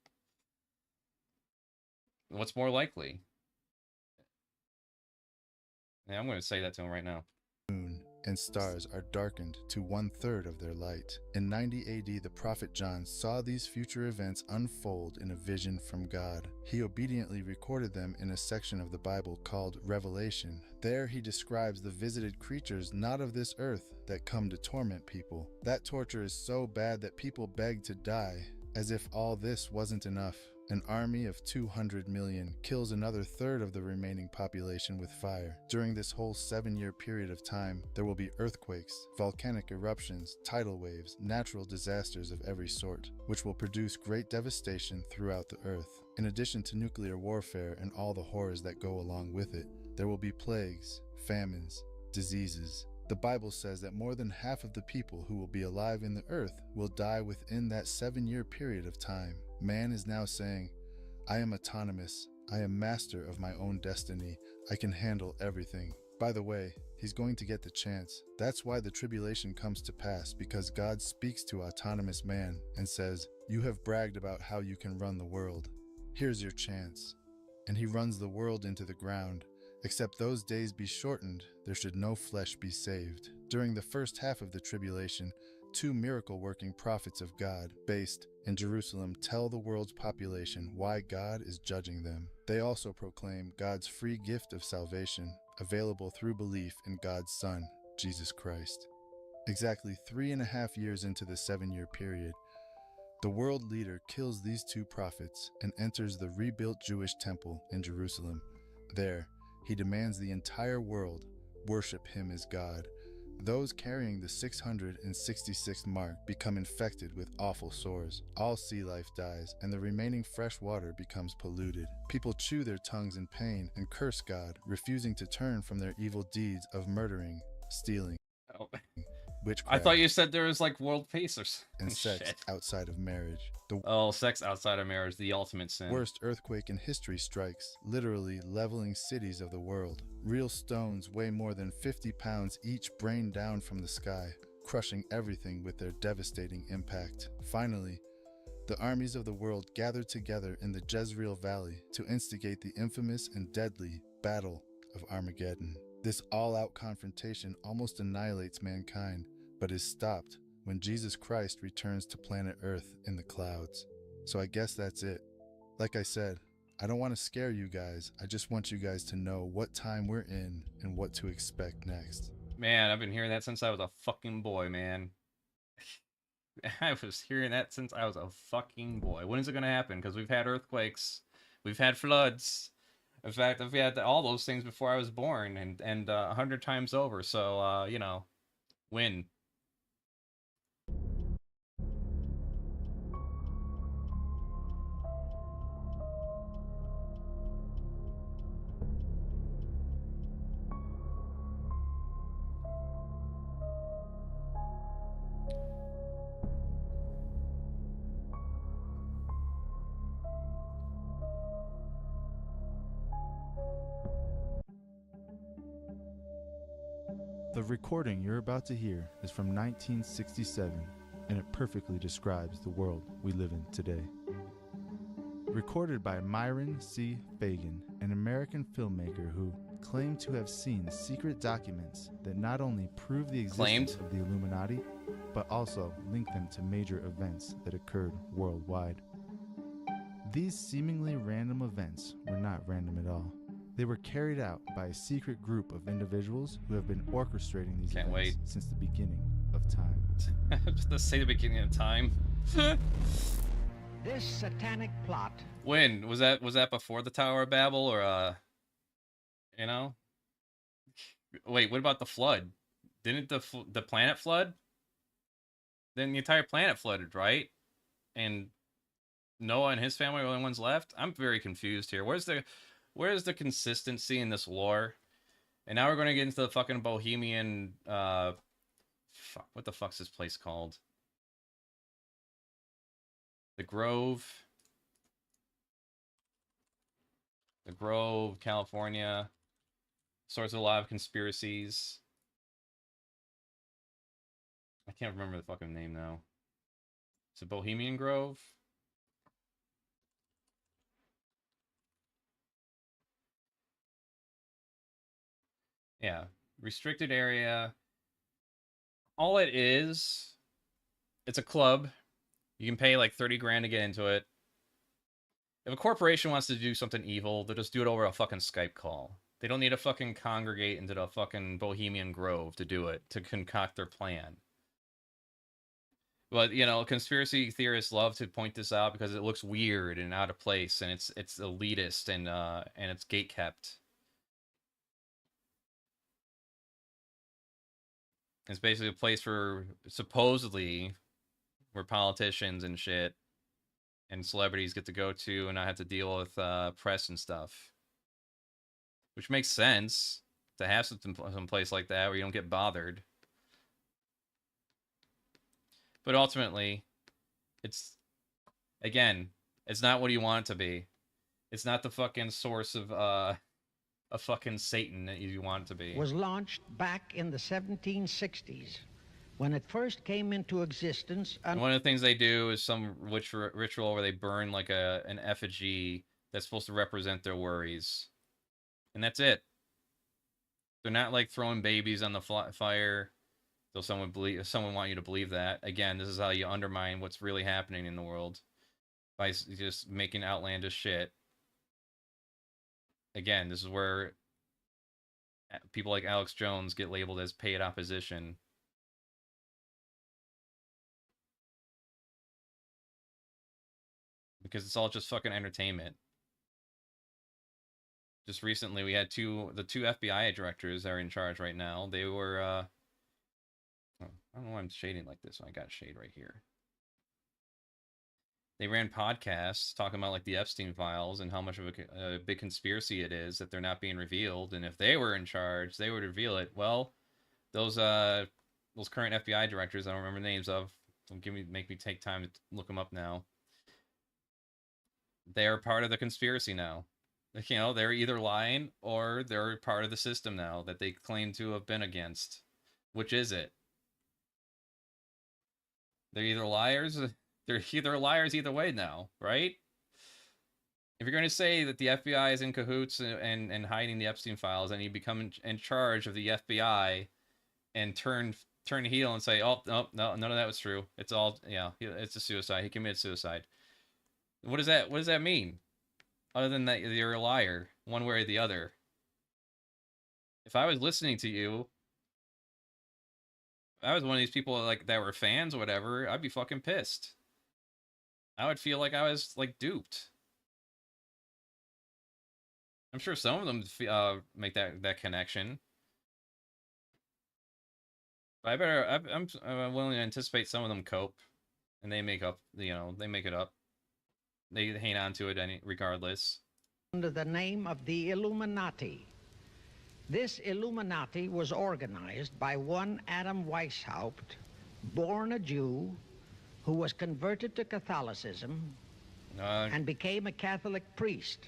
What's more likely? Yeah, I'm going to say that to him right now. Moon and stars are darkened to 1/3 of their light. In 90 AD, the prophet John saw these future events unfold in a vision from God. He obediently recorded them in a section of the Bible called Revelation. There he describes the visited creatures not of this earth that come to torment people. That torture is so bad that people beg to die. As if all this wasn't enough, an army of 200 million kills another third of the remaining population with fire. During this whole 7-year period of time, there will be earthquakes, volcanic eruptions, tidal waves, natural disasters of every sort, which will produce great devastation throughout the earth. In addition to nuclear warfare and all the horrors that go along with it, there will be plagues, famines, diseases. The Bible says that more than half of the people who will be alive in the earth will die within that 7-year period of time. Man is now saying, I am autonomous. I am master of my own destiny. I can handle everything. By the way, he's going to get the chance. That's why the tribulation comes to pass, because God speaks to autonomous man and says, you have bragged about how you can run the world. Here's your chance. And he runs the world into the ground. Except those days be shortened, there should no flesh be saved. During the first half of the tribulation, 2 miracle-working prophets of God, based in Jerusalem, tell the world's population why God is judging them. They also proclaim God's free gift of salvation, available through belief in God's Son, Jesus Christ. Exactly 3.5 years into the 7-year period, the world leader kills these 2 prophets and enters the rebuilt Jewish temple in Jerusalem. There, he demands the entire world worship him as God. Those carrying the 666th mark become infected with awful sores. All sea life dies, and the remaining fresh water becomes polluted. People chew their tongues in pain and curse God, refusing to turn from their evil deeds of murdering, stealing, Oh. witchcraft, I thought you said there was like world peace or and something. sex Shit. outside of marriage. The Oh, sex outside of marriage, the ultimate sin. worst earthquake in history strikes, literally leveling cities of the world. Real stones weigh more than 50 pounds each rain down from the sky, crushing everything with their devastating impact. Finally, the armies of the world gathered together in the Jezreel Valley to instigate the infamous and deadly Battle of Armageddon. This all-out confrontation almost annihilates mankind, but is stopped when Jesus Christ returns to planet Earth in the clouds. So I guess that's it. Like I said, I don't want to scare you guys. I just want you guys to know what time we're in and what to expect next. Man, I've been hearing that since I was a fucking boy, man. I was hearing that since I was a fucking boy. When is it going to happen? Because we've had earthquakes. We've had floods. In fact, I've had all those things before I was born and 100 times over. So, you know, when? The recording you're about to hear is from 1967, and it perfectly describes the world we live in today. Recorded by Myron C. Fagan, an American filmmaker who claimed to have seen secret documents that not only prove the existence of the Illuminati, but also link them to major events that occurred worldwide. These seemingly random events were not random at all. They were carried out by a secret group of individuals who have been orchestrating these events since the beginning of time. Let's say the beginning of time. This satanic plot. When was that? Was that before the Tower of Babel, or you know? Wait, what about the flood? Didn't the planet flood? Then the entire planet flooded, right? And Noah and his family are the only ones left. I'm very confused here. Where's the consistency in this lore? And now we're going to get into the fucking Bohemian, fuck, what the fuck's this place called? The Grove, California. Source of a lot of conspiracies. I can't remember the fucking name now. Is it Bohemian Grove? Yeah, restricted area. All it is, it's a club. You can pay like 30 grand to get into it. If a corporation wants to do something evil, they'll just do it over a fucking Skype call. They don't need to fucking congregate into the fucking Bohemian Grove to do it, to concoct their plan. But you know, conspiracy theorists love to point this out because it looks weird and out of place, and it's elitist and it's gatekept. It's basically a place for supposedly where politicians and shit and celebrities get to go to and not have to deal with press and stuff, which makes sense to have some place like that where you don't get bothered. But ultimately, it's, again, it's not what you want it to be. It's not the fucking source of a fucking Satan that you want it to be. Was launched back in the 1760s when it first came into existence. And one of the things they do is some ritual where they burn like an effigy that's supposed to represent their worries, and that's it. They're not like throwing babies on the fire. So someone want you to believe that. Again, this is how you undermine what's really happening in the world, by just making outlandish shit. Again, this is where people like Alex Jones get labeled as paid opposition. Because it's all just fucking entertainment. Just recently, we had the two FBI directors that are in charge right now. They were, I don't know why I'm shading like this. I got shade right here. They ran podcasts talking about like the Epstein files and how much of a big conspiracy it is that they're not being revealed. And if they were in charge, they would reveal it. Well, those current FBI directors, I don't remember the names of. Don't make me take time to look them up now. They are part of the conspiracy now. You know, they're either lying or they're part of the system now that they claim to have been against. Which is it? They're either liars. They're either liars either way now, right? If you're going to say that the FBI is in cahoots and hiding the Epstein files, and you become in charge of the FBI and turn heel and say, oh, no, none of that was true. It's all, yeah, it's a suicide. He committed suicide. What does that mean? Other than that you're a liar, one way or the other. If I was listening to you, if I was one of these people like that were fans or whatever, I'd be fucking pissed. I would feel like I was like duped. I'm sure some of them make that connection. But I'm willing to anticipate some of them cope, and they make up. You know, they make it up. They hang on to it regardless. Under the name of the Illuminati. This Illuminati was organized by one Adam Weishaupt, born a Jew, who was converted to Catholicism and became a Catholic priest.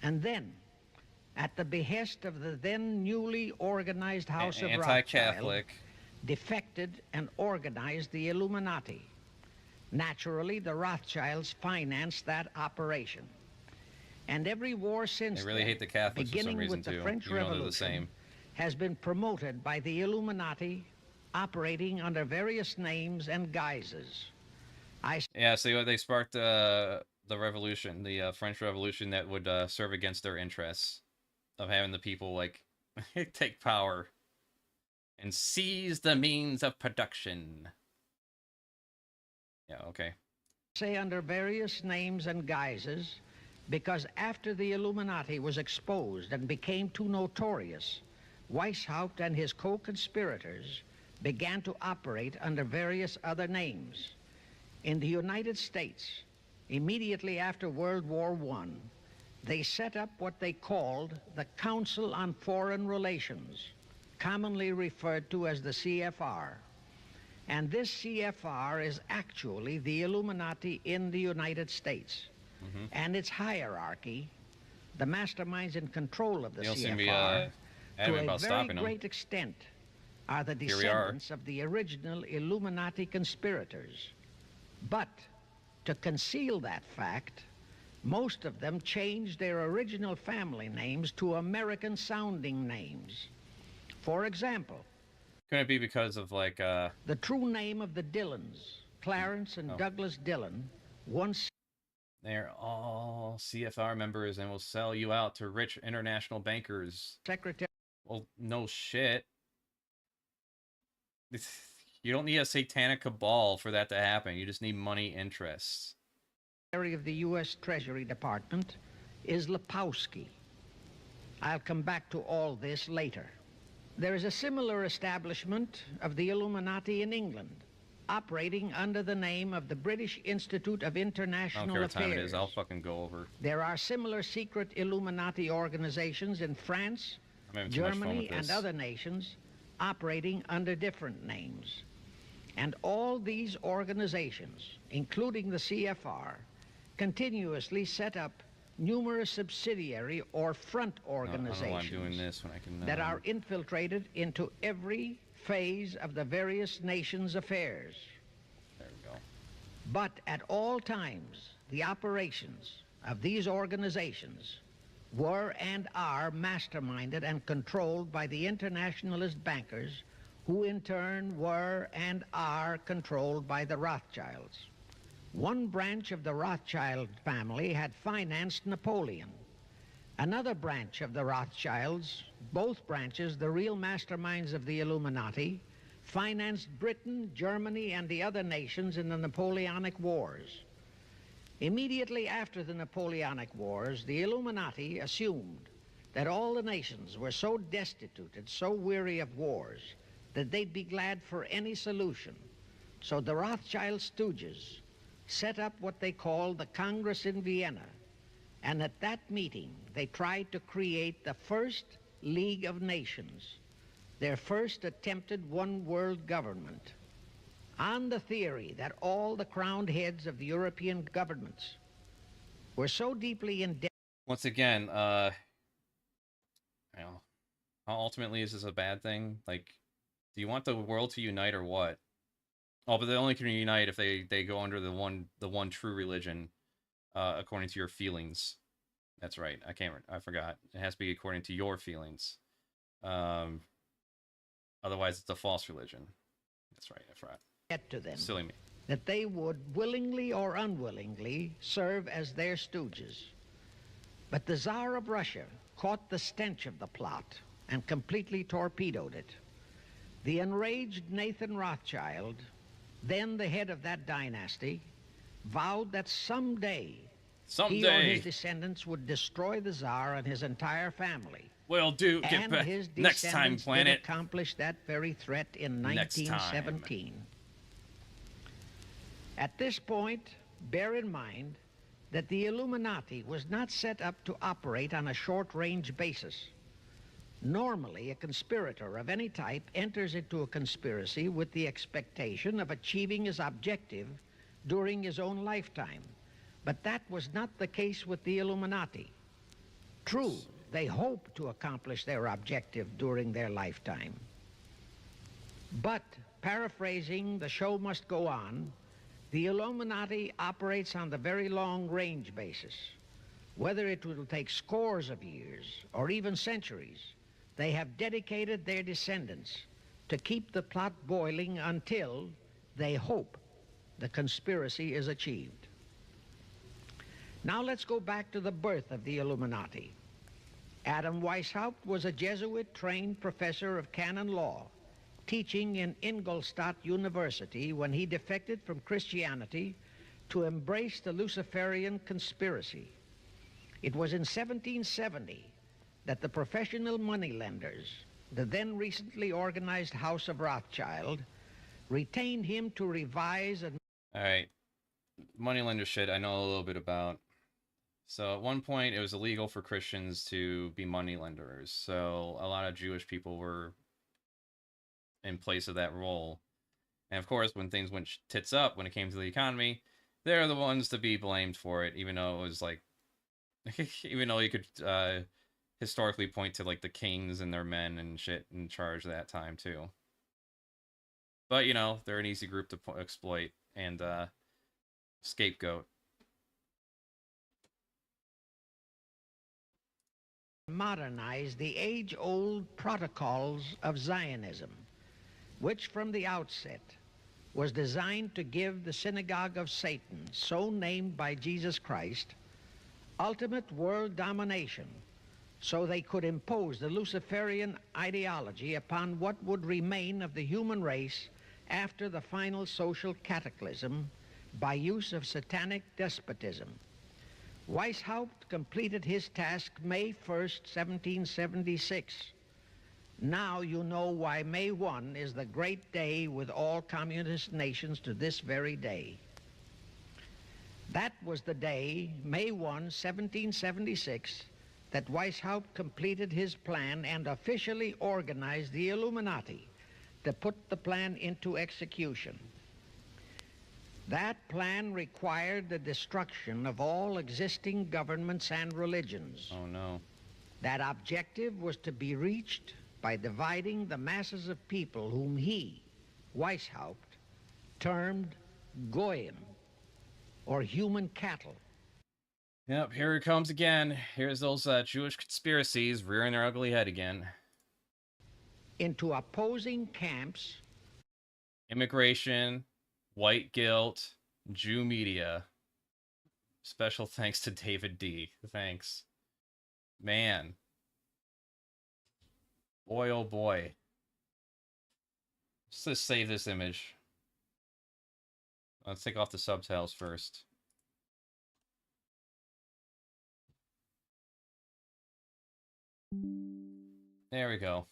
And then, at the behest of the then newly organized House of Rothschild, defected and organized the Illuminati. Naturally, the Rothschilds financed that operation. And every war since they really hate the Catholics beginning for some reason with the too, French even though they're the Revolution, same, has been promoted by the Illuminati, operating under various names and guises. Yeah, so they sparked the revolution, the French Revolution, that would serve against their interests of having the people like take power and seize the means of production. Yeah, okay. Say under various names and guises, because after the Illuminati was exposed and became too notorious, Weishaupt and his co-conspirators began to operate under various other names. In the United States, immediately after World War I, they set up what they called the Council on Foreign Relations, commonly referred to as the CFR. And this CFR is actually the Illuminati in the United States. And its hierarchy, the masterminds in control of the CFR, to a very great extent, are the descendants of the original Illuminati conspirators. But to conceal that fact, most of them changed their original family names to American-sounding names. For example, couldn't it be because of like the true name of the Dillons, Clarence and Douglas Dillon, once they're all CFR members and will sell you out to rich international bankers. Secretary. Well, no shit. You don't need a satanic cabal for that to happen. You just need money interests. Secretary of the U.S. Treasury Department is Lepowski. I'll come back to all this later. There is a similar establishment of the Illuminati in England, operating under the name of the British Institute of I don't International care what time it Affairs. is. I'll fucking go over. There are similar secret Illuminati organizations in France, I'm having too much fun Germany, with and this. other nations operating under different names. And all these organizations, including the CFR, continuously set up numerous subsidiary or front I don't know why I'm organizations doing this when I can. that are infiltrated into every phase of the various nations' affairs. There we go. But at all times, the operations of these organizations were and are masterminded and controlled by the internationalist bankers, who in turn were and are controlled by the Rothschilds. One branch of the Rothschild family had financed Napoleon. Another branch of the Rothschilds, both branches the real masterminds of the Illuminati, financed Britain, Germany, and the other nations in the Napoleonic Wars. Immediately after the Napoleonic Wars, the Illuminati assumed that all the nations were so destitute and so weary of wars that they'd be glad for any solution. So the Rothschild stooges set up what they called the Congress in Vienna, and at that meeting they tried to create the first League of Nations, their first attempted one world government, on the theory that all the crowned heads of the European governments were so deeply in debt. Once again, you know, ultimately is this a bad thing? Like, do you want the world to unite or what? Oh, but they only can unite if they go under the one true religion, according to your feelings. That's right. I forgot. It has to be according to your feelings. Otherwise, it's a false religion. That's right. I forgot. To them, Silly me. that they would willingly or unwillingly serve as their stooges. But the Tsar of Russia caught the stench of the plot and completely torpedoed it. The enraged Nathan Rothschild, then the head of that dynasty, vowed that someday he or his descendants would destroy the Tsar and his entire family. Well, dude, get And back his next time, descendants did planet. accomplish that very threat in Next time. 1917. At this point, bear in mind that the Illuminati was not set up to operate on a short-range basis. Normally, a conspirator of any type enters into a conspiracy with the expectation of achieving his objective during his own lifetime. But that was not the case with the Illuminati. True, they hope to accomplish their objective during their lifetime. But, paraphrasing The Show Must Go On, the Illuminati operates on the very long-range basis. Whether it will take scores of years or even centuries, they have dedicated their descendants to keep the plot boiling until they hope the conspiracy is achieved. Now let's go back to the birth of the Illuminati. Adam Weishaupt was a Jesuit-trained professor of canon law, teaching in Ingolstadt University when he defected from Christianity to embrace the Luciferian conspiracy. It was in 1770 that the professional moneylenders, the then recently organized House of Rothschild, retained him to revise and... All right, moneylender shit I know a little bit about. So at one point, it was illegal for Christians to be moneylenders. So a lot of Jewish people were in place of that role. And of course, when things went tits up when it came to the economy, they're the ones to be blamed for it, even though it was like, even though you could historically point to like the kings and their men and shit in charge at that time too. But you know, they're an easy group to exploit and scapegoat. modernize the age-old protocols of Zionism, which from the outset was designed to give the synagogue of Satan, so named by Jesus Christ, ultimate world domination, so they could impose the Luciferian ideology upon what would remain of the human race after the final social cataclysm by use of satanic despotism. Weishaupt completed his task May 1st, 1776. Now you know why May 1 is the great day with all communist nations to this very day. That was the day, May 1, 1776, that Weishaupt completed his plan and officially organized the Illuminati to put the plan into execution. That plan required the destruction of all existing governments and religions. Oh, no. That objective was to be reached by dividing the masses of people whom he, Weishaupt, termed Goyim, or human cattle. Yep, here it comes again. Here's those Jewish conspiracies rearing their ugly head again. Into opposing camps. Immigration, white guilt, Jew media. Special thanks to David D. Thanks. Man. Boy, oh boy. Let's just save this image. Let's take off the subtitles first. There we go.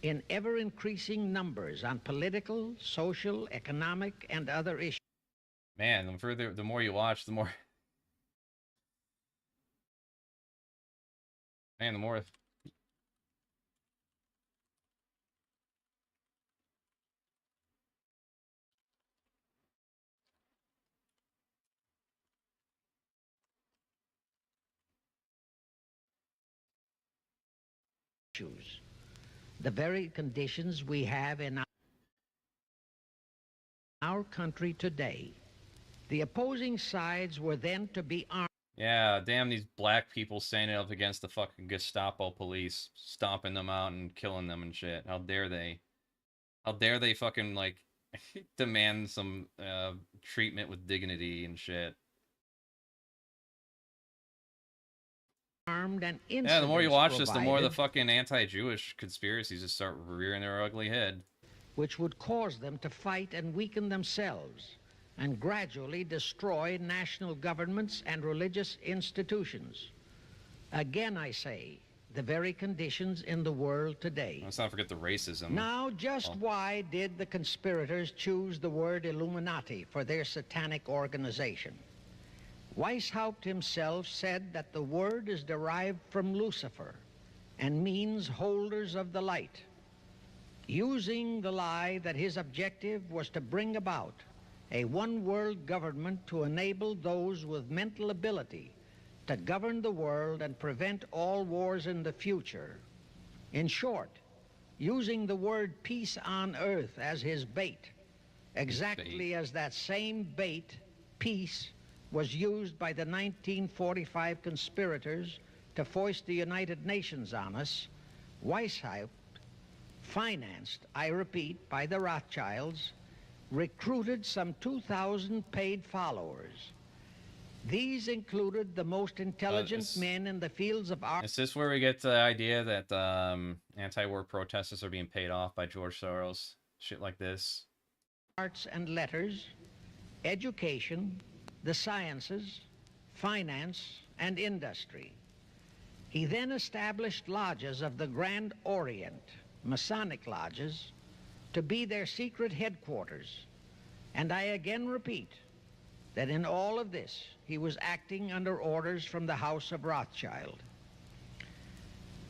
In ever-increasing numbers on political, social, economic, and other issues. Man, the more you watch, the more... Man, the more... The very conditions we have in our country today. The opposing sides were then to be armed. Yeah, damn these black people standing up against the fucking Gestapo police, stomping them out and killing them and shit. How dare they? How dare they fucking, like, demand some treatment with dignity and shit. Armed and yeah, the more you watch this, the more the fucking anti-Jewish conspiracies just start rearing their ugly head. Which would cause them to fight and weaken themselves and gradually destroy national governments and religious institutions. Again, I say, the very conditions in the world today. Let's not forget the racism. Now, just why did the conspirators choose the word Illuminati for their satanic organization? Weishaupt himself said that the word is derived from Lucifer and means holders of the light, using the lie that his objective was to bring about a one-world government to enable those with mental ability to govern the world and prevent all wars in the future. In short, using the word peace on earth as his bait, exactly as that same bait, peace, was used by the 1945 conspirators to foist the United Nations on us. Weishaupt, financed, I repeat, by the Rothschilds, recruited some 2,000 paid followers. These included the most intelligent men in the fields of art. Is this where we get the idea that anti-war protesters are being paid off by George Soros? Shit like this. Arts and letters, education, the sciences, finance, and industry. He then established lodges of the Grand Orient, Masonic lodges, to be their secret headquarters. And I again repeat that in all of this, he was acting under orders from the House of Rothschild.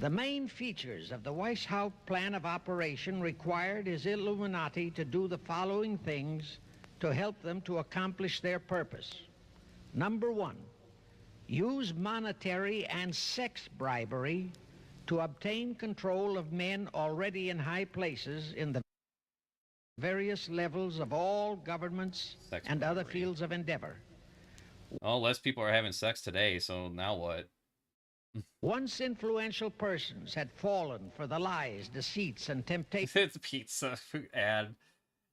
The main features of the Weishaupt plan of operation required his Illuminati to do the following things to help them to accomplish their purpose. Number one, use monetary and sex bribery to obtain control of men already in high places in the various levels of all governments and other fields of endeavor. Oh, less people are having sex today, so now what? Once influential persons had fallen for the lies, deceits, and temptations. It's pizza ad.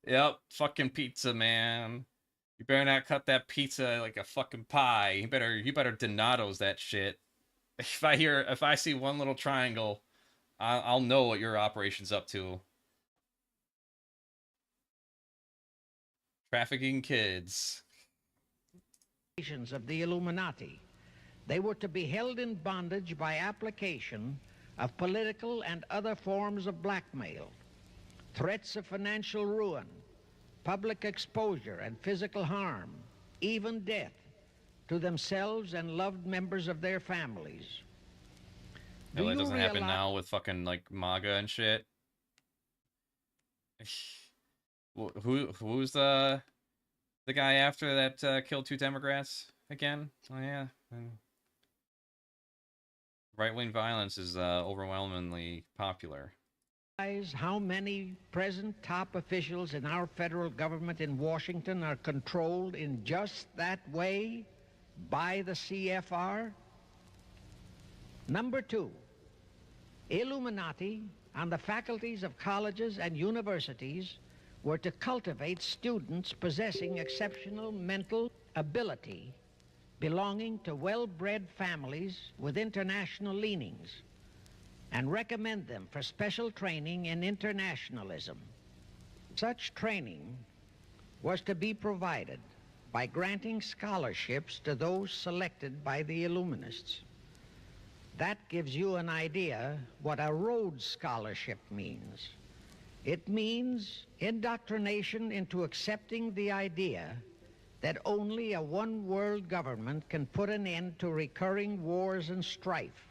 Yep, fucking pizza, man. You better not cut that pizza like a fucking pie. You better Donato's that shit. If I see one little triangle, I'll know what your operation's up to. Trafficking kids. Of the Illuminati. They were to be held in bondage by application of political and other forms of blackmail, threats of financial ruin, public exposure and physical harm, even death, to themselves and loved members of their families. No, that doesn't happen now with fucking, like, MAGA and shit. Who's the guy after that killed 2 Democrats again? Oh, yeah. Right-wing violence is overwhelmingly popular. How many present top officials in our federal government in Washington are controlled in just that way by the CFR? Number 2, Illuminati on the faculties of colleges and universities were to cultivate students possessing exceptional mental ability, belonging to well-bred families with international leanings, and recommend them for special training in internationalism. Such training was to be provided by granting scholarships to those selected by the Illuminists. That gives you an idea what a Rhodes Scholarship means. It means indoctrination into accepting the idea that only a one-world government can put an end to recurring wars and strife.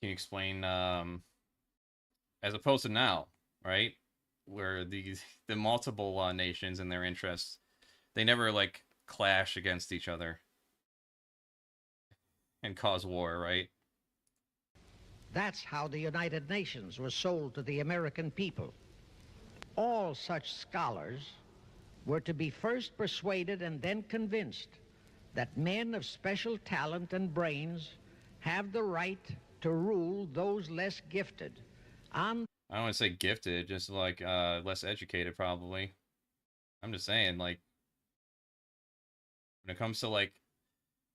Can you explain, as opposed to now, right? Where the multiple nations and their interests, they never, like, clash against each other and cause war, right? That's how the United Nations was sold to the American people. All such scholars were to be first persuaded and then convinced that men of special talent and brains have the right to rule those less gifted. I don't want to say gifted, just like less educated, probably. I'm just saying, like, when it comes to, like,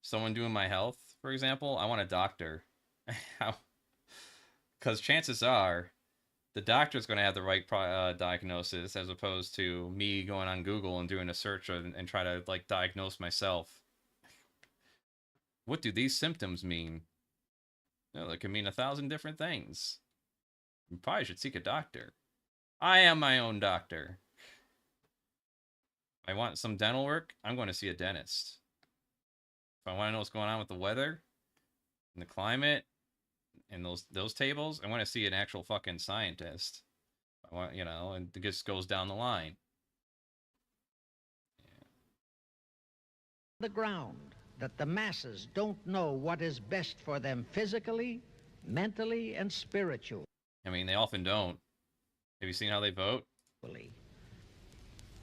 someone doing my health, for example, I want a doctor. Because chances are the doctor's going to have the right diagnosis, as opposed to me going on Google and doing a search and try to, like, diagnose myself. What do these symptoms mean? No, they can mean 1,000 different things. You probably should seek a doctor. I am my own doctor. If I want some dental work, I'm going to see a dentist. If I want to know what's going on with the weather and the climate and those tables, I want to see an actual fucking scientist. I want, you know, and it just goes down the line. Yeah. The ground that the masses don't know what is best for them physically, mentally, and spiritually. I mean, they often don't. Have you seen how they vote?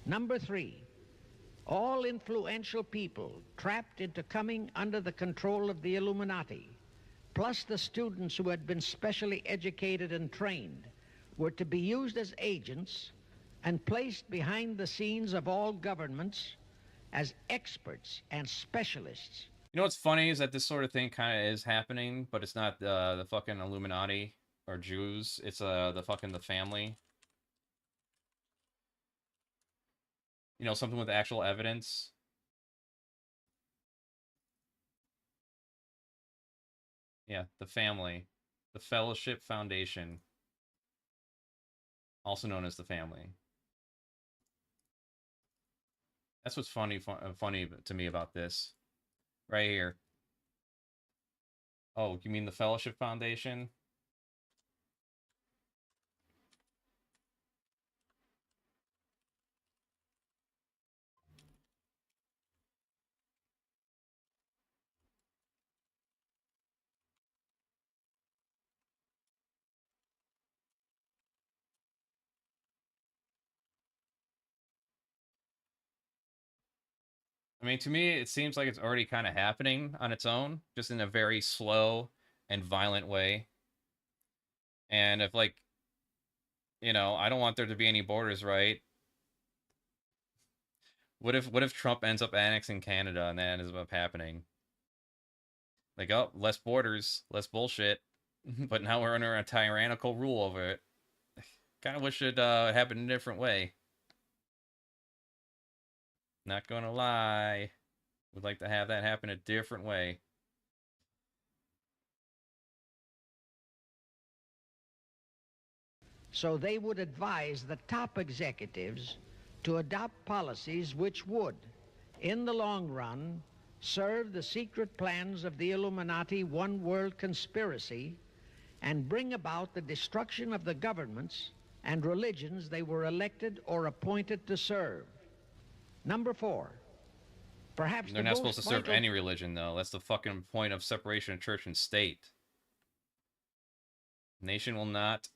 Number 3, all influential people trapped into coming under the control of the Illuminati, plus the students who had been specially educated and trained, were to be used as agents and placed behind the scenes of all governments as experts and specialists. You know what's funny is that this sort of thing kind of is happening, but it's not the fucking Illuminati or Jews. It's the family. You know, something with actual evidence. Yeah, the family. The Fellowship Foundation. Also known as the family. That's what's funny to me about this. Right here. Oh, you mean the Fellowship Foundation? I mean, to me, it seems like it's already kind of happening on its own, just in a very slow and violent way. And if, like, you know, I don't want there to be any borders, right? What if Trump ends up annexing Canada and that ends up happening? Like, oh, less borders, less bullshit, but now we're under a tyrannical rule over it. Kind of wish it happened a different way. Not gonna lie. Would like to have that happen a different way. So they would advise the top executives to adopt policies which would, in the long run, serve the secret plans of the Illuminati one world conspiracy and bring about the destruction of the governments and religions they were elected or appointed to serve. Number 4. Perhaps They're not supposed to serve any religion, though. That's the fucking point of separation of church and state. Nation will not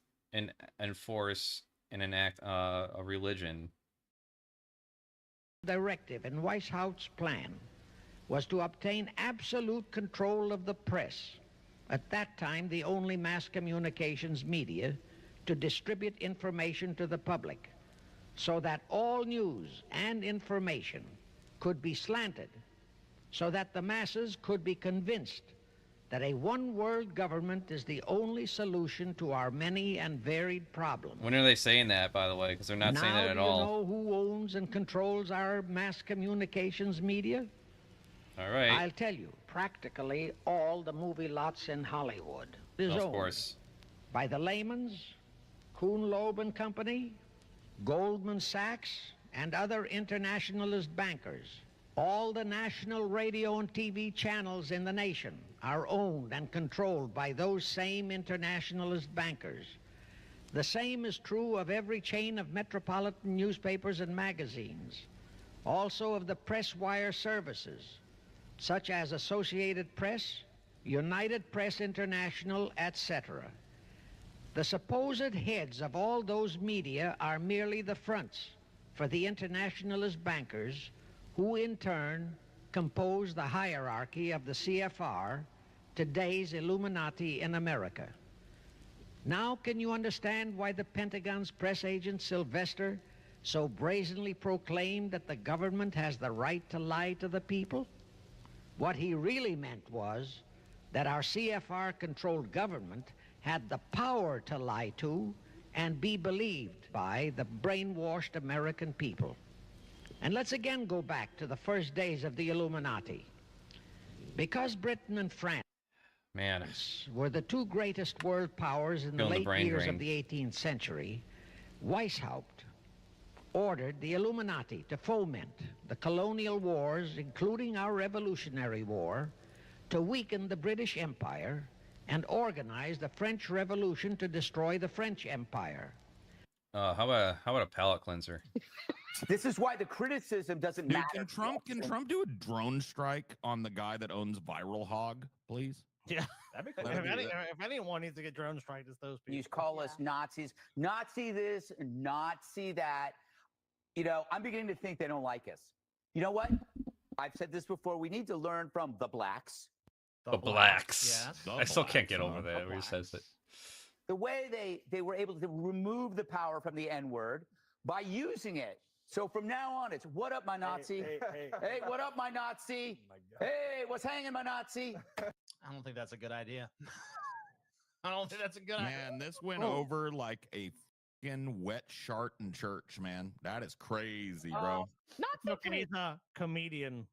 enforce and enact a religion. Directive in Weishaupt's plan was to obtain absolute control of the press, at that time the only mass communications media, to distribute information to the public, so that all news and information could be slanted, so that the masses could be convinced that a one-world government is the only solution to our many and varied problems. When are they saying that, by the way? Because they're not saying that at all. Now do you know who owns and controls our mass communications media? All right. I'll tell you, practically all the movie lots in Hollywood is Of owned course. by the Lehmans, Kuhn Loeb and Company, Goldman Sachs, and other internationalist bankers. All the national radio and TV channels in the nation are owned and controlled by those same internationalist bankers. The same is true of every chain of metropolitan newspapers and magazines, also of the press wire services, such as Associated Press, United Press International, etc. The supposed heads of all those media are merely the fronts for the internationalist bankers, who in turn compose the hierarchy of the CFR, today's Illuminati in America. Now can you understand why the Pentagon's press agent Sylvester so brazenly proclaimed that the government has the right to lie to the people? What he really meant was that our CFR-controlled government had the power to lie to and be believed by the brainwashed American people. And let's again go back to the first days of the Illuminati. Because Britain and France were the two greatest world powers in the late years of the 18th century, Weishaupt ordered the Illuminati to foment the colonial wars, including our Revolutionary War, to weaken the British Empire and organize the French Revolution to destroy the French Empire. How about a palate cleanser? This is why the criticism doesn't matter. Can Trump do a drone strike on the guy that owns Viral Hog, please? Yeah, that'd be cool. If anyone needs to get drone striked, it's those people. You call us Nazis, Nazi this, Nazi that. You know, I'm beginning to think they don't like us. You know what? I've said this before. We need to learn from the blacks. The blacks. Yes. I still can't get over that when he says it. The way they were able to remove the power from the N-word by using it. So from now on, it's, what up, my Nazi? Hey, what up, my Nazi? Oh Hey, what's hanging, my Nazi? I don't think that's a good idea. I don't think that's a good idea. Man, this went over like a fucking wet shark in church, man. That is crazy, bro. Look, he's a comedian.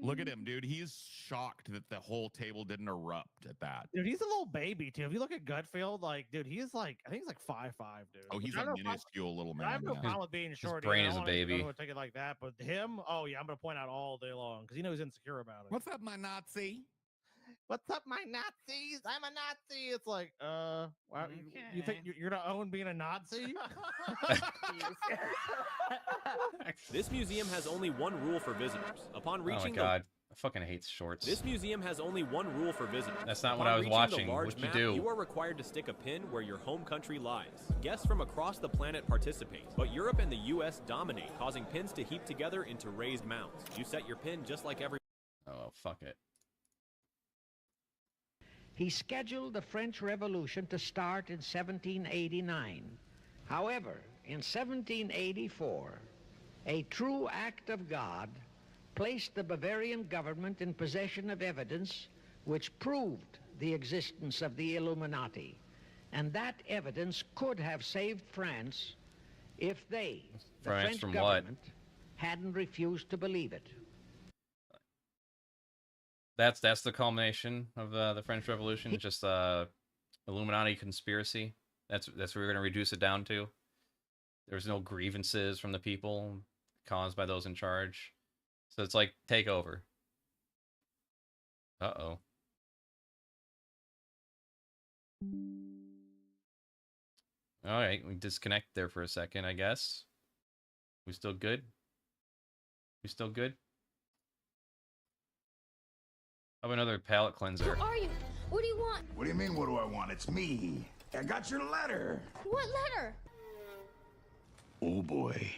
Look at him, dude. He's shocked that the whole table didn't erupt at that. Dude, he's a little baby, too. If you look at Gutfield, like, dude, he's like, I think he's like 5'5", dude. Oh, he's a minuscule little man. I have no Yeah. problem with being short. His brain is a baby. Take it like that, but him, oh yeah, I'm gonna point out all day long because he knows he's insecure about it. What's up, my Nazi? What's up, my Nazis? I'm a Nazi. It's like, wow, you think you're not own being a Nazi? This museum has only one rule for visitors. Upon reaching Oh my god. I fucking hate shorts. This museum has only one rule for visitors. That's not Upon what I was reaching watching. the large What'd you map, do? You are required to stick a pin where your home country lies. Guests from across the planet participate, but Europe and the US dominate, causing pins to heap together into raised mounds. You set your pin just like every... Oh, fuck it. He scheduled the French Revolution to start in 1789. However, in 1784, a true act of God placed the Bavarian government in possession of evidence which proved the existence of the Illuminati. And that evidence could have saved France if they, the French from government, hadn't refused to believe it. That's the culmination of the French Revolution. Just Illuminati conspiracy. That's what we're gonna reduce it down to. There's no grievances from the people caused by those in charge. So it's like take over. Uh-oh. All right, we disconnect there for a second, I guess. We still good? We still good? How about another palate cleanser? Who are you? What do you want? What do you mean, what do I want? It's me. I got your letter. What letter? Oh, boy.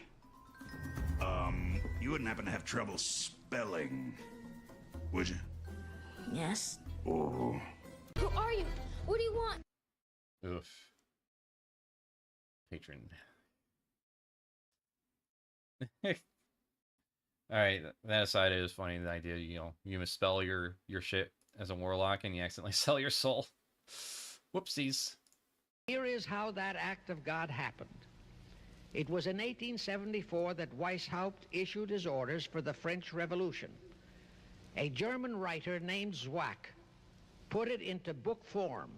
You wouldn't happen to have trouble spelling, would you? Yes. Oh. Who are you? What do you want? Oof. Patron. Alright, that aside, it is funny, the idea, you know, you misspell your shit as a warlock and you accidentally sell your soul. Whoopsies. Here is how that act of God happened. It was in 1874 that Weishaupt issued his orders for the French Revolution. A German writer named Zwack put it into book form.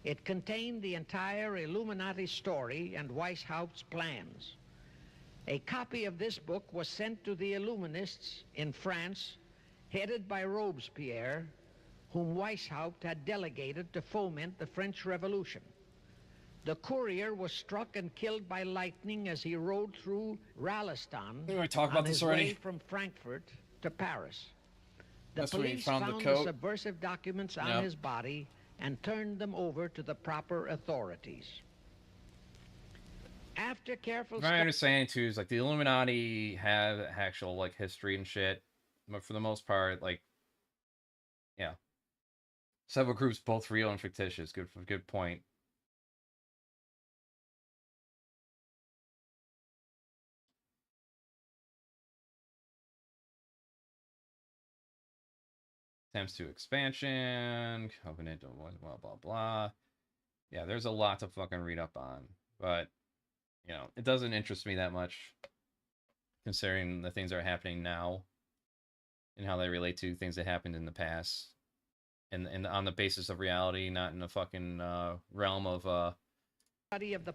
It contained the entire Illuminati story and Weishaupt's plans. A copy of this book was sent to the Illuminists in France, headed by Robespierre, whom Weishaupt had delegated to foment the French Revolution. The courier was struck and killed by lightning as he rode through Ralliston on his way from Frankfurt to Paris. The police found the subversive documents on his body and turned them over to the proper authorities. After careful My understanding too is like the Illuminati have actual like history and shit, but for the most part, like, yeah, several groups both real and fictitious. Good point. Attempts to expansion, covenant, blah, blah, blah. Yeah, there's a lot to fucking read up on. But, you know, it doesn't interest me that much, considering the things that are happening now and how they relate to things that happened in the past. And on the basis of reality, not in the fucking realm of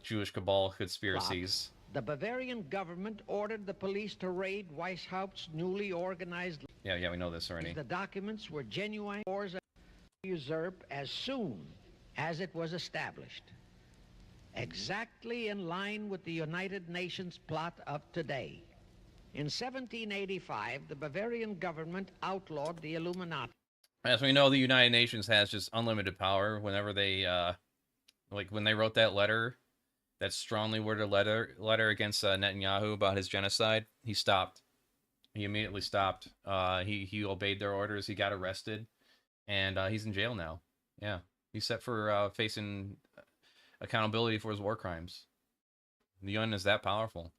Jewish cabal conspiracies. The Bavarian government ordered the police to raid Weishaupt's newly organized... Yeah, we know this already. The documents were genuine wars usurp as soon as it was established. Exactly in line with the United Nations plot of today. In 1785, the Bavarian government outlawed the Illuminati. As we know, the United Nations has just unlimited power whenever they, like when they wrote that letter, that strongly worded letter against Netanyahu about his genocide, he stopped. He immediately stopped. He obeyed their orders. He got arrested, and he's in jail now. Yeah, he's set for facing accountability for his war crimes. The UN is that powerful.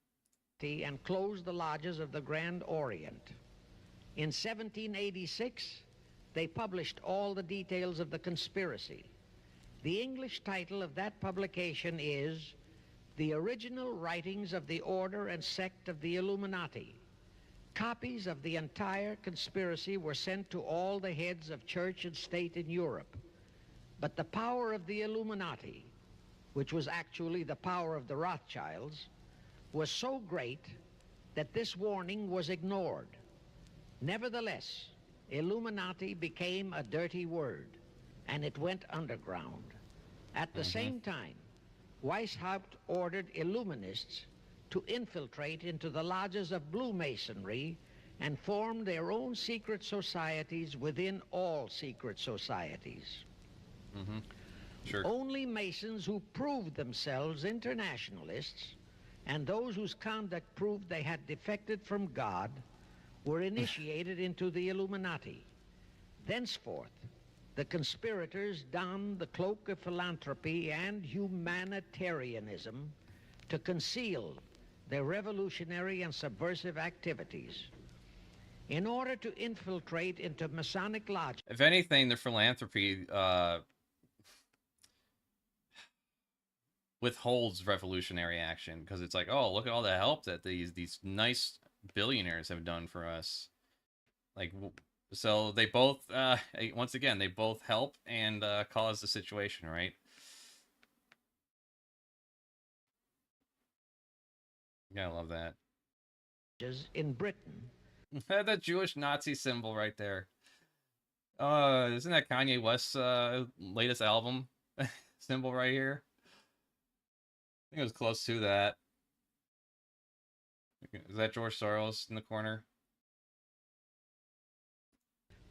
And closed the lodges of the Grand Orient. In 1786, they published all the details of the conspiracy. The English title of that publication is The Original Writings of the Order and Sect of the Illuminati. Copies of the entire conspiracy were sent to all the heads of church and state in Europe. But the power of the Illuminati, which was actually the power of the Rothschilds, was so great that this warning was ignored. Nevertheless, Illuminati became a dirty word, and it went underground. At the same time, Weishaupt ordered Illuminists to infiltrate into the lodges of Blue Masonry and form their own secret societies within all secret societies. Sure. Only Masons who proved themselves internationalists and those whose conduct proved they had defected from God were initiated into the Illuminati. Thenceforth, the conspirators donned the cloak of philanthropy and humanitarianism to conceal their revolutionary and subversive activities. In order to infiltrate into Masonic lodges... If anything, the philanthropy withholds revolutionary action, because it's like, oh, look at all the help that these nice billionaires have done for us. Like, so they both, once again, they both help and cause the situation, right? Yeah, I love that. In Britain. That Jewish Nazi symbol right there. Isn't that Kanye West's latest album symbol right here? I think it was close to that. Is that George Soros in the corner?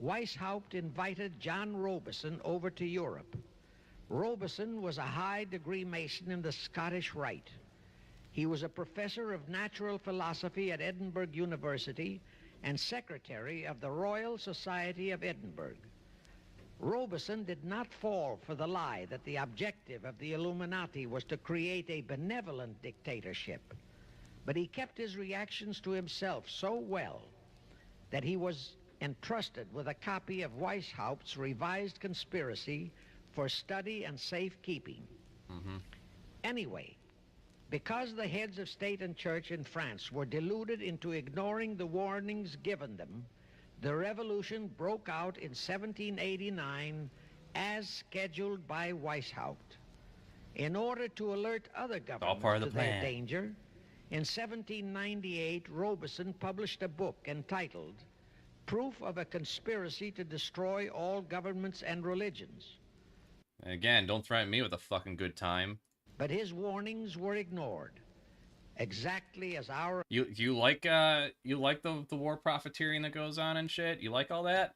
Weishaupt invited John Robison over to Europe. Robison was a high-degree Mason in the Scottish Rite. He was a professor of natural philosophy at Edinburgh University and secretary of the Royal Society of Edinburgh. Robison did not fall for the lie that the objective of the Illuminati was to create a benevolent dictatorship, but he kept his reactions to himself so well that he was entrusted with a copy of Weishaupt's revised conspiracy for study and safekeeping. Anyway, because the heads of state and church in France were deluded into ignoring the warnings given them, the revolution broke out in 1789 as scheduled by Weishaupt. In order to alert other governments to their danger, in 1798, Robison published a book entitled Proof of a Conspiracy to Destroy All Governments and Religions. Again, don't threaten me with a fucking good time. But his warnings were ignored, exactly as our... You like the war profiteering that goes on and shit? You like all that?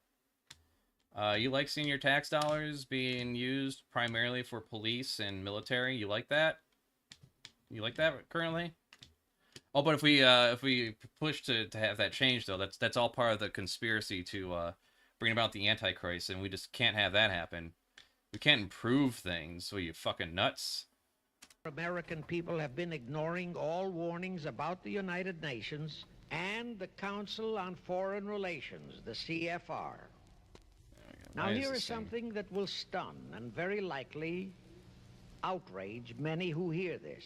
You like seeing your tax dollars being used primarily for police and military? You like that? You like that currently? Oh, but if we push to have that change, though, that's all part of the conspiracy to bring about the Antichrist, and we just can't have that happen. We can't improve things. So you fucking nuts. American people have been ignoring all warnings about the United Nations and the Council on Foreign Relations, the CFR. Now here is something that will stun and very likely outrage many who hear this.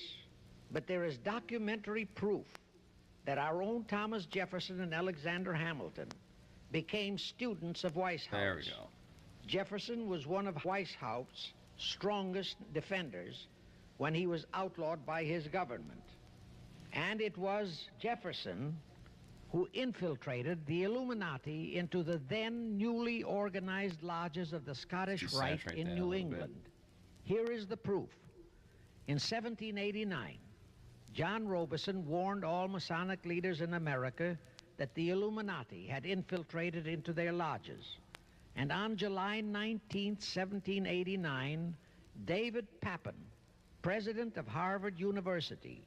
But there is documentary proof that our own Thomas Jefferson and Alexander Hamilton became students of Weishaupt. There we go. Jefferson was one of Weishaupt's strongest defenders when he was outlawed by his government. And it was Jefferson who infiltrated the Illuminati into the then newly organized lodges of the Scottish Rite in New England. Here is the proof. In 1789, John Robison warned all Masonic leaders in America that the Illuminati had infiltrated into their lodges. And on July 19, 1789, David Papin, president of Harvard University,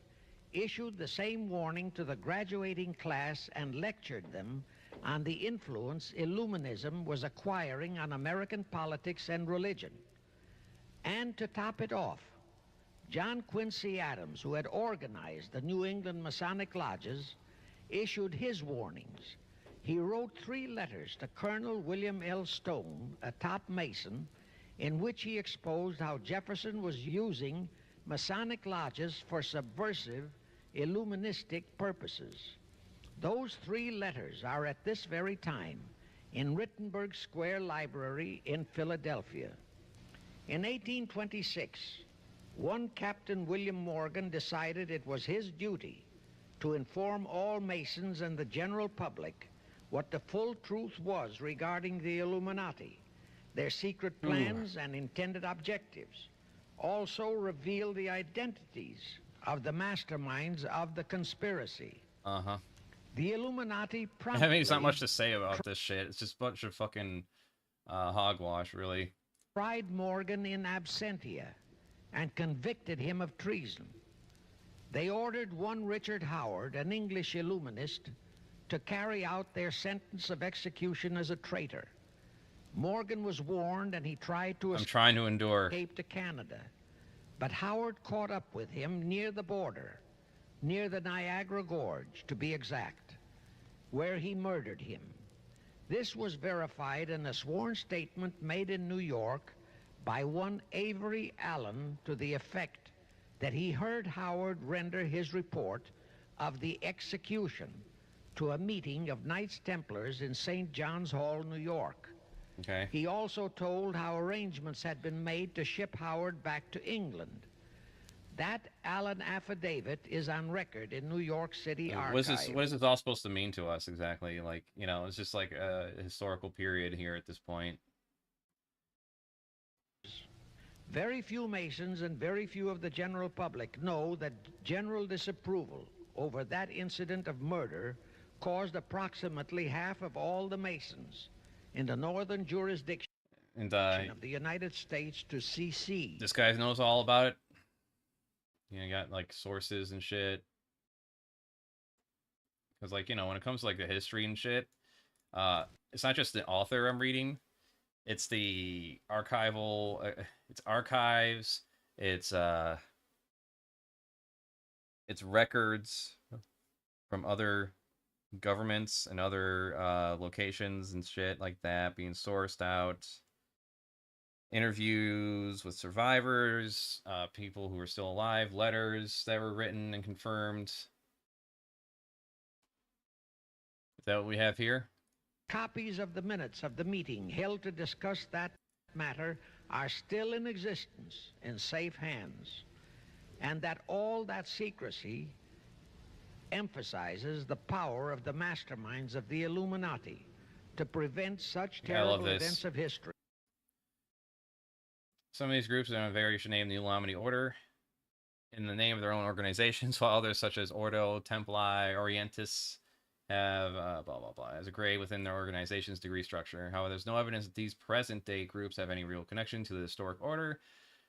issued the same warning to the graduating class and lectured them on the influence Illuminism was acquiring on American politics and religion. And to top it off, John Quincy Adams, who had organized the New England Masonic Lodges, issued his warnings. He wrote 3 letters to Colonel William L. Stone, a top Mason, in which he exposed how Jefferson was using Masonic lodges for subversive, Illuministic purposes. Those 3 letters are at this very time in Rittenberg Square Library in Philadelphia. In 1826, one Captain William Morgan decided it was his duty to inform all Masons and the general public what the full truth was regarding the Illuminati, their secret plans and intended objectives. Also reveal the identities of the masterminds of the conspiracy. The Illuminati promptly... I mean, there's not much to say about this shit. It's just a bunch of fucking hogwash, really. Tried Morgan in absentia and convicted him of treason. They ordered one Richard Howard, an English Illuminist, to carry out their sentence of execution as a traitor. Morgan was warned and he tried to escape to Canada. But Howard caught up with him near the border, near the Niagara Gorge, to be exact, where he murdered him. This was verified in a sworn statement made in New York by one Avery Allen to the effect that he heard Howard render his report of the execution to a meeting of Knights Templars in St. John's Hall, New York. Okay. He also told how arrangements had been made to ship Howard back to England. That Allen affidavit is on record in New York City Archives. What is this all supposed to mean to us exactly? Like, you know, it's just like a historical period here at this point. Very few Masons and very few of the general public know that general disapproval over that incident of murder caused approximately half of all the Masons in the northern jurisdiction And of the United States to secede. this guy knows all about it. You know, you got like sources and shit. Because, like, you know, when it comes to like the history and shit, it's not just the author I'm reading. It's the archival, it's archives, it's records from other governments and other locations and shit like that being sourced out. Interviews with survivors, people who are still alive, letters that were written and confirmed. Is that what we have here? Copies of the minutes of the meeting held to discuss that matter are still in existence in safe hands, and that all that secrecy emphasizes the power of the masterminds of the Illuminati to prevent such terrible events of history. Some of these groups are in a variation name the Illuminati Order in the name of their own organizations, while others such as Ordo Templi Orientis have blah blah blah as a grade within their organization's degree structure. However, there's no evidence that these present-day groups have any real connection to the historic order.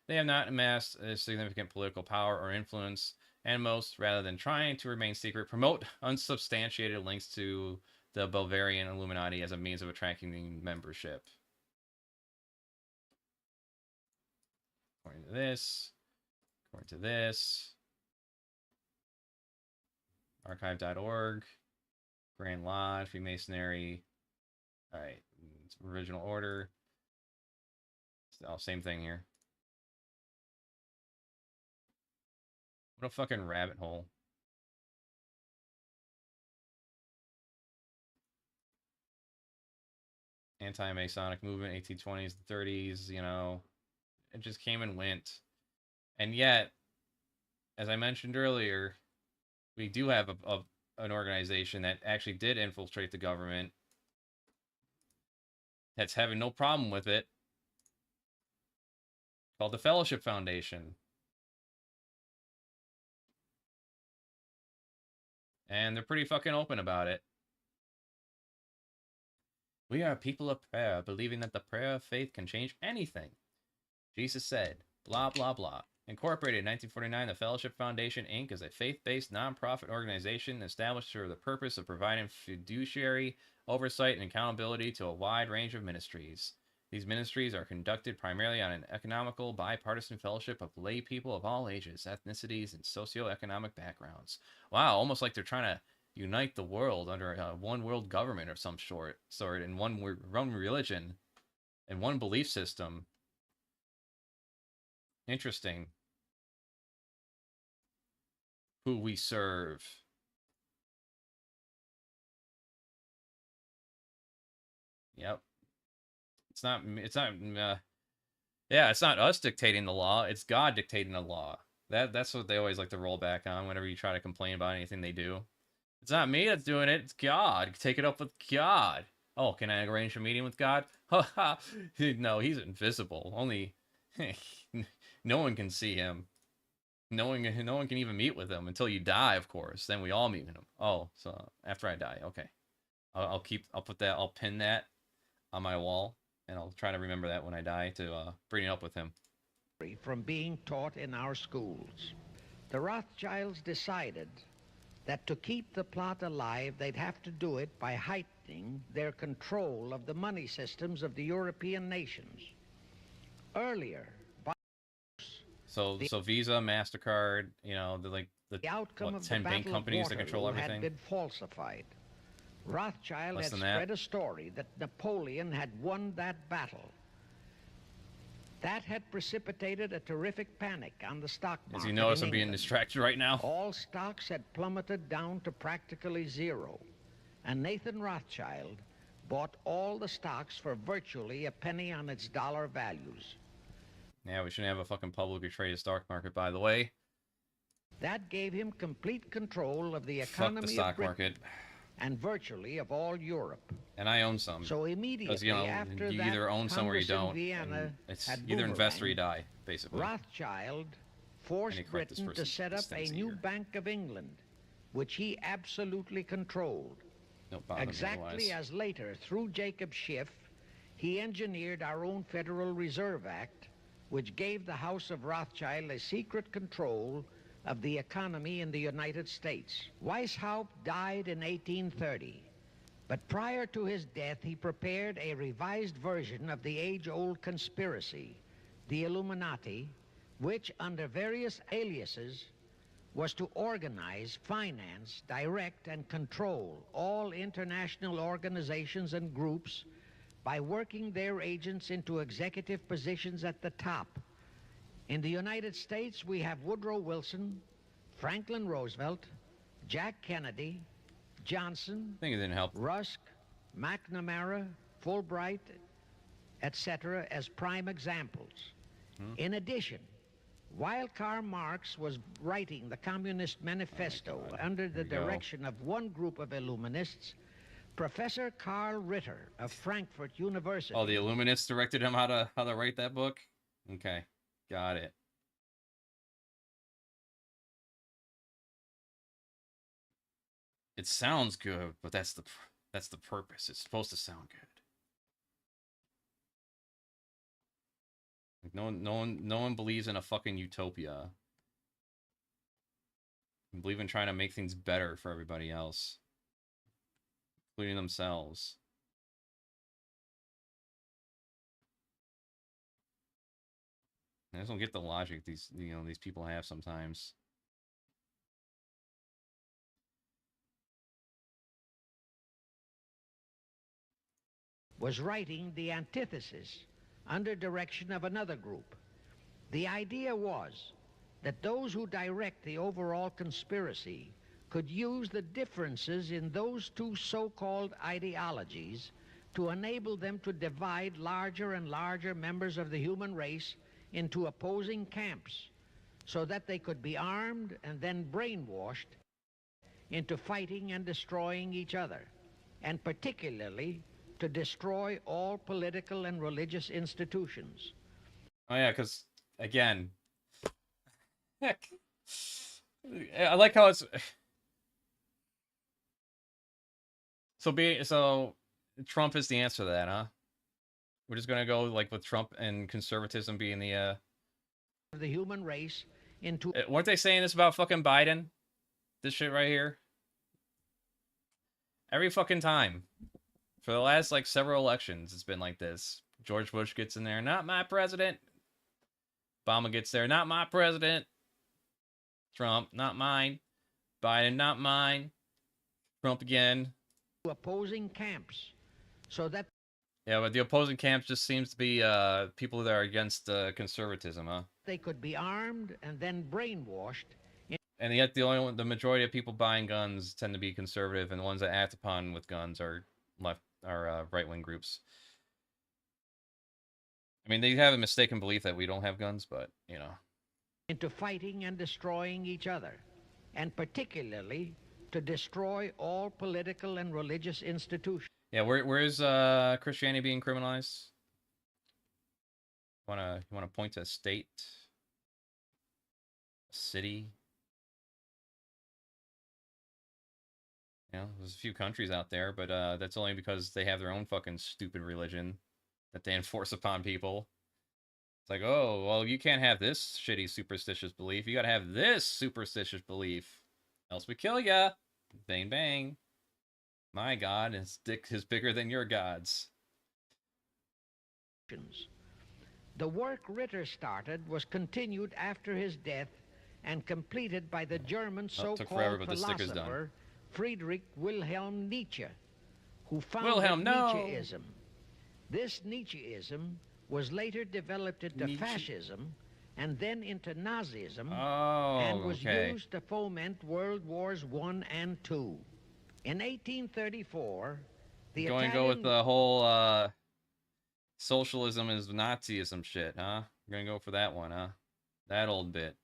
They have not amassed a significant political power or influence, and most, rather than trying to remain secret, promote unsubstantiated links to the Bavarian Illuminati as a means of attracting membership. According to this, archive.org, Grand Lodge, Freemasonry, all right, original order, oh, same thing here. What a fucking rabbit hole. Anti-Masonic movement, 1820s, 30s, you know, it just came and went. And yet, as I mentioned earlier, we do have an organization that actually did infiltrate the government that's having no problem with it, called the Fellowship Foundation. And they're pretty fucking open about it. We are a people of prayer, believing that the prayer of faith can change anything. Jesus said, blah, blah, blah. Incorporated in 1949, the Fellowship Foundation, Inc. is a faith-based nonprofit organization established for the purpose of providing fiduciary oversight and accountability to a wide range of ministries. These ministries are conducted primarily on an economical, bipartisan fellowship of lay people of all ages, ethnicities, and socioeconomic backgrounds. Wow, almost like they're trying to unite the world under one world government of some sort, and one religion, and one belief system. Interesting. Who we serve. Yep. It's not us dictating the law, it's God dictating the law. That's what they always like to roll back on whenever you try to complain about anything they do. It's not me that's doing it, it's God. Take it up with God. Oh, can I arrange a meeting with God? No, he's invisible. Only no one can see him. No one can even meet with him until you die, of course. Then we all meet with him. Oh, so after I die, okay. I'll pin that on my wall, and I'll try to remember that when I die to bring it up with him. From being taught in our schools. The Rothschilds decided that to keep the plot alive, they'd have to do it by heightening their control of the money systems of the European nations. Earlier, so Visa, MasterCard, you know, the outcome of 10 the bank Battle companies of that control Waterloo everything. had been falsified. Rothschild Less had than that. spread a story that Napoleon had won that battle. That had precipitated a terrific panic on the stock market. As you notice, in I'm being England. distracted right now. All stocks had plummeted down to practically zero. and Nathan Rothschild bought all the stocks for virtually a penny on its dollar values. Yeah, we shouldn't have a fucking publicly traded stock market, by the way. That gave him complete control of the Fuck economy the stock of Britain market. and virtually of all Europe. And I own some. So immediately Because, you know, after you that either own some or you Congress in don't. Vienna And it's had either invest or you boomeranged, die, basically. Rothschild forced correct this Britain to person's set up a stance new here. Bank of England, which he absolutely controlled. Don't bother me Exactly otherwise. as later, through Jacob Schiff, he engineered our own Federal Reserve Act, which gave the House of Rothschild a secret control of the economy in the United States. Weishaupt died in 1830, but prior to his death, he prepared a revised version of the age-old conspiracy, the Illuminati, which, under various aliases, was to organize, finance, direct, and control all international organizations and groups by working their agents into executive positions at the top. In the United States, we have Woodrow Wilson, Franklin Roosevelt, Jack Kennedy, Johnson, I think it didn't help. Rusk, McNamara, Fulbright, etc. as prime examples. In addition, while Karl Marx was writing the Communist Manifesto under the There you go. direction of one group of Illuminists, Professor Karl Ritter of Frankfurt University. Oh, the Illuminists directed him how to write that book? Okay, got it. It sounds good, but that's the purpose. It's supposed to sound good. Like no one believes in a fucking utopia. They believe in trying to make things better for everybody else, including themselves. I just don't get the logic these people have sometimes. Was writing the antithesis under direction of another group. The idea was that those who direct the overall conspiracy could use the differences in those two so-called ideologies to enable them to divide larger and larger members of the human race into opposing camps so that they could be armed and then brainwashed into fighting and destroying each other, and particularly to destroy all political and religious institutions. Oh yeah, because again, heck, I like how it's so Trump is the answer to that, huh? We're just gonna go like with Trump and conservatism being the human race into. Weren't they saying this about fucking Biden? This shit right here. Every fucking time. For the last, like, several elections, it's been like this. George Bush gets in there, not my president. Obama gets there, not my president. Trump, not mine. Biden, not mine. Trump again. Opposing camps. So that... Yeah, but the opposing camps just seems to be people that are against conservatism, huh? They could be armed and then brainwashed. And yet the majority of people buying guns tend to be conservative, and the ones that act upon with guns are right-wing groups. I mean, they have a mistaken belief that we don't have guns, but, you know. Into fighting and destroying each other, and particularly to destroy all political and religious institutions. Yeah, where is Christianity being criminalized? You wanna point to a state? A city? You know, there's a few countries out there, but that's only because they have their own fucking stupid religion that they enforce upon people. It's like, oh, well, you can't have this shitty superstitious belief. You gotta have this superstitious belief. Else we kill ya. Bang, bang. My God, his dick is bigger than your God's. The work Ritter started was continued after his death and completed by the German took forever, so-called but the sticker's done. philosopher Friedrich Wilhelm Nietzsche, who founded Wilhelm, no! Nietzscheism. This Nietzscheism was later developed into fascism and then into Nazism, and was used to foment World Wars I and II. In 1834, the Going to go with the whole socialism is Nazism shit, huh? We're going to go for that one, huh? That old bit.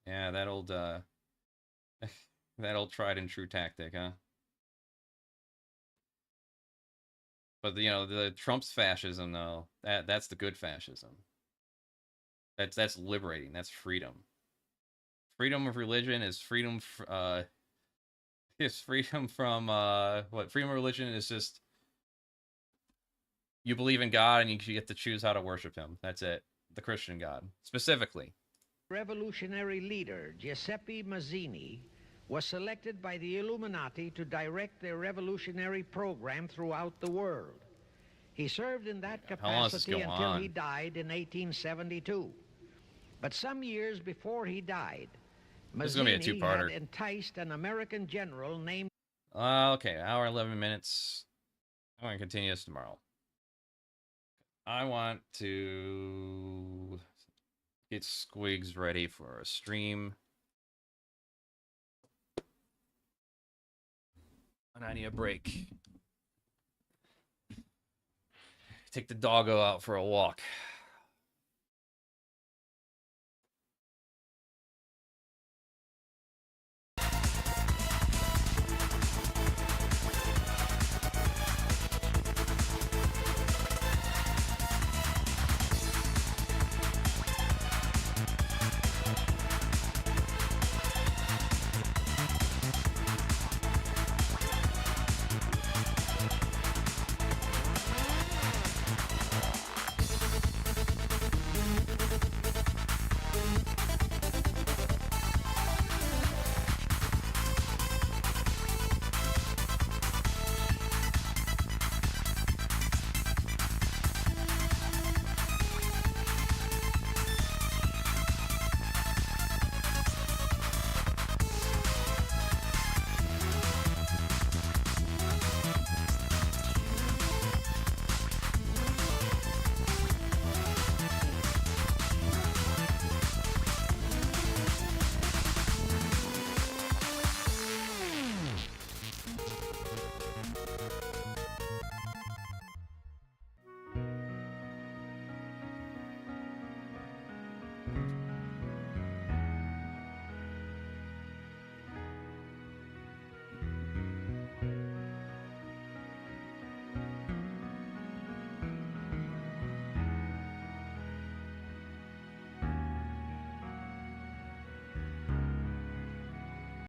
Yeah, that old that old tried and true tactic, huh? But you know, the Trump's fascism though, that's the good fascism. That's liberating. That's freedom. Freedom of religion is freedom is freedom from what? Freedom of religion is just you believe in God and you get to choose how to worship him. That's it. The Christian God, specifically. revolutionary leader Giuseppe Mazzini was selected by the Illuminati to direct their revolutionary program throughout the world. He served in that capacity until he died in 1872. But some years before he died, Mazzini had enticed an American general named... Okay, hour 11 minutes. I'm going to continue this tomorrow. I want to get Squigs ready for a stream. And I need a break. Take the doggo out for a walk.